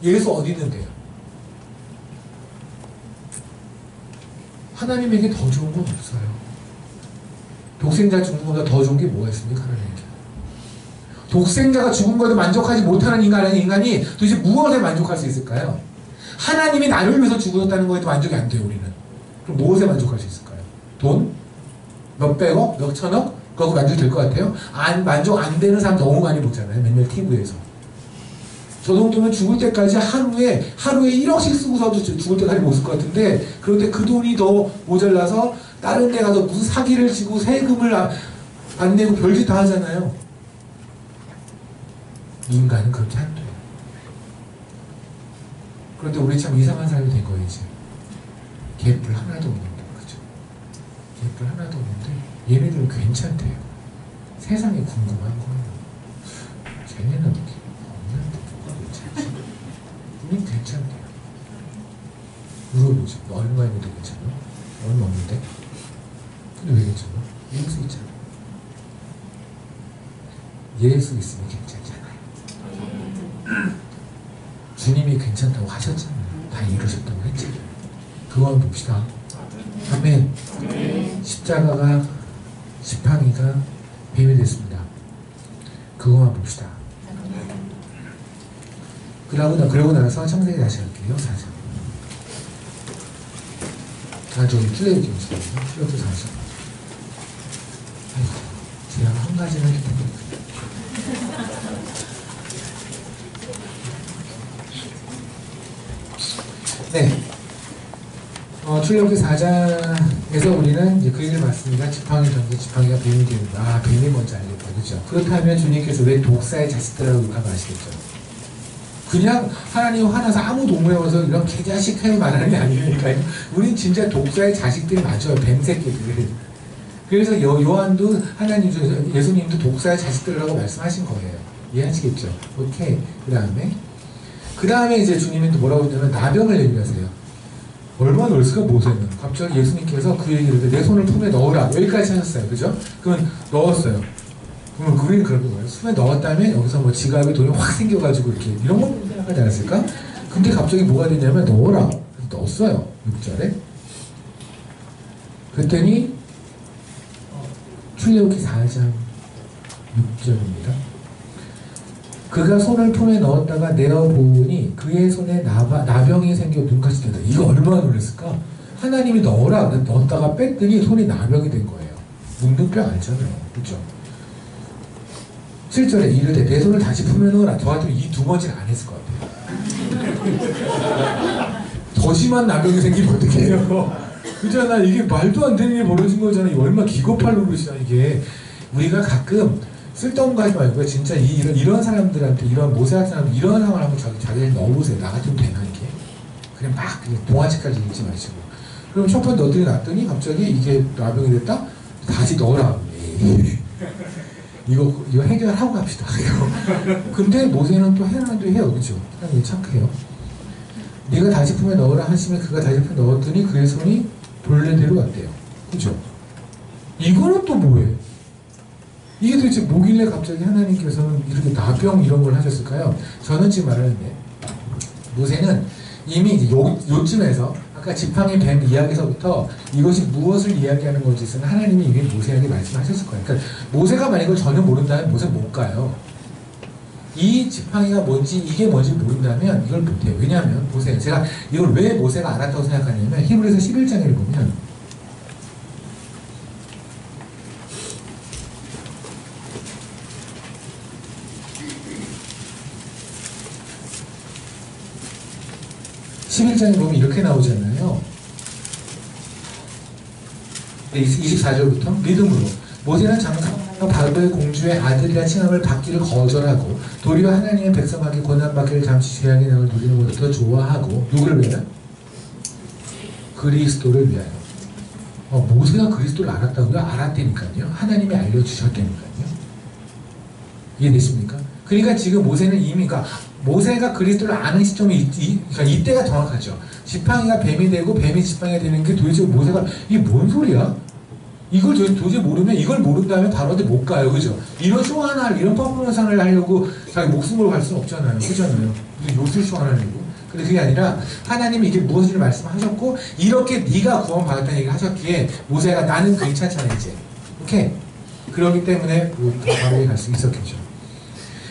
예수 어디 있는데요? 하나님에게 더 좋은 건 없어요. 독생자 죽는 것보다 더 좋은 게 뭐가 있습니까? 하나님에게. 독생자가 죽은 것도 만족하지 못하는 인간이 도대체 무엇에 만족할 수 있을까요? 하나님이 나를 위해서 죽었다는 거에도 만족이 안 돼요, 우리는. 그럼 무엇에 만족할 수 있을까요? 돈? 몇백억? 몇천억? 그거 만족될 것 같아요? 만족 안 되는 사람 너무 많이 보잖아요. 맨날 TV에서. 저 정도면 죽을 때까지 하루에 1억씩 쓰고서도 죽을 때까지 못 쓸 것 같은데, 그런데 그 돈이 더 모자라서 다른 데 가서 무슨 사기를 치고 세금을 안 내고 별짓 다 하잖아요. 인간은 그렇게 안 돼요. 그런데 우리 참 이상한 사람이 된 거예요, 이제. 개뿔 하나도 없는데, 그죠? 개뿔 하나도 없는데, 얘네들은 괜찮대요. 세상이 궁금한 거예요. 쟤네는 없는데, 누가 괜찮지? 우린 괜찮대요. 물어보죠. 너 얼마 있는데 괜찮아? 얼마 없는데? 근데 왜 괜찮아? 예수 있잖아. 예수 있으면 괜찮잖아요. 주님이 괜찮다고 하셨잖아요. 다 이루셨다고 했잖아요. 그거 한번 봅시다. 아멘. 십자가가 지팡이가 뱀이 됐습니다. 그거만 봅시다. 그러고 나서 창세기 다시 할게요. 4장. 저기 출애굽기 보세요. 출애굽기 4장. 아이고, 제가 한 가지는 하기 때문에. 네. 출애굽기 4장에서 우리는 이제 그 얘기를 봤습니다. 지팡이 던져 지팡이가 뱀이 되는다. 뱀이 먼저 알겠다. 그죠? 그렇다면 주님께서 왜 독사의 자식들이라고 욕하면 아시겠죠? 그냥 하나님 화나서 아무 동물에 와서 이런 개자식 하는 말하는 게 아니니까요. 우린 진짜 독사의 자식들이 맞아요. 뱀새끼들. 그래서 요한도 예수님도 독사의 자식들이라고 말씀하신 거예요. 이해하시겠죠? 오케이. 그 다음에 이제 주님이 또 뭐라고 했냐면 나병을 얘기하세요. 얼마나 넓을까 모세는. 갑자기 예수님께서 그 얘기를 내 손을 품에 넣으라. 여기까지 하셨어요. 그죠? 그러면 넣었어요. 그러면 우리는 그런 거예요. 품에 넣었다면 여기서 뭐 지갑에 돈이 확 생겨가지고 이렇게 이런 거 생각하지 않았을까? 근데 갑자기 뭐가 되냐면 넣어라. 넣었어요. 6절에. 그랬더니 출애굽기 4장 6절입니다. 그가 손을 품에 넣었다가 내어보니 그의 손에 나병이 생겨 눈같이 된다. 이거 얼마나 놀랐을까? 하나님이 넣어라. 넣었다가 뺐더니 손이 나병이 된 거예요. 문둥병 알잖아요. 그렇죠? 7절에 이르되 내 손을 다시 품에 넣어라. 저 같으면 이 두 번째는 안 했을 것 같아요. 더 심한 나병이 생기면 어떡해요? 그잖아. 이게 말도 안 되는 일이 벌어진 거잖아. 이거 얼마나 기겁할 노릇이야 이게. 우리가 가끔 쓸데없는 거 하지 말고 진짜 이런 사람들한테 이런 모세 같은 사람들 이런 상황을 한번 자기를 넣어보세요. 나 같으면 되나 이게? 그냥 막 그냥 동화책까지 읽지 마시고. 그럼 첫 번 넣더니 놨더니 갑자기 이게 나병이 됐다? 다시 넣어라. 이거 해결하고 갑시다. 근데 모세는 또 해라는데 해요. 그죠? 하나님이 착해요. 네가 다시 품에 넣으라 하시면 그가 다시 품에 넣었더니 그의 손이 본래대로 왔대요. 그죠? 이거는 또 뭐예요? 이게 도대체 뭐길래 갑자기 하나님께서는 이렇게 나병 이런 걸 하셨을까요? 저는 지금 말하는데 모세는 이미 이제 요쯤에서 아까 지팡이 뱀 이야기에서부터 이것이 무엇을 이야기하는 건지는 하나님이 이미 모세에게 말씀하셨을 거예요. 그러니까 모세가 만약 이걸 전혀 모른다면 모세는 못 가요. 이 지팡이가 뭔지 이게 뭔지 모른다면 이걸 못해요. 왜냐하면 보세요. 제가 이걸 왜 모세가 알았다고 생각하냐면 히브리서 11장을 보면 11장에 보면 이렇게 나오잖아요. 24절부터 믿음으로 모세는 장성 바로의 공주의 아들이라 칭함을 받기를 거절하고 도리어 하나님의 백성에게 고난받기를 잠시 죄악의 낙을 누리는 것을 더 좋아하고 누구를 위하여? 그리스도를 위하여. 모세가 그리스도를 알았다고요? 알았다니까요. 하나님이 알려주셨다니까요. 이해되십니까? 그러니까 지금 모세는 이미, 그러니까 모세가 그리스도를 아는 시점이 그러니까 이때가 정확하죠. 지팡이가 뱀이 되고 뱀이 지팡이가 되는 게 도대체 모세가 이게 뭔 소리야? 이걸 도저히 모르면 이걸 모른다면 바로 어디 못 가요, 그죠? 이런 쇼 하나, 이런 퍼포먼스를 하려고 자기 목숨으로 갈 수는 없잖아요, 그렇잖아요. 요술 쇼 하나 내고. 근데 그게 아니라 하나님이 이게 무엇인지 말씀하셨고 이렇게 네가 구원받았다는 얘기를 하셨기에 모세가 나는 괜찮잖아 이제. 오케이? 그렇기 때문에 바로에 갈 수 있었겠죠.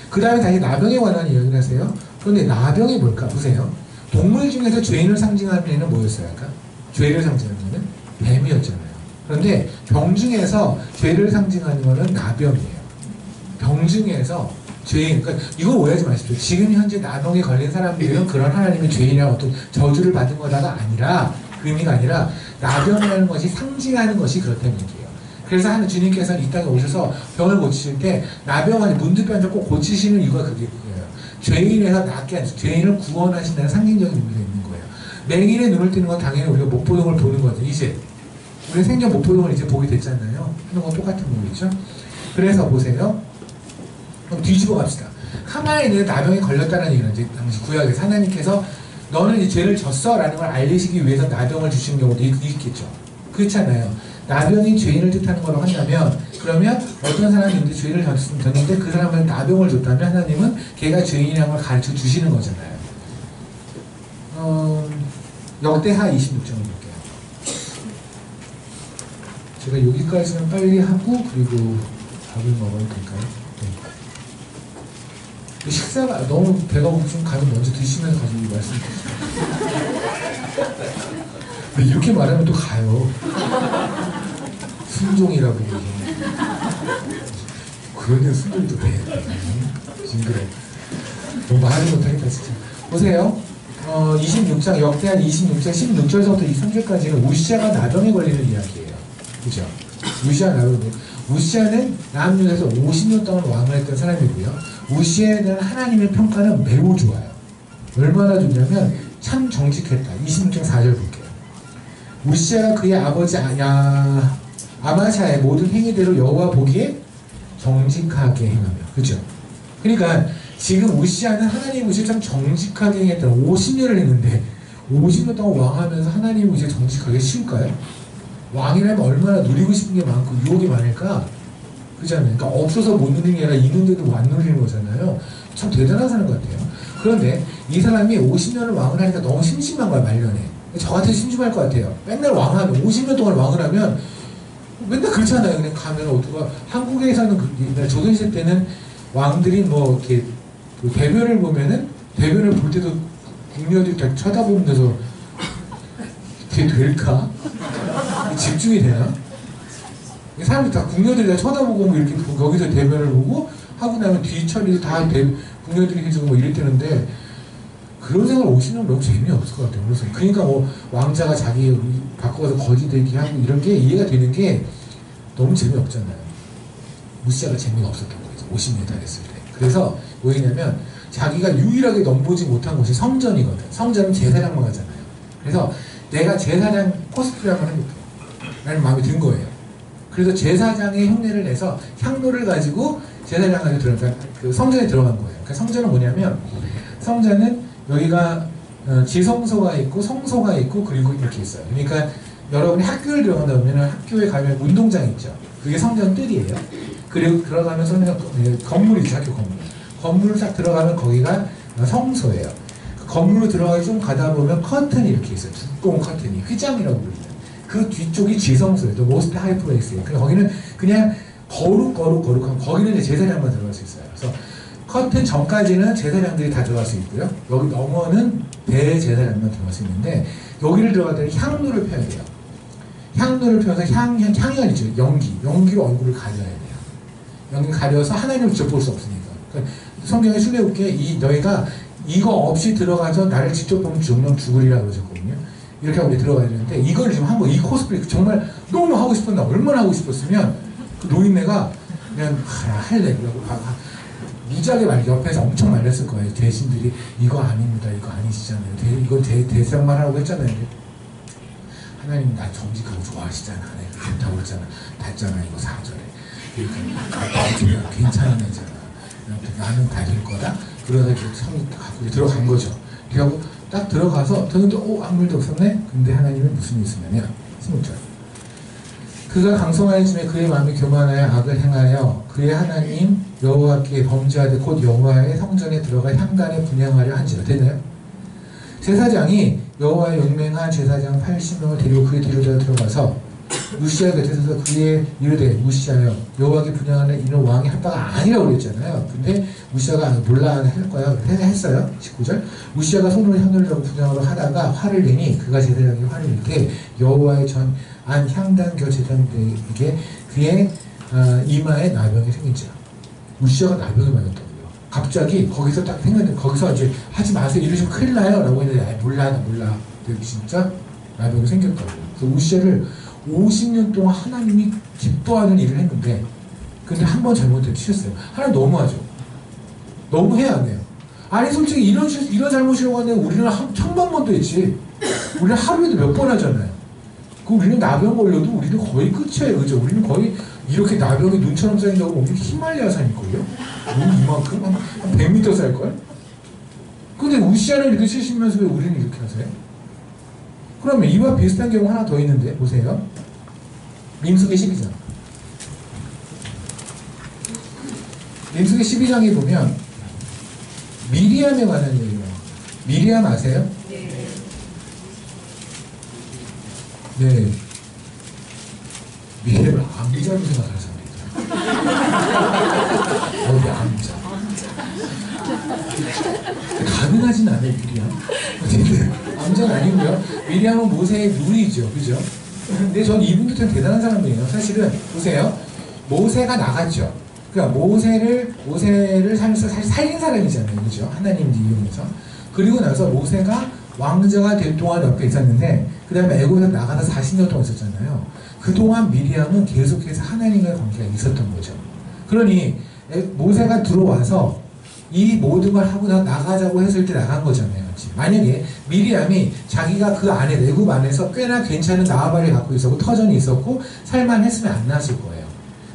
그 다음에 다시 나병에 관한 이야기를 하세요. 그런데 나병이 뭘까? 보세요. 동물 중에서 죄인을 상징하는 애는 뭐였어요? 아까? 죄를 상징하는 애는 뱀이었잖아요. 그런데 병 중에서 죄를 상징하는 거는 나병이에요. 병 중에서 죄인, 그러니까 이걸 오해하지 마십시오. 지금 현재 나병에 걸린 사람들은 그런 하나님의 죄인이나 어떤 저주를 받은 거다가 아니라, 그 의미가 아니라 나병이라는 것이 상징하는 것이 그렇다는 얘기예요. 그래서 하는 주님께서 이 땅에 오셔서 병을 고치실 때 나병, 문드병을 꼭 고치시는 이유가 그게 그거예요. 죄인에서 낫게 하셔서 죄인을 구원하신다는 상징적인 의미가 있는 거예요. 맹인의 눈을 뜨는 건 당연히 우리가 목포동을 보는 거죠. 이제 우리 생전 목포동을 이제 보게 됐잖아요. 하는 건 똑같은 거겠죠. 그래서 보세요. 그럼 뒤집어 갑시다. 가만히 있는 나병에 걸렸다는 얘기는 이제 당시 구약에서 하나님께서 너는 이제 죄를 졌어 라는 걸 알리시기 위해서 나병을 주신 경우도 있겠죠. 그렇잖아요. 나병이 죄인을 뜻하는 걸로 한다면, 그러면 어떤 사람이 이제 죄를 졌는데 그 사람은 나병을 줬다면 하나님은 걔가 죄인이라는 걸 가르쳐 주시는 거잖아요. 역대하 26장을 볼게요. 제가 여기까지는 빨리 하고 그리고 밥을 먹어야 될까요? 네. 식사가 너무 배가 고프시면 가면 먼저 드시면서 가지고 말씀드리세요. 이렇게 말하면 또 가요. 순종이라고 얘기해. 그러면 순종도 돼. 징그러. 너무 말을 못하겠다 진짜. 보세요. 26장 역대하 26장 16절부터 23절까지는 우시아가 나병에 걸리는 이야기예요. 그죠? 우시아 나병. 우시아는 남유다에서 50년 동안 왕을 했던 사람이고요. 우시아에 대한 하나님의 평가는 매우 좋아요. 얼마나 좋냐면 참 정직했다. 26장 4절 볼게요. 우시아가 그의 아버지 아마샤의 모든 행위대로 여호와 보기에 정직하게 행하며. 그죠? 그러니까 지금 우시아는 하나님 의식을 참 정직하게 행했다. 50년을 했는데 50년 동안 왕하면서 하나님 의식을 정직하게 쉬울까요? 왕이라면 얼마나 누리고 싶은 게 많고 유혹이 많을까? 그렇잖아요. 그러니까 없어서 못 누리는 게 아니라 있는데도 안 누리는 거잖아요. 참 대단한 사람 같아요. 그런데 이 사람이 50년을 왕을 하니까 너무 심심한 거야, 말년에. 저 같아도 심심할 것 같아요. 맨날 왕하면 50년 동안 왕을 하면 맨날 그렇잖아요. 그냥 가면 어떡하. 한국에서는 조선시대 때는 왕들이 뭐 이렇게 대변을 보면은 대변을 볼 때도 궁녀들이 다 쳐다보면서 그게 될까? 집중이 되나? 사람들이 다 궁녀들이 다 쳐다보고 뭐 이렇게 거기서 대변을 보고 하고 나면 뒤 처리 다 궁녀들이 해주고 뭐 이럴 때는데 그런 생활 50년 너무 재미없을 것 같아요. 그래서 그러니까 뭐 왕자가 자기 바꿔서 거지되기 하고 이런 게 이해가 되는 게 너무 재미없잖아요. 무시아가 재미가 없었던 거죠. 50년 달했을 때. 그래서 뭐냐면 자기가 유일하게 넘보지 못한 곳이 성전이거든. 성전은 제사장만 하잖아요. 그래서 내가 제사장 코스프레 한번 해볼게 라는 마음이 든 거예요. 그래서 제사장의 흉내를 내서 향로를 가지고 제사장한테 들어간 그 성전에 들어간 거예요. 그러니까 성전은 뭐냐면 성전은 여기가 지성소가 있고 성소가 있고 그리고 이렇게 있어요. 그러니까 여러분이 학교를 들어간다 보면 학교에 가면 운동장 있죠. 그게 성전 뜰이에요. 그리고 들어가면 성전 건물이죠. 학교 건물. 건물을 딱 들어가면 거기가 성소예요. 그 건물로 들어가서 좀 가다 보면 커튼이 이렇게 있어요. 두꺼운 커튼이 휘장이라고 불리는. 그 뒤쪽이 지성소예요. The most high place예요. 거기는 그냥 거룩한 거기는 이제 제사장만 들어갈 수 있어요. 그래서 커튼 전까지는 제사장들이 다 들어갈 수 있고요. 여기 넘어는 대제사장만 들어갈 수 있는데 여기를 들어갈 때는 향로를 펴야 돼요. 향로를 펴서 향연이죠. 연기로 얼굴을 가려야 돼요. 연기 가려서 하나님을 직접 볼 수 없으니까. 그러니까 성경에 출애굽기에 너희가 이거 없이 들어가서 나를 직접 보면 죽으리라고 그러셨거든요. 이렇게 하고 들어가야 되는데 이걸 지금 한번 이 코스프레 정말 너무 하고 싶었나 얼마나 하고 싶었으면 그 노인네가 그냥 할래 그러고 무지하게 옆에서 엄청 말렸을 거예요. 대신들이 이거 아닙니다. 이거 아니시잖아요. 이거 대장만 하라고 했잖아요. 하나님 나 정직하고 좋아하시잖아. 내가 좋다고 그랬잖아. 봤잖아 이거 4절에. 그러니까 괜찮은 애잖아. 나는 다 될 거다. 그러다 이렇게 성이 갖고 들어간 거죠. 그리고 딱 들어가서 들었는데 아무 일도 없었네? 근데 하나님은 무슨 일이 있었냐면 20절 그가 강성하여짐에 그의 마음이 교만하여 악을 행하여 그의 하나님 여호와께 범죄하되 곧 여호와의 성전에 들어가 향단에 분향하려 한지라. 되나요? 제사장이 여호와의 용맹한 제사장 80명을 데리고 그의 뒤로 들어가서 우시아 곁에 서서 그의 이르되 우시아여 여호와께 분향하는 이는 왕이 할 바가 아니라고 그랬잖아요. 근데 우시아가 몰라 할 거야. 했어요. 19절 우시아가 손으로 현을 들고 분향하러 하다가 화를 내니 그가 제사장에게 화를 낼 때 여호와의 전 안 향단 겨 제사장에게 그의 이마에 나병이 생긴지라. 우시아가 나병이 맞았다고요. 갑자기 거기서 딱 생겼는데 거기서 이제 하지 마세요 이러시면 큰일 나요 라고 했는데 몰라 근데 진짜 나병이 생겼다고요. 그래서 우시아를 50년 동안 하나님이 기뻐하는 일을 했는데 근데 한 번 잘못해 튀셨어요. 하나님 너무하죠. 너무해야 안 돼요. 아니 솔직히 이런 잘못이라고 하는데 우리는 1000번도 했지. 우리는 하루에도 몇 번 하잖아요. 그 우리는 나병 걸려도 우리는 거의 끝이에요. 그죠? 우리는 거의 이렇게 나병이 눈처럼 쌓인다고 보면 히말라야 산일걸요? 눈 이만큼? 한 100m 쌓일걸? 근데 우시아를 이렇게 치시면서 왜 우리는 이렇게 하세요? 그러면 이와 비슷한 경우 하나 더 있는데 보세요. 민수기 12장 민수기 12장에 보면 미리암에 관한 얘기가 미리암 아세요? 네. 미리암을 암자로 생각하는 사람이 있어요. 암자. 가능하진 않아요, 미리암. 암자는 아니고요. 미리암은 모세의 누이죠. 그죠? 근데 전 이분도 참 대단한 사람이에요. 사실은, 보세요. 모세가 나갔죠. 그러니까 모세를 사실 살린 사람이잖아요. 그죠? 하나님 이용해서. 그리고 나서 모세가 왕자가 될 동안 옆에 있었는데, 그 다음에 애굽에서 나가서 40년 동안 있었잖아요. 그동안 미리암은 계속해서 하나님과의 관계가 있었던 거죠. 그러니, 모세가 들어와서 이 모든 걸 하고 나가자고 했을 때 나간 거잖아요. 만약에 미리암이 자기가 그 안에 애굽 안에서 꽤나 괜찮은 나아발이 갖고 있었고 터전이 있었고 살만했으면 안 나왔을 거예요.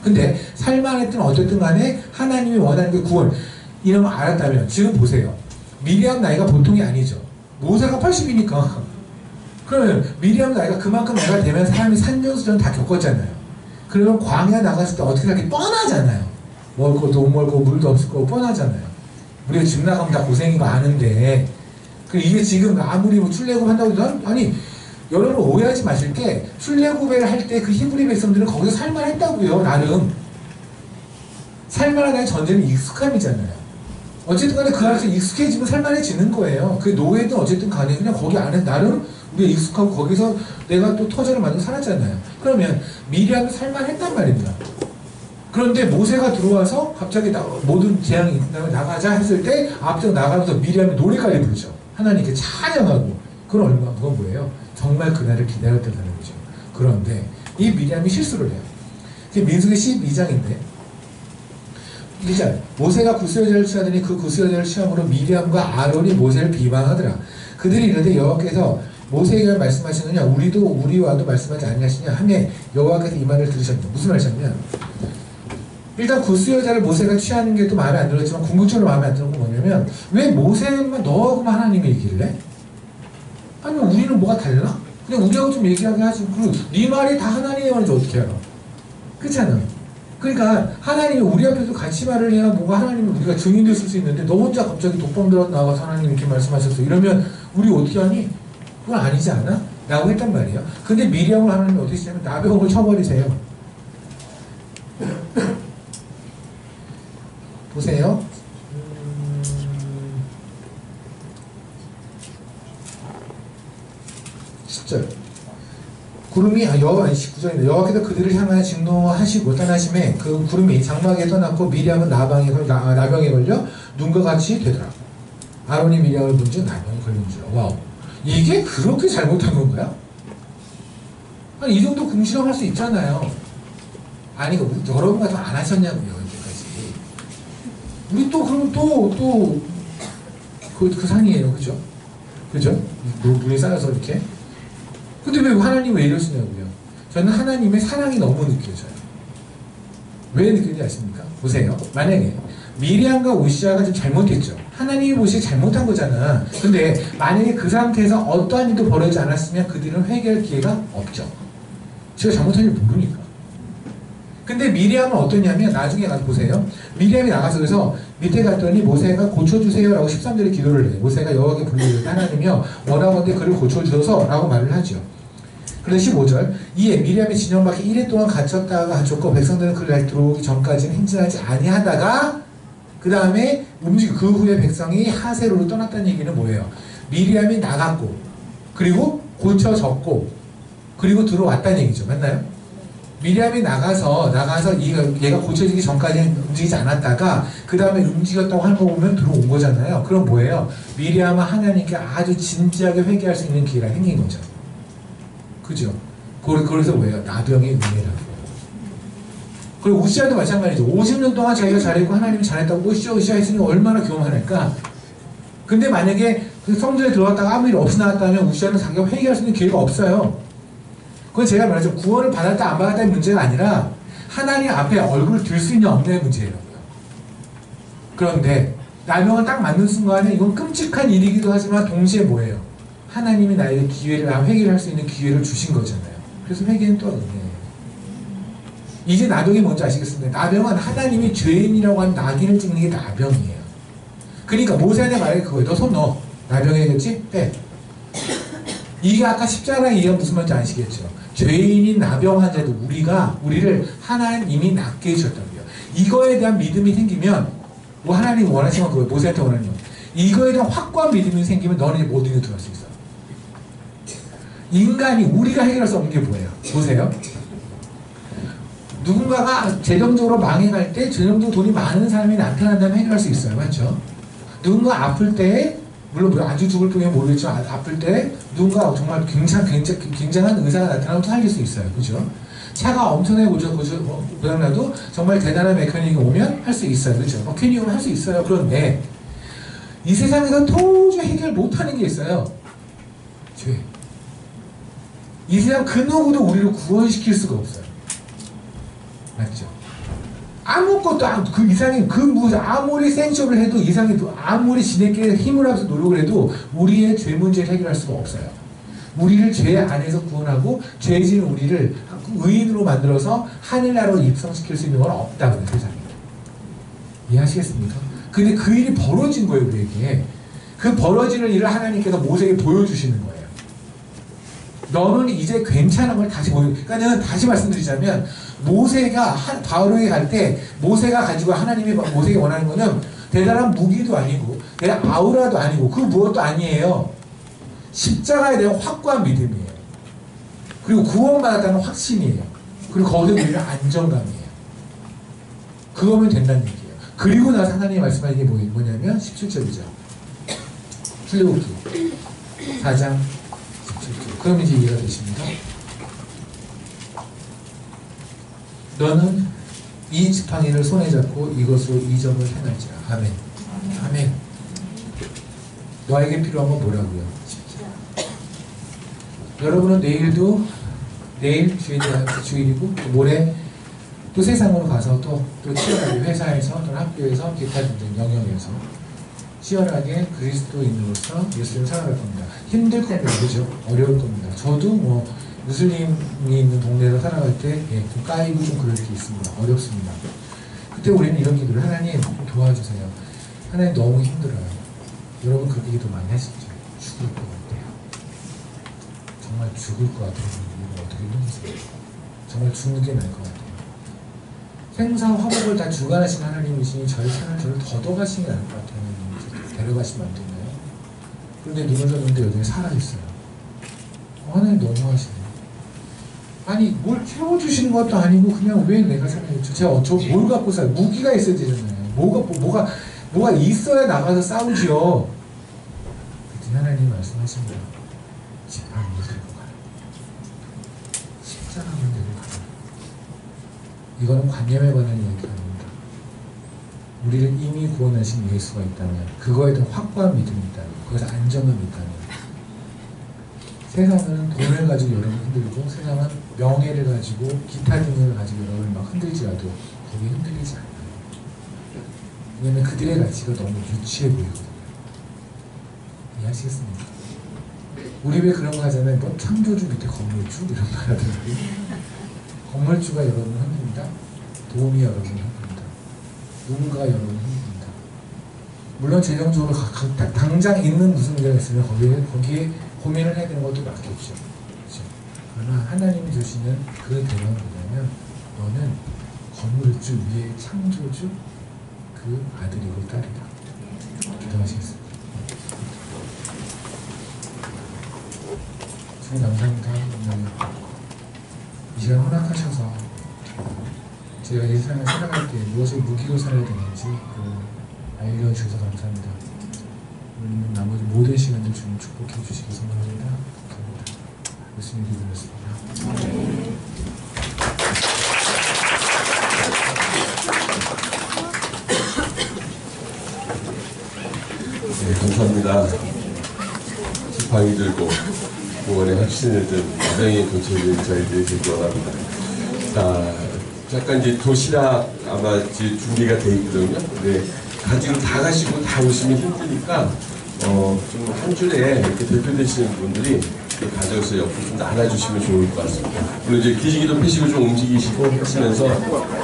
근데 살만했든 어쨌든 간에 하나님이 원하는 그 구원 이런 걸 알았다면 지금 보세요. 미리암 나이가 보통이 아니죠. 모세가 80이니까 그러면 미리암 나이가 그만큼 나이가 되면 사람이 산전수전 다 겪었잖아요. 그러면 광야 나갔을 때 어떻게 살지 뻔하잖아요. 멀고 돈 멀고 물도 없을 거고 뻔하잖아요. 우리가 집 나가면 다 고생이 많은데 이게 지금 아무리 뭐 출애굽 한다고 해도 아니 여러분 오해하지 마실 게 출애굽을 할 때 그 히브리 백성들은 거기서 살만했다고요. 나름 살만하다는 전제는 익숙함이잖아요. 어쨌든 간에 그 안에서 익숙해지면 살만해지는 거예요. 그 노예든 어쨌든 간에 그냥 거기 안에 나름 우리가 익숙하고 거기서 내가 또 터전을 만들고 살았잖아요. 그러면 미리암이 살만했단 말입니다. 그런데 모세가 들어와서 갑자기 모든 재앙이 나가자 했을 때 앞서 나가면서 미리암이 노래까지 부르죠. 하나님께 찬양하고 그건 뭐예요? 정말 그날을 기다렸다는 거죠. 그런데 이 미리암이 실수를 해요. 민수기 12장인데 1절 모세가 구스여자를 취하더니 그 구스여자를 취함으로 미리암과 아론이 모세를 비방하더라. 그들이 이르되 여호와께서 모세에게 말씀하시느냐 우리도 우리와도 말씀하지 아니하시냐 하며 여호와께서 이 말을 들으셨다. 무슨 말이냐면 일단 구스여자를 모세가 취하는 게 또 마음에 안 들었지만 궁극적으로 마음에 안 드는 건 뭐냐면 왜 모세만 너하고만 하나님이 얘기를 해? 아니면 우리는 뭐가 달라? 그냥 우리하고 좀 얘기하게 하지. 그리고 네 말이 다 하나님의 말인지 어떻게 알아? 그렇잖아. 그러니까 하나님이 우리 앞에서 같이 말을 해야 뭔가 하나님이 우리가 증인될 수 있는데 너 혼자 갑자기 독방 들어 나와서 하나님 이렇게 말씀하셨어. 이러면 우리 어떻게 하니? 그건 아니지 않아? 라고 했단 말이에요. 근데 미리암을 하나님이 어떻게 하냐면 나병을 쳐버리세요. 보세요. 10절. 구름이 19절입니다. 여호와께서 그들을 향하여 진노하시고 떠나심에 그 구름이 장막에 떠났고 미리암은 나병에 걸려 눈과 같이 되더라. 아론이 미리암을 본즉 나병이 걸린 줄. 와우. 이게 그렇게 잘못한 건가요? 아니 이 정도 궁시렁할 수 있잖아요. 아니 여러분과 더 안 하셨냐고요. 우리 또 그러면 또 그 상이에요. 그죠? 그죠? 눈이 쌓여서 이렇게. 근데 왜 하나님 왜 이러시냐고요? 저는 하나님의 사랑이 너무 느껴져요. 왜 느끼는지 아십니까? 보세요. 만약에 미리암과 오시아가 좀 잘못했죠. 하나님이 보시기에 잘못한 거잖아. 근데 만약에 그 상태에서 어떠한 일도 벌어지지 않았으면 그들은 회개할 기회가 없죠. 제가 잘못한 일 모르니까. 근데 미리암은 어떠냐면 나중에 가서 보세요. 미리암이 나가서 그래서 밑에 갔더니 모세가 고쳐주세요 라고 13절에 기도를 해요. 모세가 여호와께 불리를 하나님이여 원하건대 그를 고쳐주소서 라고 말을 하죠. 그래서 15절 이에 미리암이 진영 밖에 1일 동안 갇혔다가 갇혔고 백성들은 그를 들어오기 전까지는 행진하지 아니하다가 그 다음에 그 후에 백성이 하세로로 떠났다는 얘기는 뭐예요? 미리암이 나갔고 그리고 고쳐졌고 그리고 들어왔다는 얘기죠. 맞나요? 미리암이 나가서 얘가 고쳐지기 전까지는 움직이지 않았다가 그 다음에 움직였다고 하는 거 보면 들어온 거잖아요. 그럼 뭐예요? 미리암은 하나님께 아주 진지하게 회개할 수 있는 기회가 생긴 거죠. 그죠? 그래서 뭐예요? 나병의 은혜라고. 그리고 우시아도 마찬가지죠. 50년 동안 자기가 잘했고 하나님이 잘했다고 으쌰으쌰 했으니 얼마나 교만할까? 근데 만약에 그 성전에 들어갔다가 아무 일 없이 나왔다면 우시아는 자기가 회개할 수 있는 기회가 없어요. 그건 제가 말하죠. 구원을 받았다 안 받았다의 문제가 아니라 하나님 앞에 얼굴을 들 수 있는 없는 문제예요. 그런데 나병을 딱 맞는 순간에 이건 끔찍한 일이기도 하지만 동시에 뭐예요? 하나님이 나에게 기회를, 회개를 할 수 있는 기회를 주신 거잖아요. 그래서 회개는 또 은혜예요. 이제 나병이 뭔지 아시겠습니까? 나병은 하나님이 죄인이라고 한 낙인을 찍는 게 나병이에요. 그러니까 모세한테 말해 그거예요. 너 손 넣어. 나병이겠지? 빼. 이게 아까 십자가의 이해가 무슨 말인지 아시겠죠? 죄인인 나병 환자도 우리를 하나님이 낫게 해주셨다고요. 이거에 대한 믿음이 생기면 뭐 하나님이 원하시는 거예요. 모세한테 원하는 거. 이거에 대한 확고한 믿음이 생기면 너는 이제 모든 일 들어갈 수 있어. 인간이 우리가 해결할 수 없는 게 뭐예요? 보세요. 누군가가 재정적으로 망해갈 때 재정적으로 돈이 많은 사람이 나타난다면 해결할 수 있어요. 맞죠? 누군가 아플 때 물론 아주 죽을 통에 모르겠지만 아플 때 누군가 정말 굉장한 의사가 나타나면 살릴 수 있어요. 그죠? 차가 엄청나게 고장나도 정말 대단한 메커닉이 오면 할 수 있어요. 그죠? 메커닉은 할 수 있어요. 그런데 이 세상에서 도저히 해결 못하는 게 있어요. 죄. 이 세상 그 누구도 우리를 구원시킬 수가 없어요. 맞죠? 아무것도 그 이상이 아무리 생쇼를 해도 이상이 아무리 지네끼리 힘을 합해서 노력을 해도 우리의 죄 문제를 해결할 수가 없어요. 우리를 죄 안에서 구원하고 죄진 우리를 의인으로 만들어서 하늘나라로 입성시킬 수 있는 건 없다고요. 세상에. 이해하시겠습니까? 근데 그 일이 벌어진 거예요. 우리에게. 그 벌어지는 일을 하나님께서 모세에게 보여주시는 거예요. 너는 이제 괜찮은 걸 다시 그러니까 다시 말씀드리자면 모세가 바로에 갈 때 모세가 가지고 하나님이 모세에게 원하는 거는 대단한 무기도 아니고 대단한 아우라도 아니고 그 무엇도 아니에요. 십자가에 대한 확고한 믿음이에요. 그리고 구원받았다는 확신이에요. 그리고 거기에 우리는 안정감이에요. 그거면 된다는 얘기예요. 그리고 나서 하나님이 말씀하신 게 뭐냐면 17절이죠. 출애굽기 4장 17절. 그럼 이제 이해가 되십니까? 너는 이 지팡이를 손에 잡고 이것으로 이 점을 행할지라. 아멘. 아멘. 너에게 필요한 건 뭐라고요? 여러분은 내일 주일이고 또 모레 또 세상으로 가서 또 치열하게 회사에서 또는 학교에서 기타 등등 영역에서 치열하게 그리스도인으로서 예수님을 살아갈 겁니다. 힘들 겁니다. 그죠? 어려울 겁니다. 저도 무슬림이 있는 동네에서 살아갈 때 좀 까이고 좀 그럴 게 있습니다. 어렵습니다. 그때 우리는 이런 기도를 하나님 도와주세요. 하나님 너무 힘들어요. 여러분 그렇게 기도 많이 하시죠? 죽을 것 같아요. 정말 죽을 것 같아요. 이거 어떻게 해주세요? 정말 죽는 게 나을 것 같아요. 생사 화복을 다 주관하신 하나님이시니 저를 더더가시는 않을 것 같아요. 데려가시면 안 되나요? 그런데 눈을 떴는데 여전히 살아있어요. 하나님 너무하시네. 아니 뭘 채워주시는 것도 아니고 그냥 왜 내가 살아있죠? 제가 뭘 갖고 살아요? 무기가 있어야 되잖아요. 뭐가 있어야 나가서 싸우지요. 그때 하나님 말씀하십니다. 지팡이 들고 가라. 십자가만 들고 가라. 이거는 관념에 관한 이야기가 아닙니다. 우리를 이미 구원하신 예수가 있다면, 그거에 대한 확고한 믿음이 있다면, 그것에 안정감이 있다면, 세상은 돈을 가지고 여러분 흔들고, 세상은 명예를 가지고 기타 등을 가지고 여러분을 막 흔들지라도 거기 흔들리지 않아요. 왜냐면 그들의 가치가 너무 유치해 보이거든요. 이해하시겠습니까? 우리 왜 그런 거 하잖아요. 뭐 창조주 밑에 건물주 이런 말 하더라고요. 건물주가 여러분을 흔듭니다. 도움이 여러분을 흔듭니다. 누군가가 여러분을 흔듭니다. 물론 재정적으로 당장 있는 무슨 문제가 있으면 거기에 고민을 해야 되는 것도 맞겠죠. 그렇죠? 그러나 하나님이 주시는 그 대상은 뭐냐면 너는 건물주 위에 창조주 그 아들이고 딸이다. 기도하시겠습니다. 주님 감사합니다. 이 시간 허락하셔서 제가 이 세상을 살아갈 때 무엇을 무기로 살아야 되는지 알려주셔서 감사합니다. 오늘 나머지 모든 시간들 주님 축복해 주시기 소망합니다. 감사합니다. 예수님 기도했습니다. 네, 감사합니다. 지팡이 들고 공원에 확신을 든 가정의 도처에 저희들이 되기 원합니다. 자, 잠깐 이제 도시락 아마 이제 준비가 돼 있거든요. 근데 가지고 다 가시고 다 오시면 힘드니까 좀 한 줄에 이렇게 대표되시는 분들이 가져서 옆으로 좀 나눠주시면 좋을 것 같습니다. 물론 이제 기지기도 펴시고 좀 움직이시고 하시면서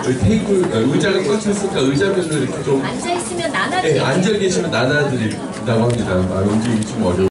여기 테이블 의자가 꽉 찼으니까 의자별로 이렇게 좀 앉아있으면 나눠드릴게요. 앉아 계시면 나눠드린다고 합니다. 움직이기 좀 어려워.